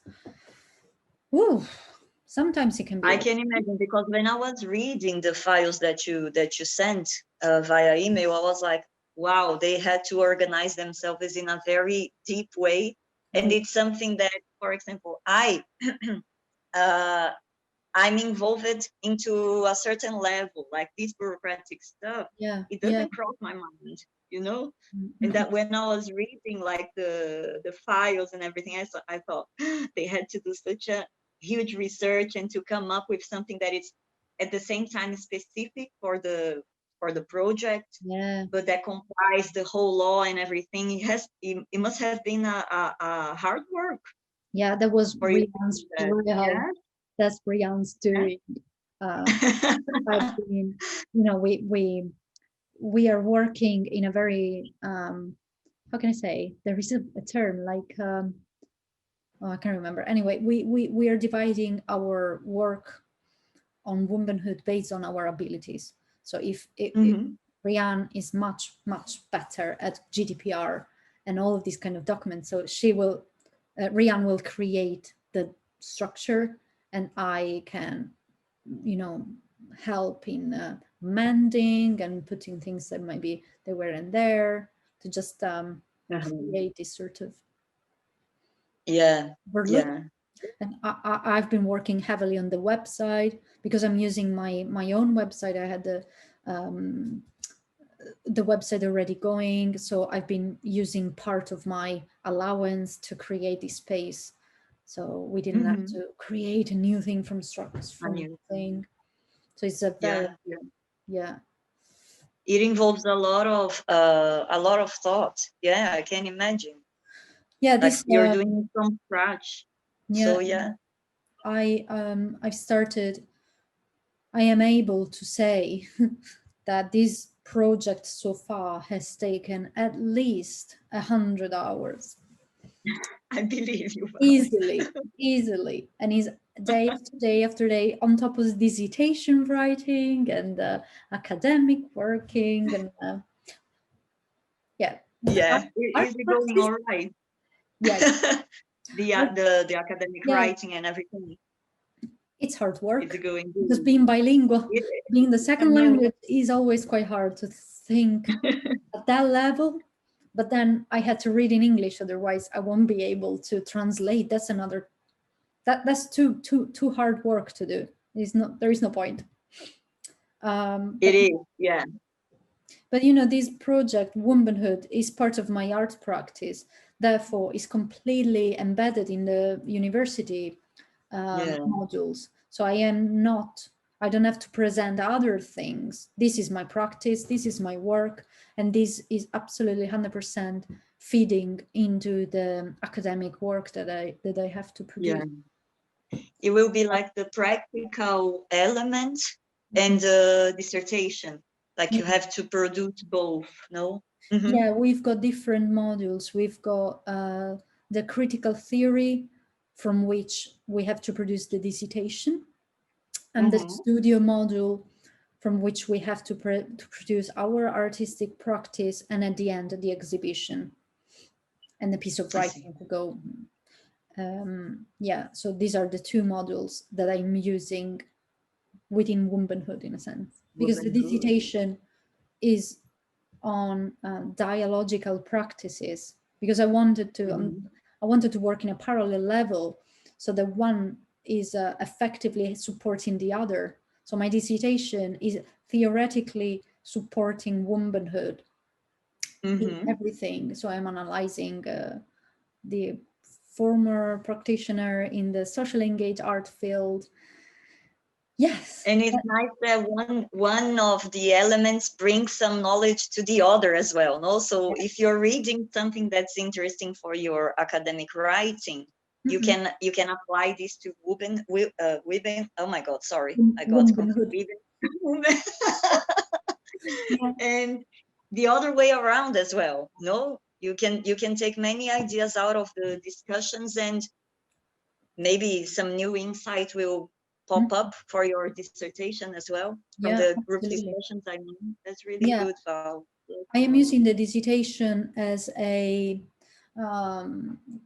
sometimes it can be. I can imagine, because when I was reading the files that you sent via email, I was like, wow, they had to organize themselves in a very deep way. And it's something that, for example, I'm involved into a certain level, like this bureaucratic stuff. It doesn't cross my mind, And that when I was reading like the files and everything, I thought they had to do such a huge research and to come up with something that is at the same time specific for the project, but that complies the whole law and everything. It must have been a hard work. That was Rhianne's that's Rhianne's doing. I've been, we are working in a very how can I say, there is a term like I can't remember. Anyway, we are dividing our work on Wombenhood based on our abilities. So if Rhianne is much better at GDPR and all of these kind of documents, so she will Rhianne will create the structure, and I can help in mending and putting things that maybe they weren't there, to just create this sort of overlook. And I've been working heavily on the website because I'm using my own website. I had the website already going, so I've been using part of my allowance to create this space. So we didn't have to create a new thing from scratch. So it's a very Yeah. It involves a lot of thought. Yeah, I can imagine. Yeah, Like this you're doing it from scratch. yeah, So yeah. I've started, I am able to say that this project so far has taken at least 100 hours. I believe you. Easily, and is day after day after day, on top of the dissertation writing and academic working, and yeah. Yeah. Art Is it going practice, all right? yeah, The academic yeah, writing and everything. it's hard Is work it going because good? being bilingual, It, being the I second know. language is always quite hard to think at that level. But then I had to read in English, otherwise I won't be able to translate. That's another, that's too hard work to do. There is no point. It is, yeah. But you know, this project Wombenhood is part of my art practice, therefore is completely embedded in the university modules. So I don't have to present other things. This is my practice, this is my work, and this is absolutely 100% feeding into the academic work that I have to produce. Yeah. It will be like the practical element and the dissertation. Like you have to produce both, no? Mm-hmm. Yeah, we've got different modules. We've got the critical theory, from which we have to produce the dissertation, and the studio module, from which we have to produce our artistic practice, and at the end, the exhibition and the piece of writing to go. Yeah, so these are the two modules that I'm using within Wombenhood, in a sense, because the dissertation is on dialogical practices, because I wanted to work in a parallel level, so that one is effectively supporting the other. So my dissertation is theoretically supporting womanhood in everything. So I'm analyzing the former practitioner in the socially engaged art field. Yes. And it's nice that one of the elements brings some knowledge to the other as well. No? So if you're reading something that's interesting for your academic writing, you can apply this to Womben. Oh my God, sorry, I got confused. And the other way around as well. No, you can take many ideas out of the discussions, and maybe some new insight will pop up for your dissertation as well from the group discussions. I mean, that's really good, Val. I am using the dissertation as a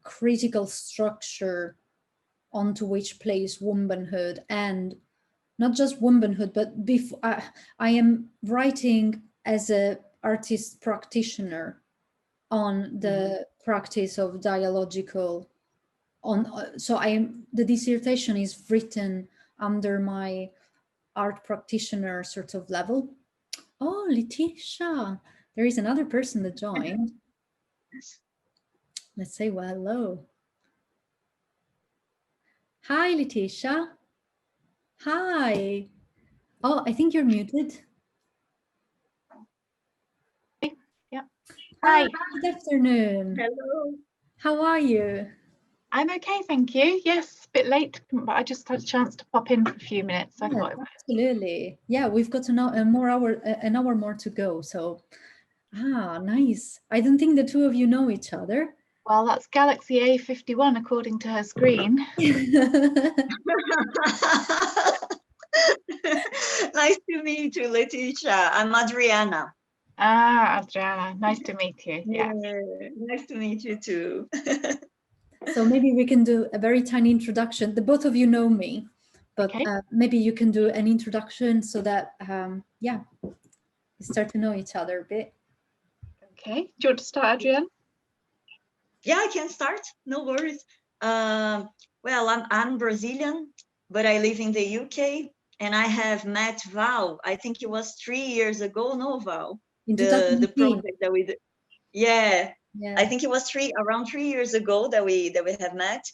critical structure onto which plays womanhood, and not just womanhood, but before I am writing as a artist practitioner on the practice of dialogical. So the dissertation is written under my art practitioner sort of level. Oh, Letitia, there is another person that joined. Let's say well, hello. Hi, Letitia. Hi. Oh, I think you're muted. Yeah. Hi. Good afternoon. Hello. How are you? I'm okay, thank you. Yes, a bit late, but I just had a chance to pop in for a few minutes. So Yeah, absolutely. Yeah, we've got an hour more to go. So, nice. I don't think the two of you know each other. Well, that's Galaxy A51 according to her screen. Nice to meet you, Letitia. I'm Adriana. Adriana, nice to meet you. Yeah. Nice to meet you too. So maybe we can do a very tiny introduction. The both of you know me, but Okay. Maybe you can do an introduction so that, we start to know each other a bit. Okay. Do you want to start, Adrienne? Yeah, I can start. No worries. Well, I'm Brazilian, but I live in the UK, and I have met Val. I think it was 3 years ago. No, Val. In the 2015. project that we did. Yeah. I think it was around 3 years ago that we have met,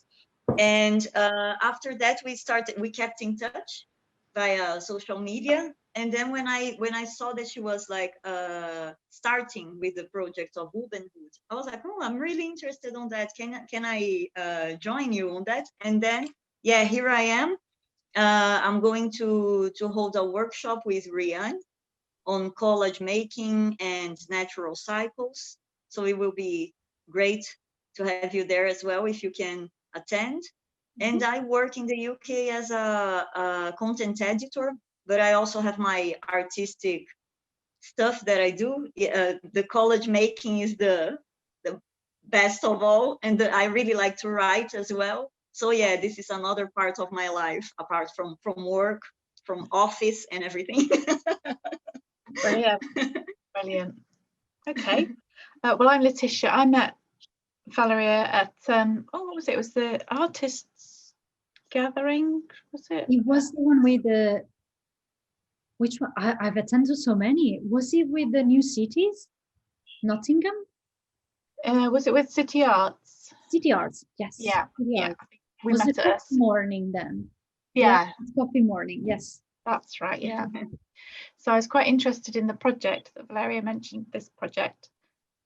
and after that we kept in touch via social media, And then when I saw that she was like starting with the project of Wombenhood, I was like, oh, I'm really interested on that. Can I join you on that? And then yeah, here I am. I'm going to hold a workshop with Rhianne on collage making and natural cycles. So it will be great to have you there as well if you can attend. And I work in the UK as a content editor, but I also have my artistic stuff that I do. The collage making is the best of all, and I really like to write as well. So yeah, this is another part of my life apart from work, from office and everything. Brilliant. Brilliant. Okay. Well, I'm Letitia. I met Valeria at what was it? It was the artists gathering, was it? It was the one with the, which one? I've attended so many. Was it with the New Cities? Nottingham? Was it with City Arts? City Arts, yes. Yeah, City yeah. Arts. We Was met it at coffee morning then? yeah, Coffee morning, yes. that's right, yeah. So I was quite interested in the project that Valeria mentioned, this project,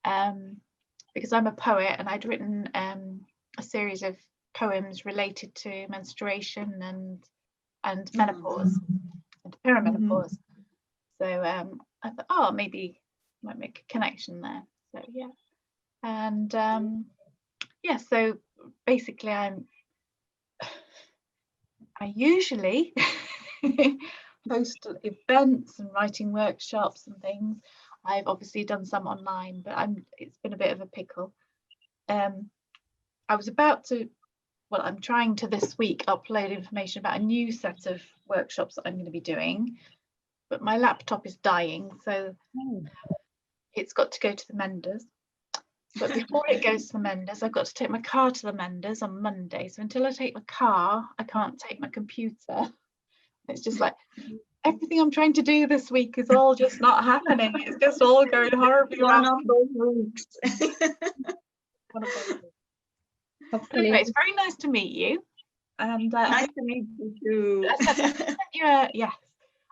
because I'm a poet and I'd written a series of poems related to menstruation and menopause and perimenopause. So I thought, oh, maybe I might make a connection there. So yeah, and yeah. So basically, I usually host events and writing workshops and things. I've obviously done some online, but it's been a bit of a pickle. I was about to, well, I'm trying to this week upload information about a new set of workshops that I'm going to be doing, but my laptop is dying, so it's got to go to the menders. But before it goes to the menders, I've got to take my car to the menders on Monday. So until I take my car, I can't take my computer. It's just like everything I'm trying to do this week is all just not happening. It's just all going horribly wrong. One of those weeks. Hopefully. Anyway, it's very nice to meet you. And nice to meet you too. Yes,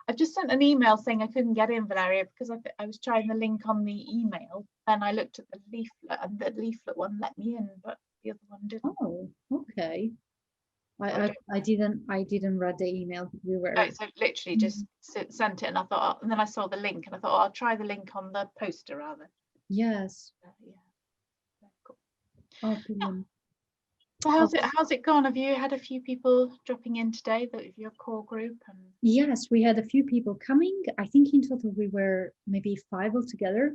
I've just sent an email saying I couldn't get in, Valeria, because I was trying the link on the email, and I looked at the leaflet, and the leaflet one let me in, but the other one didn't. Oh, okay. I didn't read the email. We were. No, so literally just sent it, and I thought, and then I saw the link, and I thought, I'll try the link on the poster rather. Yes. Yeah. Cool. Oh, brilliant. So how's it gone? Have you had a few people dropping in today, that your core group? And yes, we had a few people coming. I think in total we were maybe 5 altogether.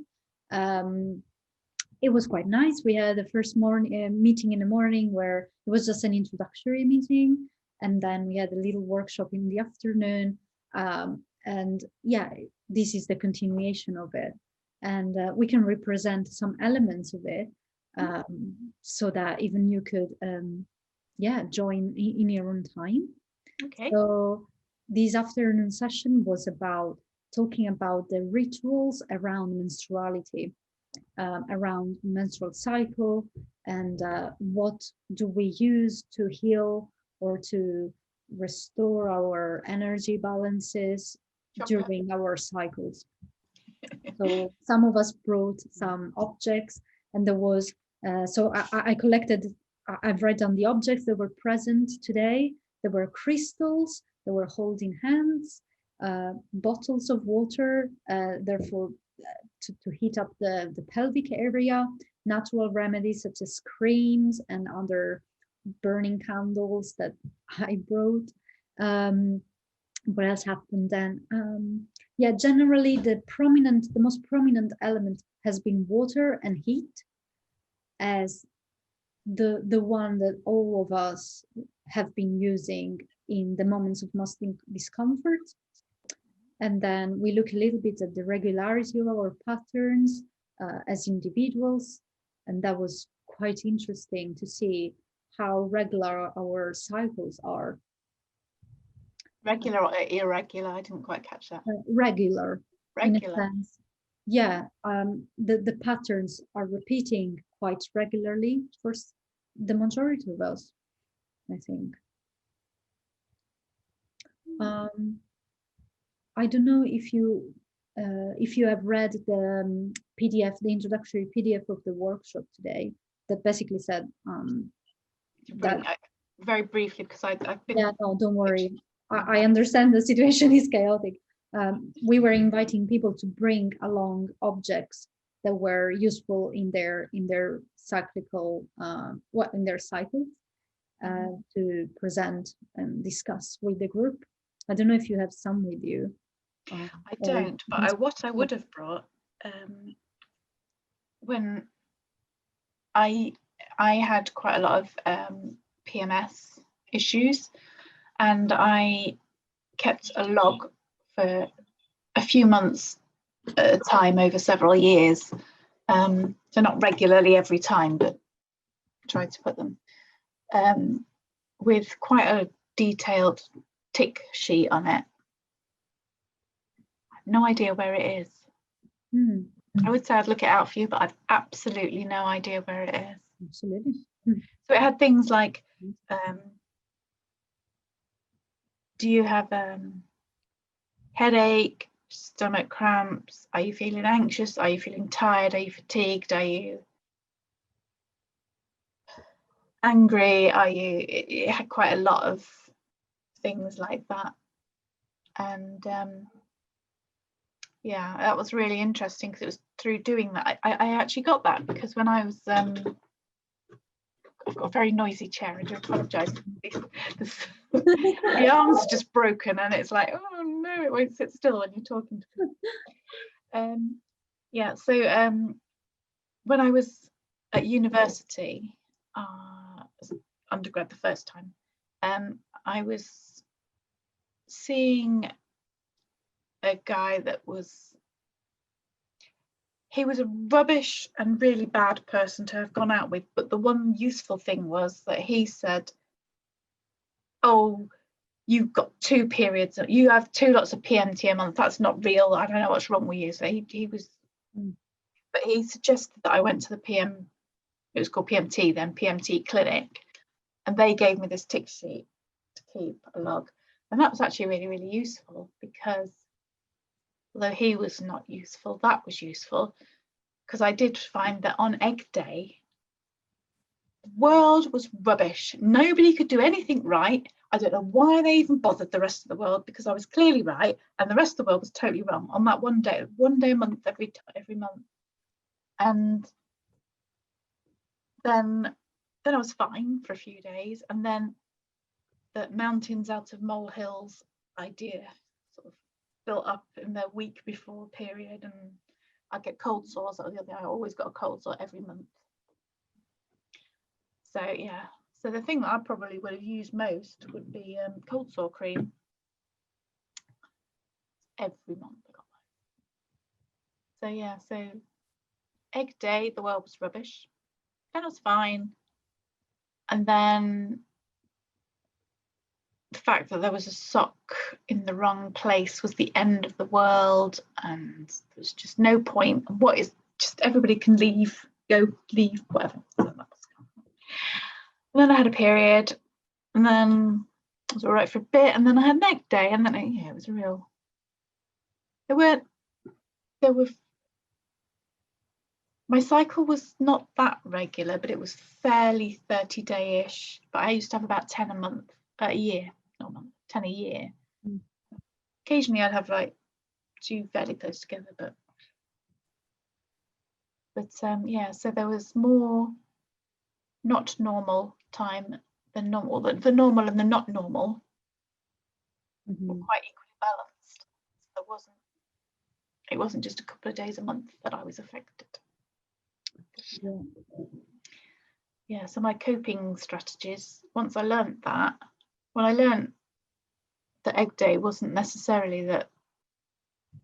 It was quite nice. We had the first morning meeting in the morning where it was just an introductory meeting, and then we had a little workshop in the afternoon. And yeah, this is the continuation of it, and we can represent some elements of it. So that even you could join in your own time. Okay. So this afternoon session was about talking about the rituals around menstruality, around menstrual cycle, and what do we use to heal or to restore our energy balances during our cycles. So some of us brought some objects, and there was so I collected, I've read down the objects that were present today. There were crystals, there were holding hands, bottles of water, therefore to heat up the pelvic area, natural remedies such as creams and other burning candles that I brought. What else happened then? Yeah, generally the most prominent element has been water and heat, as the one that all of us have been using in the moments of most discomfort. And then we look a little bit at the regularity of our patterns as individuals, and that was quite interesting to see how regular our cycles are. Regular or irregular? I didn't quite catch that. Regular. In a Regular. sense. Yeah, the patterns are repeating quite regularly for the majority of us, I think. I don't know if you have read the PDF, the introductory PDF of the workshop today, that basically said that. Very briefly, because I've been. Yeah, no, don't worry. I understand the situation is chaotic. We were inviting people to bring along objects that were useful in their cyclical, in their cycles, to present and discuss with the group. I don't know if you have some with you. I don't, but what I would have brought, when I had quite a lot of PMS issues, and I kept a log for a few months at a time over several years, so not regularly every time, but tried to put them with quite a detailed tick sheet on it. I have no idea where it is. I would say I'd look it out for you, but I've absolutely no idea where it is. Absolutely. So it had things like, do you have headache, stomach cramps? Are you feeling anxious? Are you feeling tired? Are you fatigued? Are you angry? It had quite a lot of things like that. And yeah, that was really interesting, because it was through doing that I actually got that, because when I was I've got a very noisy chair. I do apologise. The arms are just broken, and it's like, oh no, it won't sit still when you're talking to me. Yeah, so when I was at university, as undergrad the first time, I was seeing a guy that he was a rubbish and really bad person to have gone out with, but the one useful thing was that he said, oh, you've got 2 periods, you have 2 lots of PMT a month, that's not real, I don't know what's wrong with you. So he was, but he suggested that I went to the it was called PMT then, PMT clinic, and they gave me this tick sheet to keep a log, and that was actually really, really useful, because although he was not useful, that was useful, because I did find that on egg day, the world was rubbish. Nobody could do anything right. I don't know why they even bothered the rest of the world, because I was clearly right and the rest of the world was totally wrong on that one day a month, every month. And then I was fine for a few days, and then the mountains out of molehills idea sort of built up in the week before period, and I get cold sores. I always got a cold sore every month. So yeah, so the thing that I probably would have used most would be cold sore cream. Every month I got that. So yeah, so egg day, the world was rubbish. Then it was fine. And then the fact that there was a sock in the wrong place was the end of the world, and there's just no point. What is, just everybody can leave, leave, whatever. So and then I had a period, and then I was all right for a bit, and then I had an egg day, and then it was real. My cycle was not that regular, but it was fairly 30-day-ish. But I used to have about 10 a year, not a month, 10 a year. Occasionally I'd have like 2 fairly close together, but yeah, so there was more not normal time than normal. The normal and the not normal were quite equally balanced. So it wasn't just a couple of days a month that I was affected. Yeah, so my coping strategies, once I learned that, when I learned that egg day wasn't necessarily that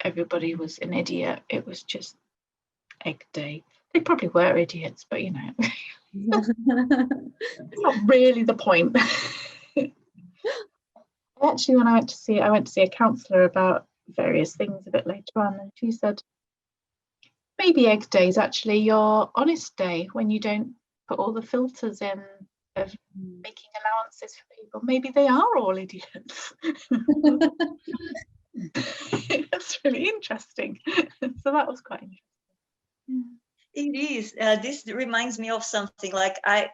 everybody was an idiot, it was just egg day. They probably were idiots, but you know, it's not really the point. Actually, when I went to see a counsellor about various things a bit later on, and she said, maybe egg day is actually your honest day, when you don't put all the filters in of making allowances for people. Maybe they are all idiots. That's really interesting. So that was quite interesting. It is. This reminds me of something. Like I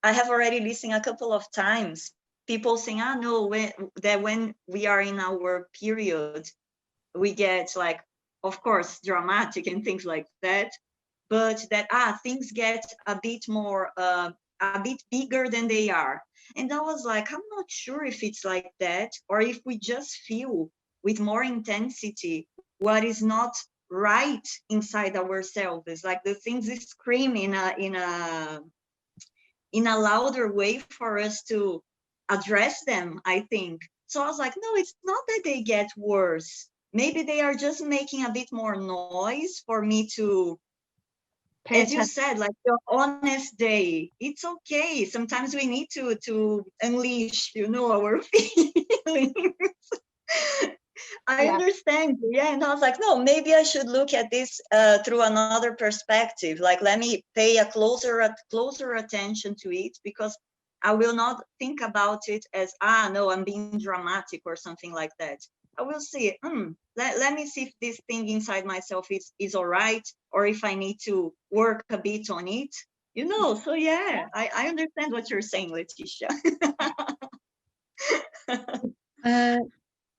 have already listened a couple of times people saying, "Ah, no, when we are in our period, we get like, of course, dramatic and things like that, but that things get a bit more, a bit bigger than they are." And I was like, I'm not sure if it's like that or if we just feel with more intensity what is not right inside ourselves. It's like the things scream in a louder way for us to address them, I think. So I was like, no, it's not that they get worse. Maybe they are just making a bit more noise for me to, as you said, like your honest day. It's okay. Sometimes we need to unleash, our feelings. I understand. Yeah. And I was like, no, maybe I should look at this through another perspective. Like, let me pay a closer attention to it, because I will not think about it as, no, I'm being dramatic or something like that. I will see, let me see if this thing inside myself is all right, or if I need to work a bit on it. So yeah, I understand what you're saying, Leticia.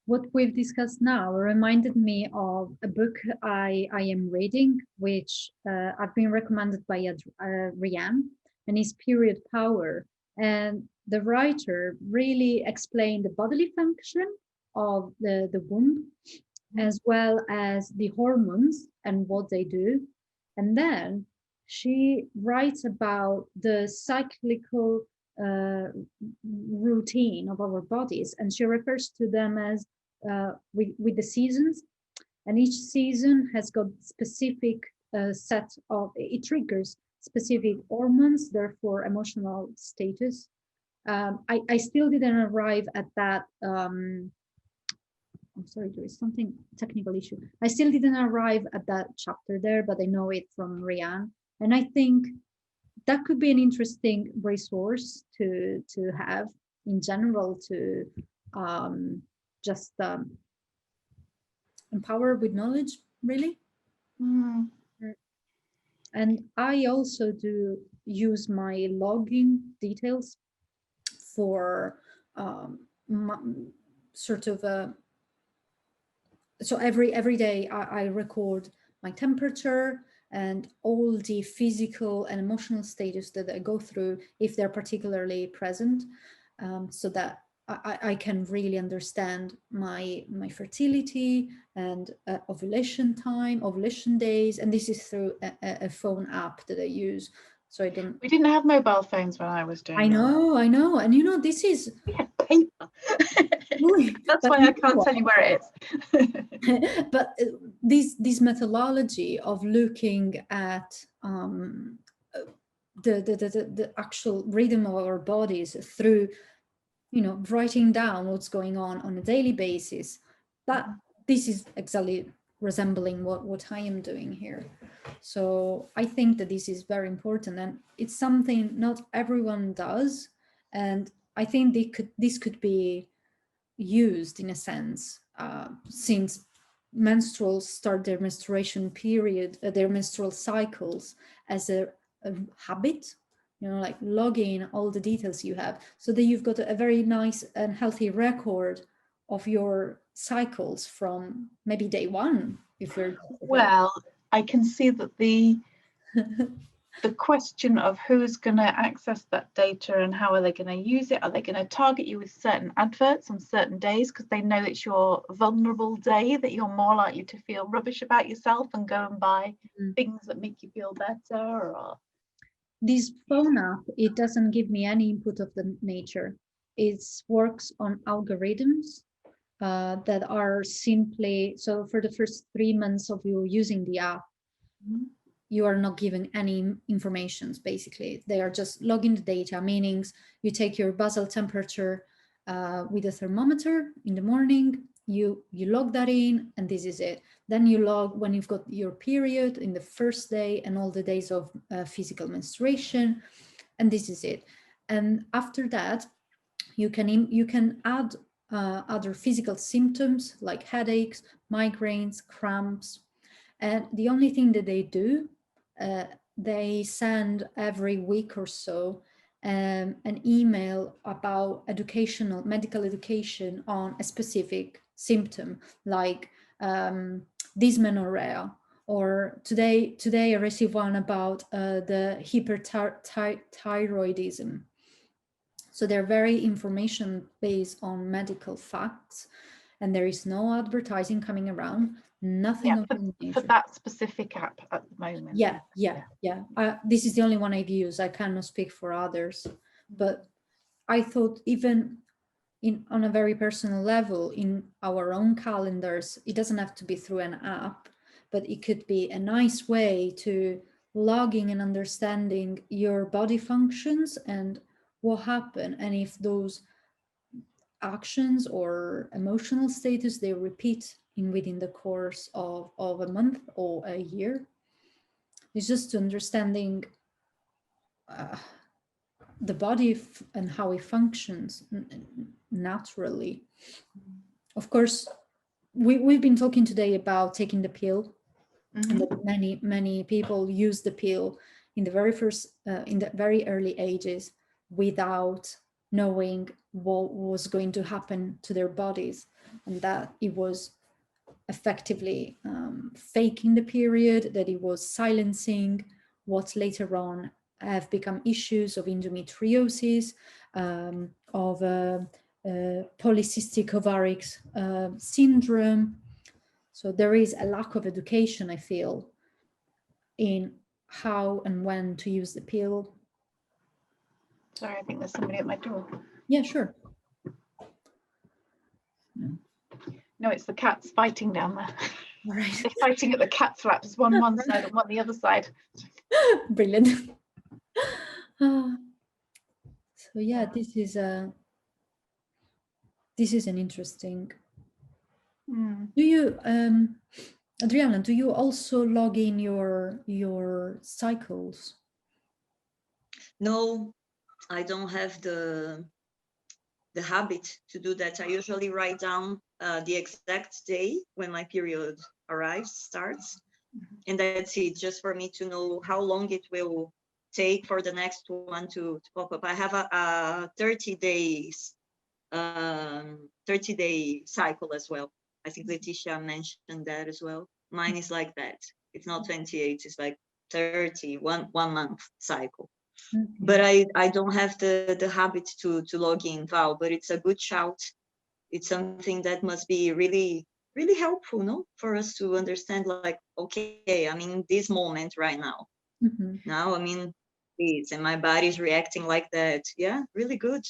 What we've discussed now reminded me of a book I am reading, which I've been recommended by Rhianne, and is Period Power. And the writer really explained the bodily function of the womb, as well as the hormones and what they do. And then she writes about the cyclical routine of our bodies, and she refers to them as with the seasons, and each season has got specific set of, it triggers specific hormones, therefore emotional status. I still didn't arrive at that. I'm sorry, there is something technical issue. I still didn't arrive at that chapter there, but I know it from Rhianne, and I think that could be an interesting resource to have in general, to just empower with knowledge, really. And I also do use my logging details for sort of so every day I record my temperature and all the physical and emotional stages that I go through, if they're particularly present, so that I can really understand my fertility and ovulation time, ovulation days, and this is through a phone app that I use. So I don't. We didn't have mobile phones when I was doing. I know, and this is. We had paper. That's why I can't tell you where it is. But this methodology of looking at the actual rhythm of our bodies through, writing down what's going on a daily basis, that this is exactly resembling what I am doing here. So I think that this is very important, and it's something not everyone does, and I think this could be used in a sense, since menstruals start their menstruation period, their menstrual cycles as a habit, like logging all the details you have, so that you've got a very nice and healthy record of your cycles from maybe day one. If you're well, I can see that the question of who's going to access that data and how are they going to use it, are they going to target you with certain adverts on certain days because they know it's your vulnerable day, that you're more likely to feel rubbish about yourself and go and buy things that make you feel better? Or this phone app, it doesn't give me any input of the nature. It works on algorithms that are simply, so for the first 3 months of you using the app, you are not given any information. Basically, they are just logging the data, meaning you take your basal temperature with a thermometer in the morning, you log that in, and this is it. Then you log when you've got your period in the first day and all the days of physical menstruation, and this is it. And after that, you can add other physical symptoms like headaches, migraines, cramps. And the only thing that they do, they send every week or so an email about medical education on a specific symptom, like dysmenorrhea, or today I received one about the hyperthyroidism. So they're very information based on medical facts, and there is no advertising coming around. Nothing of that nature. For that specific app at the moment. Yeah. This is the only one I've used. I cannot speak for others, but I thought even on a very personal level, in our own calendars, it doesn't have to be through an app, but it could be a nice way to logging and understanding your body functions and what happened, and if those actions or emotional status they repeat within the course of a month or a year. It's just understanding the body and how it functions naturally. Of course, we've been talking today about taking the pill, and that many people use the pill in the very early ages without knowing what was going to happen to their bodies, and that it was effectively faking the period, that it was silencing what later on have become issues of endometriosis, of polycystic ovaric syndrome. So there is a lack of education, I feel, in how and when to use the pill. Sorry, I think there's somebody at my door. Yeah, sure. No, it's the cats fighting down there. All right. They're fighting at the cat flaps, one side and one the other side. Brilliant. So yeah, this is an interesting. Do you, Adriana, do you also log in your cycles? No, I don't have the habit to do that. I usually write down the exact day when my period starts, and that's it, just for me to know how long it will take for the next one to pop up. I have a 30-day cycle as well. I think Letitia mentioned that as well. Mine is like that. It's not 28, it's like 30, one month cycle. But I don't have the habit to log in, Val, but it's a good shout. It's something that must be really, really helpful, no? For us to understand, like, okay, I'm in this moment right now. Now I'm in this, and my body's reacting like that. Yeah, really good.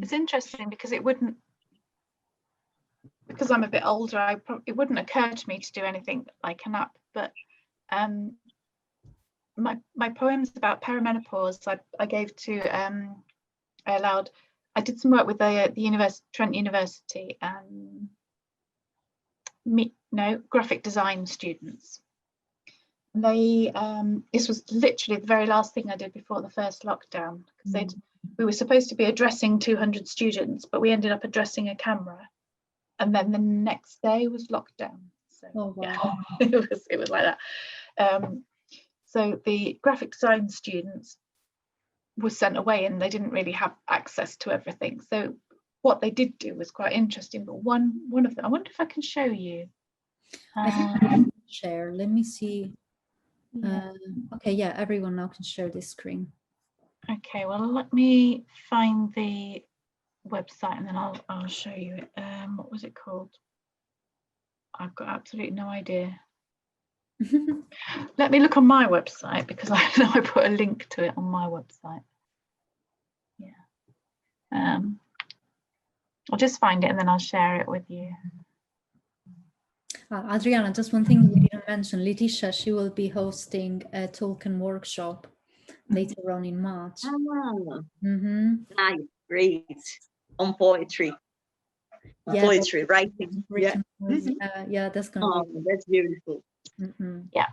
It's interesting because because I'm a bit older, it wouldn't occur to me to do anything like an app, but my poems about perimenopause, I gave to, I did some work with the Trent University, graphic design students. They, this was literally the very last thing I did before the first lockdown, because we were supposed to be addressing 200 students, but we ended up addressing a camera, and then the next day was lockdown. So wow. Yeah, it was like that. So the graphic design students were sent away, and they didn't really have access to everything. So what they did do was quite interesting. But one of them, I wonder if I can show you. I think I can share. Let me see. Okay, yeah, everyone now can share this screen. Okay, well, let me find the website and then I'll show you it. What was it called? I've got absolutely no idea. Let me look on my website, because I know I put a link to it on my website. Yeah. I'll just find it and then I'll share it with you. Adriana, just one thing we didn't mention. Letitia, she will be hosting a Tolkien workshop later on in March. Nice, great. On poetry. Poetry, writing. Yeah, that's gonna be. That's beautiful. Yeah,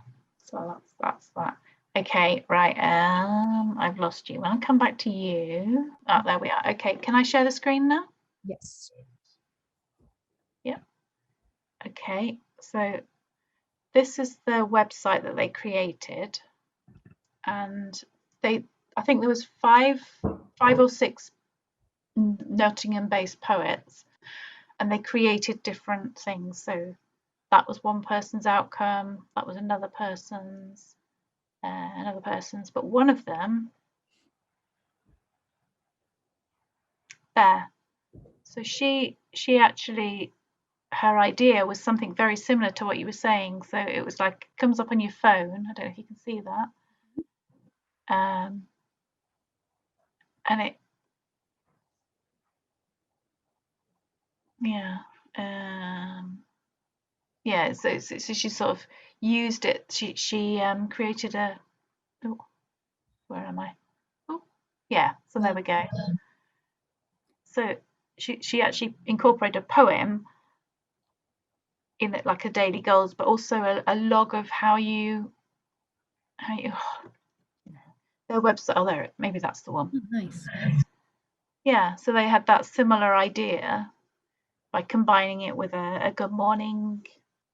so that's that. Okay, right. I've lost you. I'll come back to you. Oh, there we are. Okay, can I share the screen now? Yes. Okay, so this is the website that they created, and I think there was five or six Nottingham-based poets, and they created different things. So that was one person's outcome, that was another person's, but one of them there. So she actually, her idea was something very similar to what you were saying. So it was like, it comes up on your phone. I don't know if you can see that. And it, yeah, yeah. So she sort of used it. She created a. Oh, where am I? Oh, yeah. So there we go. So she actually incorporated a poem in it, like a daily goals, but also a log of how you their website. Oh, there, maybe that's the one. Oh, nice. Yeah, so they had that similar idea by combining it with a good morning.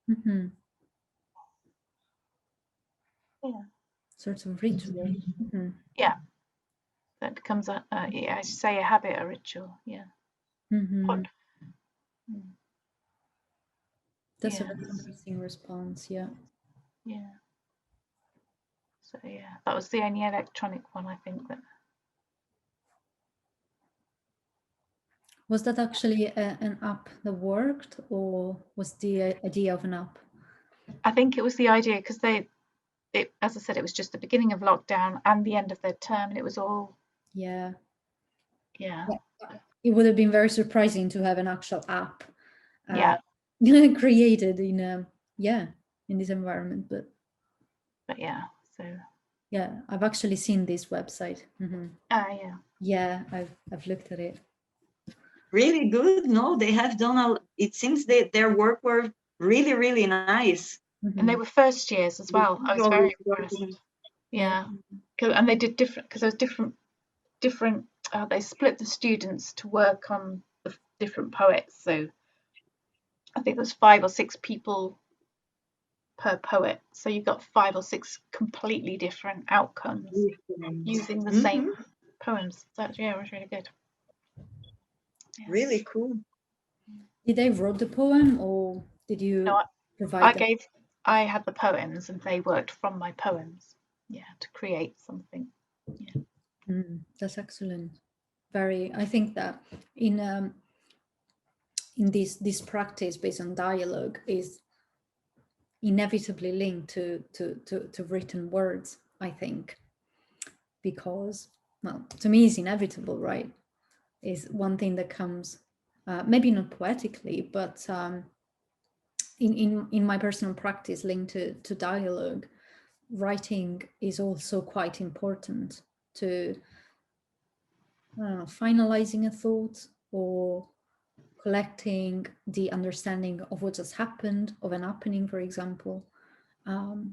Mm-hmm. Yeah. Sort of ritual. Mm-hmm. Yeah. That becomes yeah, as you say, a habit, a ritual. Yeah. Mm-hmm. That's a Yeah. very interesting response. Yeah. Yeah. So yeah, that was the only electronic one I think that. Was that actually an app that worked, or was the idea of an app? I think it was the idea because as I said, it was just the beginning of lockdown and the end of their term, and it was all. Yeah. Yeah. It would have been very surprising to have an actual app. Yeah. Created in in this environment, but yeah, so yeah, I've actually seen this website. Mm-hmm. Yeah, I've looked at it. Really good. No, they have done it seems that their work were really, really nice. Mm-hmm. And they were first years as well. I was very impressed. Yeah, and they did different, because there was different they split the students to work on the different poets. So I think there's 5 or 6 people per poet, so you've got 5 or 6 completely different outcomes using the same poems. So yeah, it was really good. Yeah. Really cool. Did they wrote the poem, or did you provide them? I had the poems and they worked from my poems, to create something. Yeah. That's excellent. I think that in this practice based on dialogue is inevitably linked to written words, I think, because, well, to me it's inevitable, right? Is one thing that comes maybe not poetically, but in my personal practice linked to dialogue, writing is also quite important to finalizing a thought or collecting the understanding of what has happened, of an happening, for example. So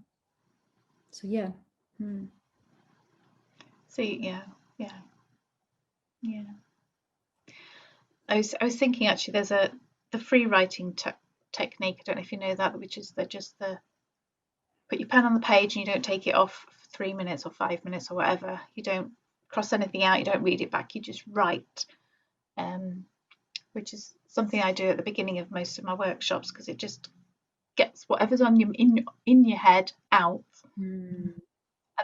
yeah. So yeah. I was thinking actually, there's the free writing technique. I don't know if you know that, which is put your pen on the page and you don't take it off for 3 minutes or 5 minutes or whatever. You don't cross anything out. You don't read it back. You just write, which is something I do at the beginning of most of my workshops, because it just gets whatever's on in your head out, and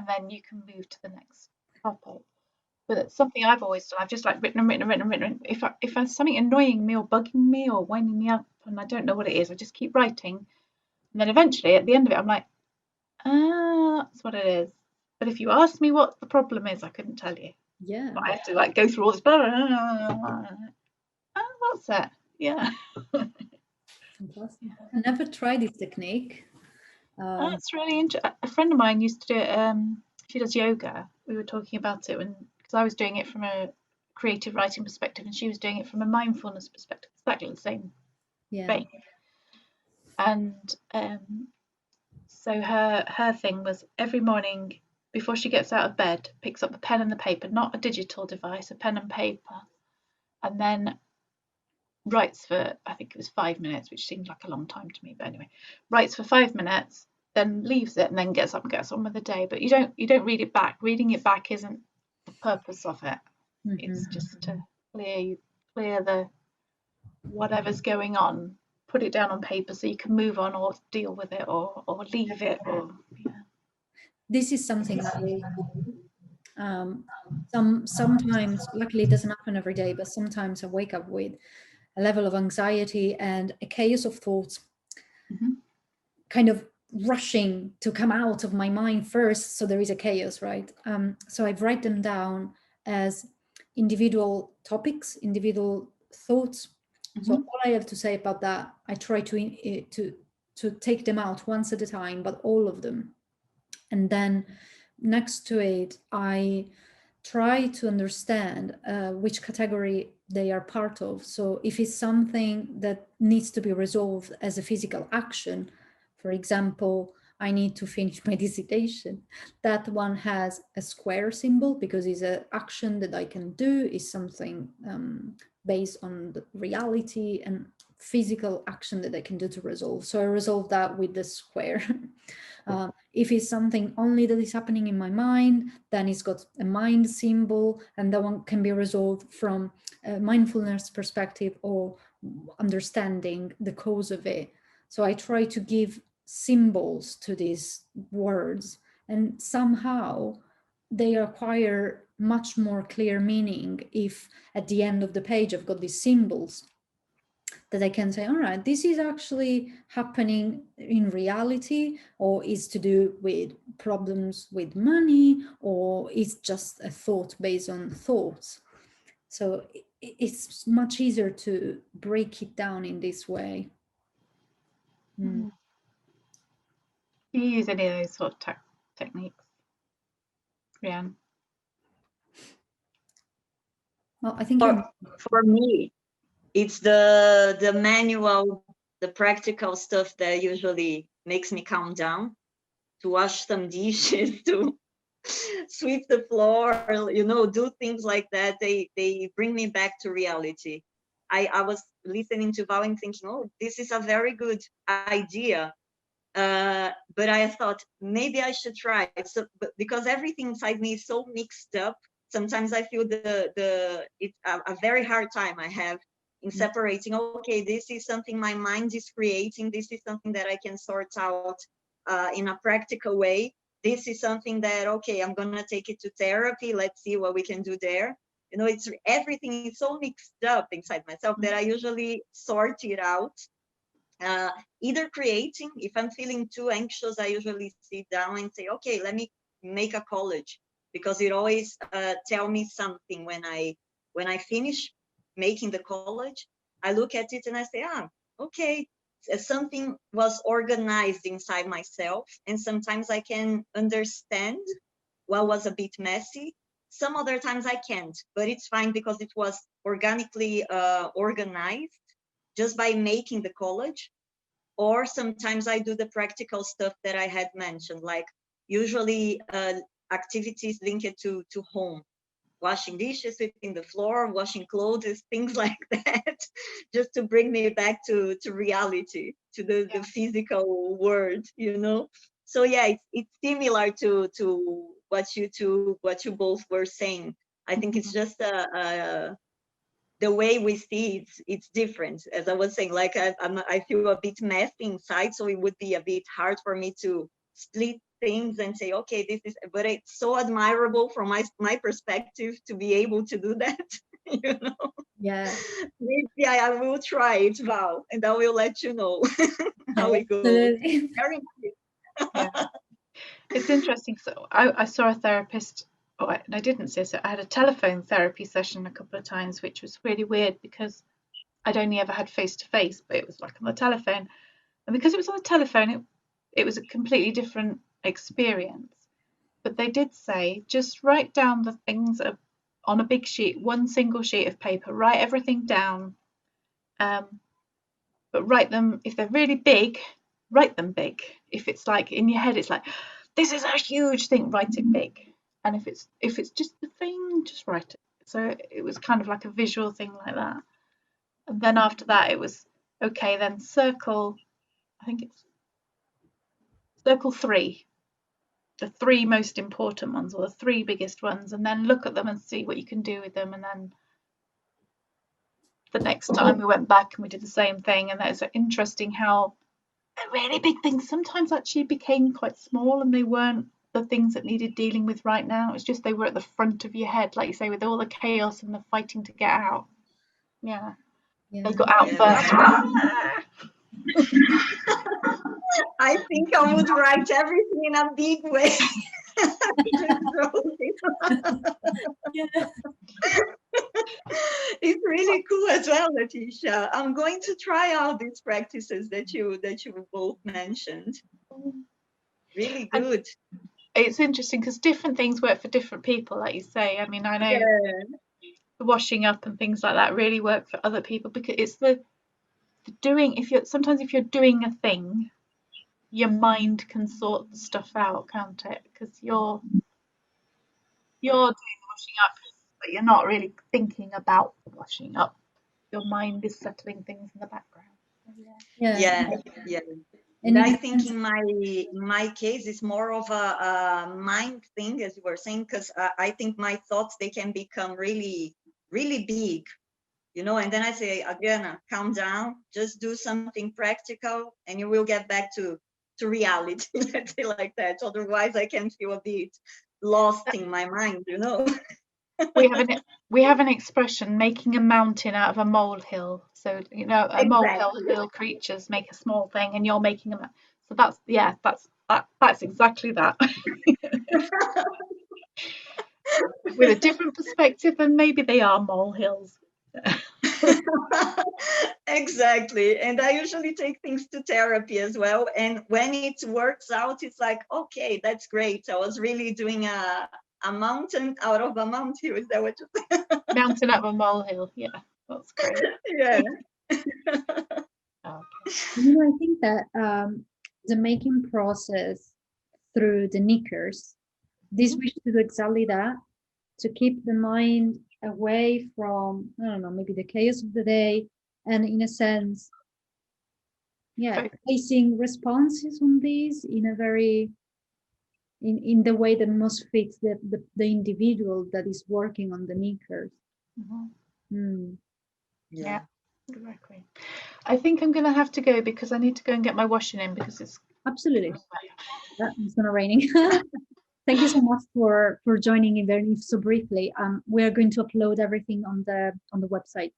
then you can move to the next topic. But it's something I've always done. I've just like written. If there's something annoying me or bugging me or winding me up and I don't know what it is, I just keep writing. And then eventually at the end of it, I'm like, that's what it is. But if you asked me what the problem is, I couldn't tell you. Yeah. But I have to like go through all this. That's it. Yeah. Fantastic. I never tried this technique. That's really interesting. A friend of mine used to do it. She does yoga. We were talking about it because I was doing it from a creative writing perspective, and she was doing it from a mindfulness perspective. Exactly the same vein. And so her thing was every morning before she gets out of bed, picks up the pen and the paper, not a digital device, a pen and paper, and then writes for, I think it was 5 minutes, which seemed like a long time to me, but anyway, writes for 5 minutes, then leaves it, and then gets up and gets on with the day. But you don't read it back. Reading it back isn't the purpose of it. It's just to clear the whatever's going on, put it down on paper so you can move on or deal with it or leave it. Or This is something sometimes, luckily it doesn't happen every day, but sometimes I wake up with a level of anxiety and a chaos of thoughts kind of rushing to come out of my mind first. So there is a chaos, right? So I write them down as individual topics, individual thoughts. So all I have to say about that, I try to take them out once at a time, but all of them. And then next to it, I try to understand which category they are part of. So if it's something that needs to be resolved as a physical action, for example, I need to finish my dissertation, that one has a square symbol because it's an action that I can do, is something based on the reality and physical action that I can do to resolve. So I resolve that with the square. If it's something only that is happening in my mind, then it's got a mind symbol, and that one can be resolved from a mindfulness perspective or understanding the cause of it. So I try to give symbols to these words, and somehow they acquire much more clear meaning if at the end of the page I've got these symbols that I can say, all right, this is actually happening in reality, or is to do with problems with money, or it's just a thought based on thoughts. So it's much easier to break it down in this way. do you use any of those sort of techniques, Rhianne? Well, I think for me, it's the manual, the practical stuff that usually makes me calm down. To wash some dishes, to sweep the floor, do things like that. They bring me back to reality. I was listening to Val and thinking, oh, this is a very good idea. But I thought maybe I should try it. So, because everything inside me is so mixed up, sometimes I feel it's a very hard time I have in separating. Okay, this is something my mind is creating. This is something that I can sort out in a practical way. This is something that, okay, I'm gonna take it to therapy. Let's see what we can do there. It's everything is so mixed up inside myself that I usually sort it out. Either creating, if I'm feeling too anxious, I usually sit down and say, okay, let me make a collage, because it always tell me something when I finish making the collage. I look at it and I say, okay, something was organized inside myself, and sometimes I can understand what was a bit messy. Some other times I can't, but it's fine because it was organically organized just by making the collage. Or sometimes I do the practical stuff that I had mentioned, like usually activities linked to home, washing dishes, sweeping the floor, washing clothes, things like that, just to bring me back to reality, to the physical world, So yeah, it's similar to what you both were saying. I think it's just the way we see it's different. As I was saying, like I feel a bit messy inside, so it would be a bit hard for me to split things and say, okay, this is, but it's so admirable from my perspective to be able to do that. Yeah, maybe I will try it, Val, and I will let you know how it goes. Very nice. Yeah. It's interesting. So I saw a therapist. I didn't say so. I had a telephone therapy session a couple of times, which was really weird because I'd only ever had face-to-face, but it was like on the telephone. And because it was on the telephone, it was a completely different experience. But they did say, just write down the things on a big sheet, one single sheet of paper, write everything down. But write them, if they're really big, write them big. If it's like in your head, it's like, this is a huge thing, write it big. And if it's just the thing, just write it. So it was kind of like a visual thing like that. And then after that, it was okay. Then circle, I think it's circle 3, the 3 most important ones, or the 3 biggest ones, and then look at them and see what you can do with them. And then the next time we went back and we did the same thing. And it's interesting how the really big things sometimes actually became quite small, and they weren't the things that needed dealing with right now. It's just they were at the front of your head, like you say, with all the chaos and the fighting to get out. Yeah, they got out first. I think I would write everything in a big way. Yeah. It's really cool as well, Letitia. I'm going to try out these practices that you both mentioned. Really good. It's interesting because different things work for different people, like you say. I mean, I know the washing up and things like that really work for other people, because it's the doing. If you're doing a thing, your mind can sort the stuff out, can't it? Because you're doing the washing up, but you're not really thinking about the washing up. Your mind is settling things in the background. Yeah. And I think in my case, it's more of a mind thing, as you were saying, because I think my thoughts, they can become really, really big, you know, and then I say, again, calm down, just do something practical and you will get back to reality, let's say like that. Otherwise, I can feel a bit lost in my mind, you know. We have an expression, making a mountain out of a molehill. So, you know, a molehill, little creatures make a small thing, and you're making them. So that's exactly that. With a different perspective, and maybe they are molehills. Exactly. And I usually take things to therapy as well. And when it works out, it's like, okay, that's great. I was really doing a mountain out of a molehill. Is that what you say? Mountain out of a molehill. Yeah, that's great. Yeah. You know, I think that the making process through the knickers, this wish to do exactly that, to keep the mind away from, I don't know, maybe the chaos of the day, and in a sense, placing responses on these in a very, in the way that most fits the individual that is working on the knickers. Yeah, exactly. I think I'm going to have to go because I need to go and get my washing in, because it's absolutely it's gonna raining. Thank you so much for joining in very so briefly. We are going to upload everything on the website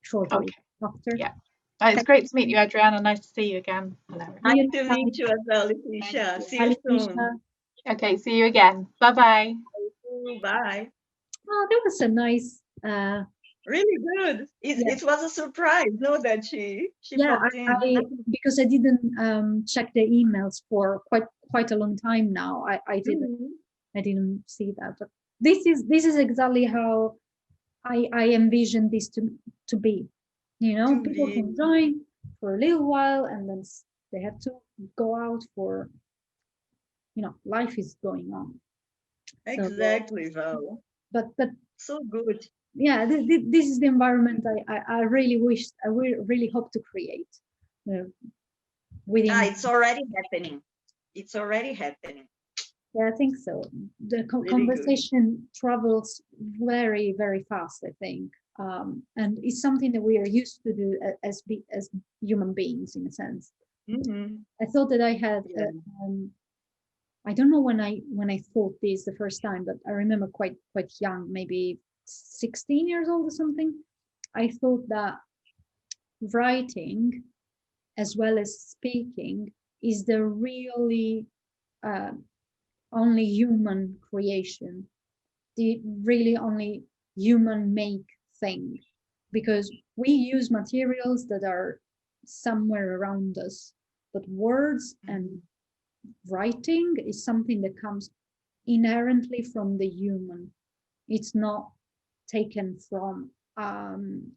shortly after. Yeah. It's great to meet you, Adriana. Nice to see you again. Nice to meet you as well, Letitia. See you soon. Okay, see you again. Bye-bye. Bye. Oh, that was a nice really good. It was a surprise, no, that she popped in. Because I didn't check the emails for quite a long time now. I didn't see that. But this is exactly how I envision this to be. You know, people can join for a little while and then they have to go out for, you know, life is going on. Exactly, Val. But so good. Yeah, this is the environment I really really hope to create. Within. It's already happening. It's already happening. Yeah, I think so. The conversation travels very, very fast, I think. And it's something that we are used to do as human beings, in a sense. I thought that I had, I don't know when I thought this the first time, but I remember quite young, maybe 16 years old or something. I thought that writing as well as speaking is the really only human creation, the really only human make thing, because we use materials that are somewhere around us, but words and writing is something that comes inherently from the human. It's not taken from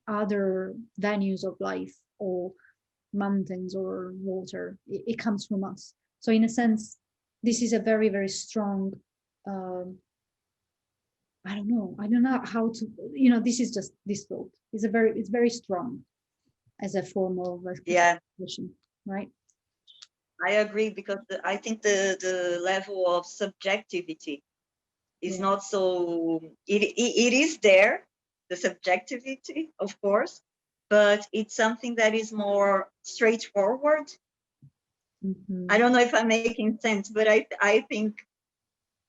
other venues of life or mountains or water. It comes from us. So in a sense, this is a very, very strong, I don't know how to, you know, this is just this thought. It's very strong. as a form of Yeah, expression, right? I agree, because I think the level of subjectivity is Yeah. not so, it is there, the subjectivity, of course, but it's something that is more straightforward. Mhm. I don't know if I'm making sense, but I think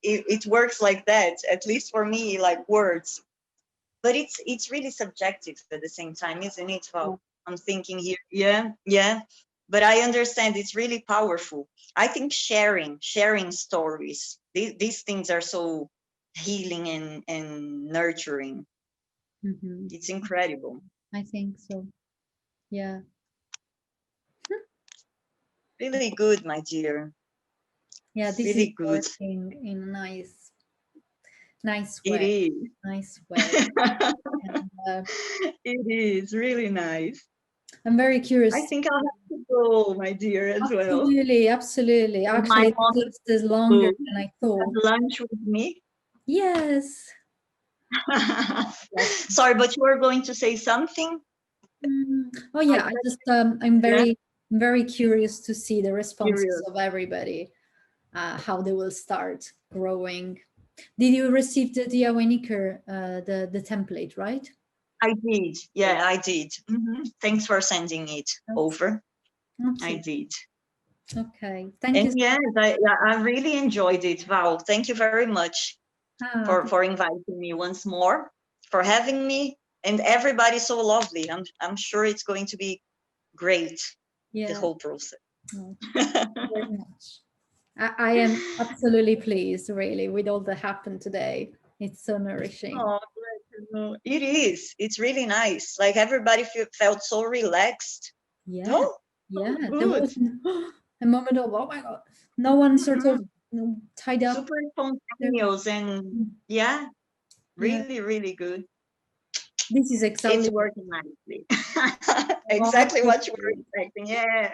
it works like that, at least for me, like words. But it's really subjective at the same time, isn't it? Well, I'm thinking here, yeah. But I understand it's really powerful. I think sharing stories, these things are so healing and nurturing. Mhm. It's incredible. I think so. Yeah. Really good, my dear. Yeah, this is Really good. working in a nice It way. is. Nice way. And, It is really nice. I'm very curious. I think I'll have to go, my dear, as well. Absolutely, absolutely. My Actually, it mom lasted longer to than I have thought. lunch with me. Yes. Sorry, but you were going to say something? Oh yeah, I just I'm very curious to see the responses Curious. of everybody, how they will start growing. Did you receive the DIY Knicker, the template, right? I did. Yeah, I did. Thanks for sending it over. I did. Okay, thank you. And yes, I really enjoyed it. Wow, thank you very much for inviting me once more, for having me, and everybody's so lovely. I'm sure it's going to be great, the whole process. Oh, very much. I am absolutely pleased, really, with all that happened today. It's so nourishing. Oh, it is. It's really nice. Like everybody felt so relaxed. Yeah, Oh, yeah. good. There was a moment of, oh my God, no one sort of tied up. Super spontaneous and yeah, really, really good. This is exactly. It's working nicely. Exactly what you were expecting. Yeah.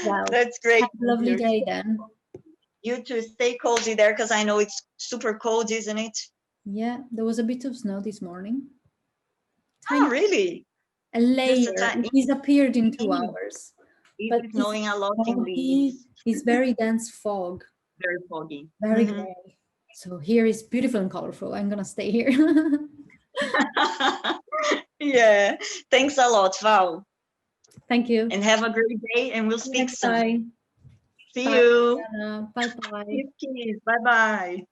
Wow. That's great. Have a lovely day then. You too. Stay cozy there, because I know it's super cold, isn't it? Yeah, there was a bit of snow this morning. Oh, really? A layer. It disappeared in 2 hours. But it's snowing a lot in Leeds. It's very dense fog. Very foggy. Very gray. So here is beautiful and colorful. I'm gonna stay here. Yeah. Thanks a lot, Val. Thank you. And have a great day, and we'll speak soon. Bye. See you. Bye bye. Bye bye.